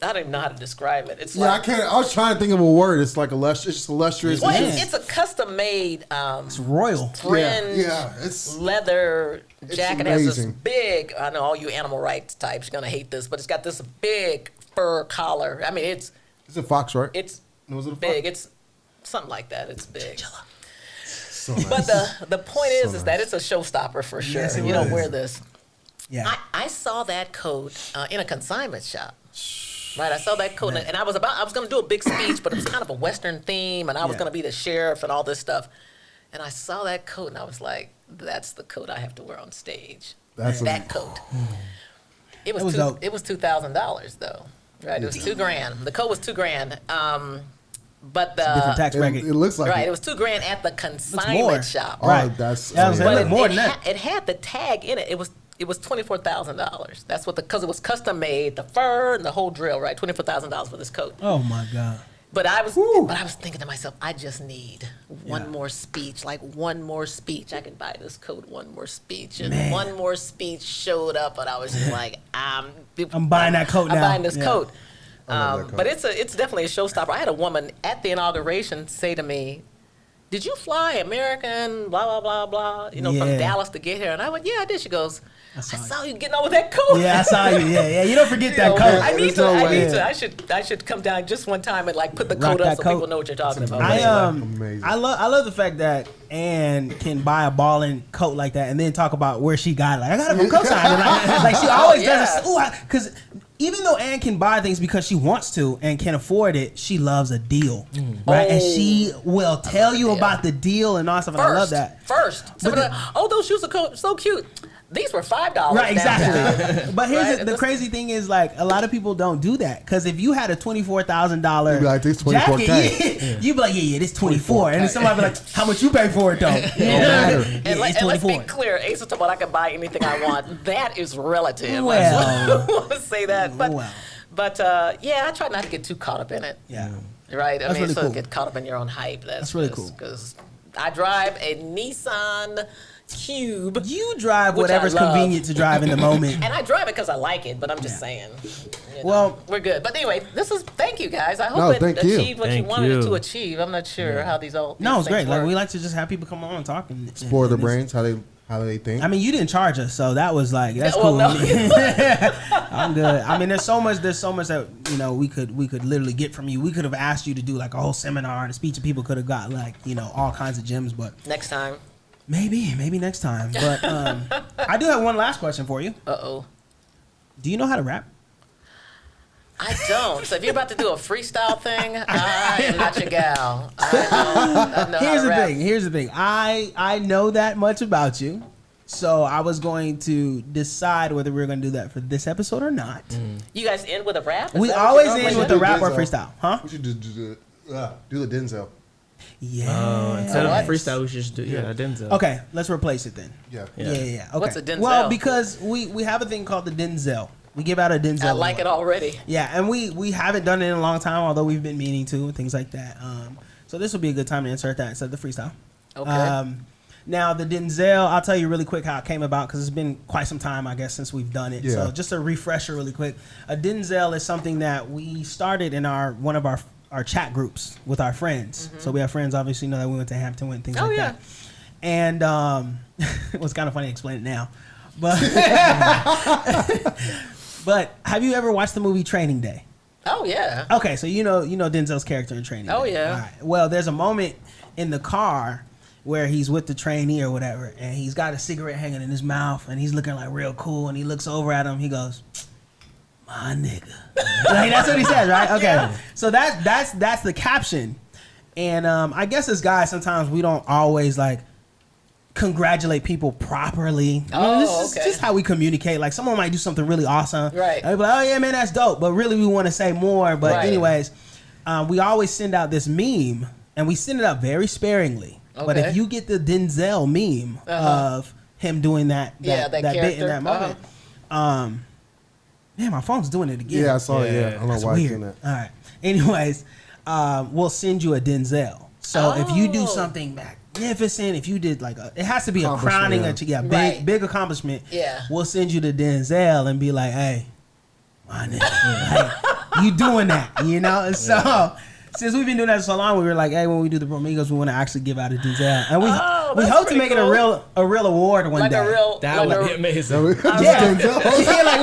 I don't even know how to describe it. It's Yeah, like, I can't. I was trying to think of a word. It's like it's just illustrious. well, Yeah. it's a custom made it's royal. fringe yeah, it's leather jacket. It has this amazing. big. I know all you animal rights types are gonna hate this, but it's got this big fur collar. I mean, it's a fox, right? it's Was it a big. fox? It's something like that. It's big. So nice. But the point So is that nice. it's a showstopper for sure. Yes, it You don't was. wear this. Yeah. I saw that coat in a consignment shop. Right, I saw that coat, and I was going to do a big speech, but it was kind of a Western theme, and I was Yeah. going to be the sheriff and all this stuff. And I saw that coat, and I was like, "That's the coat I have to wear on stage." That's that coat. It was was dope. it was $2,000 though. Right, it was $2,000. The coat was $2,000. But the Different tax it, bracket. it looks like right, it it. was $2,000 at the more. consignment shop. Oh, Right. that's That was yeah. it. But More than that. it had the tag in it. It was $24,000. That's what because it was custom made, the fur and the whole drill, right? $24,000 for this coat. Oh my God. But I was thinking to myself, I just need one Yeah. more speech, like one more speech. I can buy this coat, one more speech, and Man. one more speech showed up, and I was just like, I'm buying that coat I'm now. buying this Yeah. coat. love that coat. But it's definitely a showstopper. I had a woman at the inauguration say to me, "Did you fly American, blah, blah, blah, blah, from Yeah. Dallas to get here?" And I went, "Yeah, I did." She goes, I saw saw you getting on with that coat. Yeah, I saw you. Yeah. You don't forget You that know, coat. I need There's to. no I way. need to. I should come down just one time and like put the Rock coat up that so coat. people know what you're talking about. amazing. I Amazing. I love the fact that Ann can buy a balling coat like that and then talk about where she got it. Like I got it from Cosign. And like she always Yeah. does this. Because even though Ann can buy things because she wants to and can afford it, she loves a deal, right? And she will tell you deal. about the deal and all that stuff. And I love that. First, those shoes are so cute. These were $5. Right, downtown. exactly. But here's Right, the this- crazy thing is like a lot of people don't do that because if you had a $24,000 You'd be like, "This 24K." jacket, you'd be like, yeah, this 24, and then somebody be like, how much you pay for it though? Yeah, matter. And, it's let's be 24. clear, Ace is talking about I can buy anything I want. That is relative. Well. I want to say that. But, Well. yeah, I try not to get too caught up in it. Yeah. Right? I That's mean, really so cool. get caught up in your own hype. That's really cool. Because I drive a Nissan Cube. You drive Which I whatever's love. convenient to drive in the moment. And I drive it because I like it, but I'm just saying. Well- we're good. But anyway, thank you guys. I hope No, it thank you. achieved what Thank you wanted it to you. achieve. I'm not sure how these all. No, it's these great. things Like work. we like to just have people come on and talk and Explore their and brains, how they think. I mean, you didn't charge us, so that was like that's Yeah, cool. well, no. I mean, I'm good. I mean, there's so much that we could literally get from you. We could have asked you to do like a whole seminar and a speech, and people could have got like all kinds of gems. But Next time. maybe next time. But I do have one last question for you. Uh-oh. Do you know how to rap? I don't. So if you're about to do a freestyle thing, I am not your gal. I know Here's how to rap. Here's the thing. I know that much about you, so I was going to decide whether we were going to do that for this episode or not. You guys end with a rap? Is We that what always you end normally with do? a rap or Denzel. freestyle, huh? We should do the Denzel. Yeah. Instead what? of freestyle, we should just do Denzel. Okay, let's replace it then. Yeah. Yeah. Okay. What's a Denzel? Well, because we have a thing called the Denzel. We give out a Denzel. I like it award. already. Yeah, and we haven't done it in a long time, although we've been meaning to and things like that. So this would be a good time to insert that instead of the freestyle. Okay. Now the Denzel, I'll tell you really quick how it came about because it's been quite some time, I guess, since we've done it. Yeah. So just a refresher, really quick. A Denzel is something that we started in one of our chat groups with our friends. So we have friends, obviously, know that we went to Hampton, and things Oh, like yeah. that. And it was kind of funny to explain it now, but but have you ever watched the movie Training Day? Oh, yeah. Okay, so you know Denzel's character in Training Day. Oh, yeah. All right. Well, there's a moment in the car where he's with the trainee or whatever, and he's got a cigarette hanging in his mouth, and he's looking like real cool, and he looks over at him. He goes, my nigga. Like, that's what he says, right? Okay. Yeah. So that's the caption. And I guess as guys, sometimes we don't always like congratulate people properly. This is just how we communicate. Like someone might do something really awesome. Right. And be like, oh yeah, man, that's dope. But really we want to say more. But anyways, we always send out this meme and we send it out very sparingly. Okay. But if you get the Denzel meme of him doing that bit in that moment, man, my phone's doing it again. Yeah, I saw it. Yeah, I don't know why it's doing that. All right. Anyways, we'll send you a Denzel. So if you do something magnificent, if you did like it has to be a crowning, big accomplishment. Yeah, we'll send you to Denzel and be like, hey, my nigga, hey, you doing that, you know? And so since we've been doing that so long, we were like, hey, when we do the Bromigos, we want to actually give out a Denzel, and we hope to make it a real award one day. That would be amazing. Like I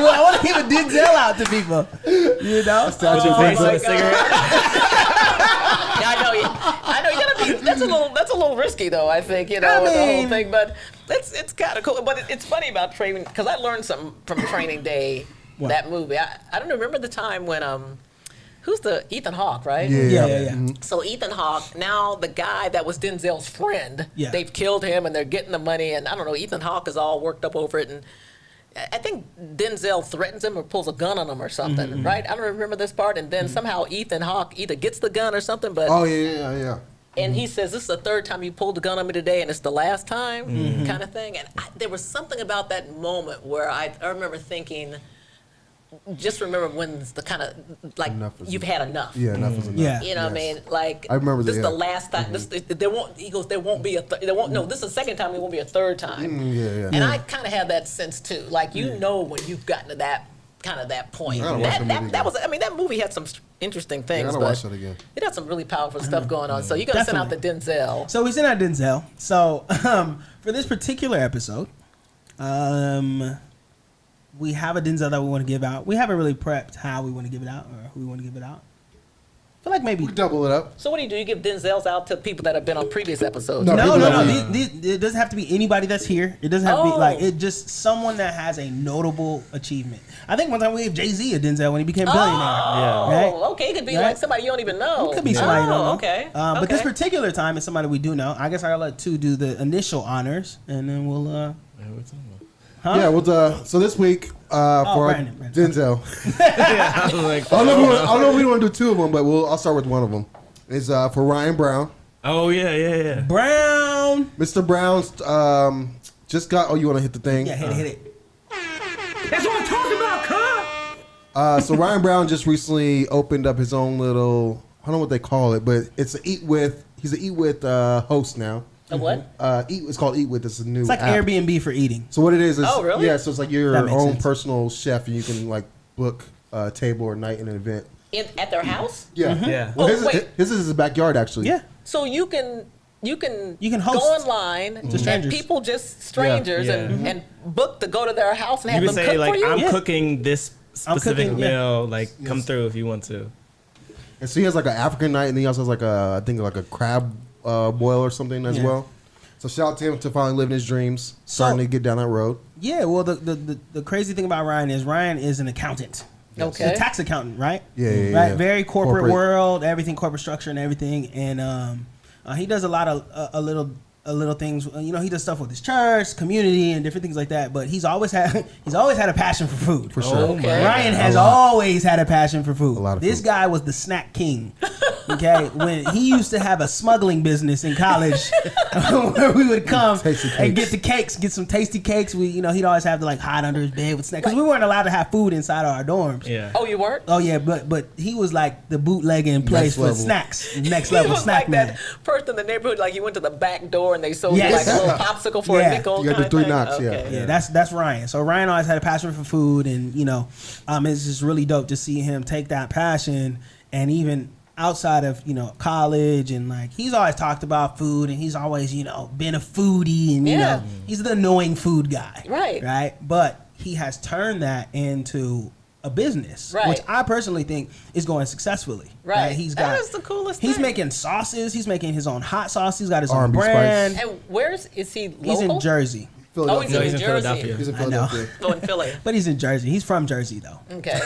want to give a Denzel out to people, you know? I know you gotta be. That's a little risky though. I think with the whole thing, but it's kind of cool. But it's funny about training because I learned something from Training Day. That movie. I don't remember the time when who's the Ethan Hawke, right? Yeah. Mm-hmm. So Ethan Hawke, now the guy that was Denzel's friend, they've killed him and they're getting the money, and I don't know. Ethan Hawke is all worked up over it, and I think Denzel threatens him or pulls a gun on him or something, right? I don't remember this part. And then somehow Ethan Hawke either gets the gun or something, but and he says, this is the third time you pulled the gun on me today, and it's the last time, kind of thing. And there was something about that moment where I remember thinking, just remember when's the kind of like you've had enough. Yeah, enough is enough. Yeah. You know what I mean? Like I remember this is the last time. There won't. He goes. There won't be a. No, this is the second time. It won't be a third time. And I kind of had that sense too. Like you know when you've gotten to that kind of that point. That was. I mean, that movie had some interesting things. I gotta watch that again. It had some really powerful stuff going on. So you're gonna send out the Denzel. So we sent out Denzel. So for this particular episode, we have a Denzel that we want to give out. We haven't really prepped how we want to give it out or who we want to give it out. I feel like maybe we double it up. So what do? You give Denzels out to people that have been on previous episodes? No. It doesn't have to be anybody that's here. It doesn't have to be like it. Just someone that has a notable achievement. I think one time we gave Jay-Z a Denzel when he became a billionaire. Right? Okay, it could be like somebody you don't even know. It could be somebody you don't know. Okay. But this particular time is somebody we do know. I guess I'll let Tu do the initial honors, and then we'll. Yeah, well, so this week for Brandon. Denzel. I don't know if we want to do two of them, but I'll start with one of them. It's for Ryan Brown. Oh yeah. Brown. Mr. Brown's just got. Oh, you want to hit the thing? Yeah, hit it. That's what I'm talking about, cuz. So Ryan Brown just recently opened up his own little. I don't know what they call it, but it's an Eat With. He's an Eat With host now. A what? It's called Eat With. It's a new. It's like app. Airbnb for eating. So what it is? Oh, really? Yeah. So it's like your own sense. personal chef, and you can like book a table or night in an event. At their house? Yeah. Yeah. Well, his is his backyard actually. Yeah. So you can host go online and people just strangers and book to go to their house and have You them can cook say like for you. I'm cooking this specific meal. Like come Yes. through if you want to. And so he has like an African night, and he also has like I think like a crab boil or something as well. So shout out to him to finally living his dreams, starting to get down that road. Yeah, well, the crazy thing about Ryan is an accountant. Okay. He's a tax accountant, right? Yeah. Right, very corporate world, everything corporate structure and everything, and he does a lot of little things. You know, he does stuff with his church, community, and different things like that. But he's always had a passion for food. For sure. Okay. Ryan has always had a passion for food. A lot of this food. guy was the snack king. Okay, when he used to have a smuggling business in college, where we would come and get the cakes, get some tasty cakes. He'd always have to like hide under his bed with snacks because we weren't allowed to have food inside our dorms. Yeah. Oh, you weren't? Oh yeah, but he was like the bootlegging place for snacks, next level He was snack like man. that person in the neighborhood, like you went to the back door and they sold you like a little popsicle for a nickel. You got the kind of 3 thing? knocks, Okay. Yeah, that's Ryan. So Ryan always had a passion for food, and it's just really dope to see him take that passion and even outside of college and like he's always talked about food and he's always been a foodie and he's the annoying food guy, right, but he has turned that into a business, which I personally think is going successfully. Right. That is the coolest He's thing. making sauces. He's making his own hot sauce. He's got his own R&B brand. spice. And is he local? He's in Jersey. Oh, he's No, in he's New in Jersey. Philadelphia. He's in I know. Philadelphia. Oh, in Philly. But he's in Jersey. He's from Jersey though. Okay.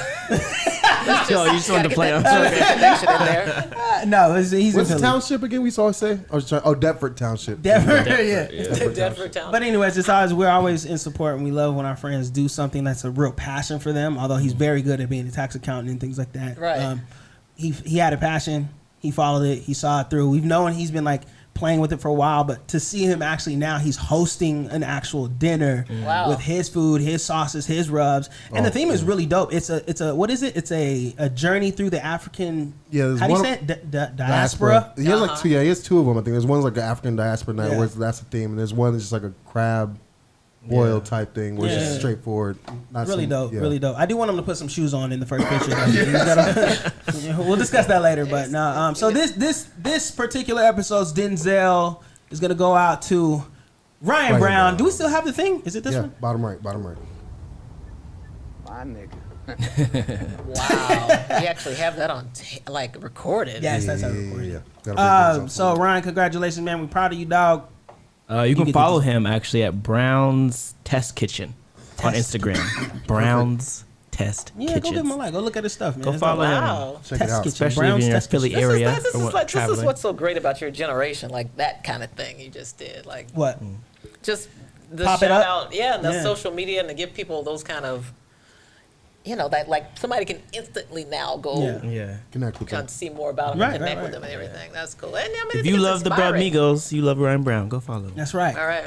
Yo, you just wanted to play on. Connection in there. No, he's in What's the Philly. township again? We always say. Deptford Township. Denver, yeah. Denver town. But anyways, we're always in support, and we love when our friends do something that's a real passion for them. Although he's very good at being a tax accountant and things like that. Right. He had a passion. He followed it. He saw it through. We've known he's been like playing with it for a while, but to see him actually now, he's hosting an actual dinner Wow. with his food, his sauces, his rubs, and the theme is really dope. It's a what is it? It's a journey through the African. Yeah, there's how do you one say it? Diaspora. He has like two. Yeah, he has two of them. I think there's one's like an African diaspora night, Yeah. where that's the theme, and there's one that's just like a crab boil type thing, where it's just Yeah. straightforward. Not Really some- dope, yeah. really dope. I do want him to put some shoes on in the first picture. He's gotta- we'll discuss that later, but no. So this particular episode's Denzel is gonna go out to Ryan Brown. Brown. Do we still have the thing? Is it this Yeah, one? bottom right. My nigga. Wow. You actually have that on, like, recorded. Yes, that's how Yeah, we record it. yeah. Gotta bring So Ryan, congratulations, man. We're proud of you, dog. You can get follow the- him actually at Brown's Test Kitchen on Instagram. Brown's Test Yeah, Kitchen. go give him a like. Go look at his stuff, man. Go It's follow like- him. Wow. Check Test it out. Kitchen. Especially Brown's if you're in Test Philly Kitchen. area. This or is what, like, this is traveling. what's so great about your generation, like that kind of thing you just did. Like, What? just the Pop it shout up? out, yeah, and the Yeah. social media, and to give people those kind of, that like somebody can instantly now go Yeah. Yeah. Connect with kind them. of see more about them Right, and connect right, with right. them and everything. That's cool. And I mean, I If think you it's love the inspiring. Migos, you love Ryan Brown. Go follow him. That's right. All right.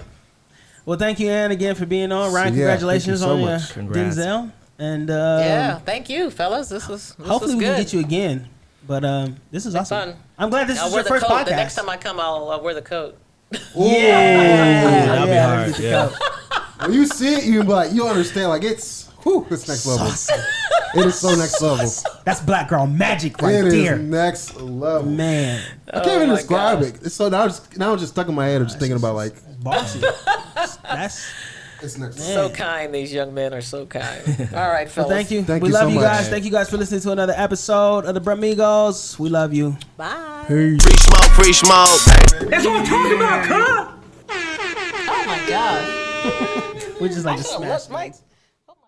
Well, thank you, Ann, again for being on. Ryan, Yeah, congratulations thank you so on much. your Congrats. Denzel. And Yeah, thank you, fellas. This was hopefully we good. can get you again. But this is awesome. fun. I'm glad this I'll is wear your the first coat. podcast. The next time I come, I'll wear the coat. Yeah, That'll be yeah, hard. get the Yeah. coat. When you see it, you understand. Like it's next level. It is so next level. That's black girl magic right It is there, next level. man. I can't even my describe gosh. it. It's so now I'm just stuck in my head of just thinking about like Bossy. That's it's next. So kind. These young men are so kind. All right, well, fellas. thank you. Thank We you love so you much. guys. Thank you guys for listening to another episode of the Bramigos. We love you. Bye. Free smoke, free smoke. That's what I'm talking about, cuz. Oh my God. We just like to I should've smash. left Mike.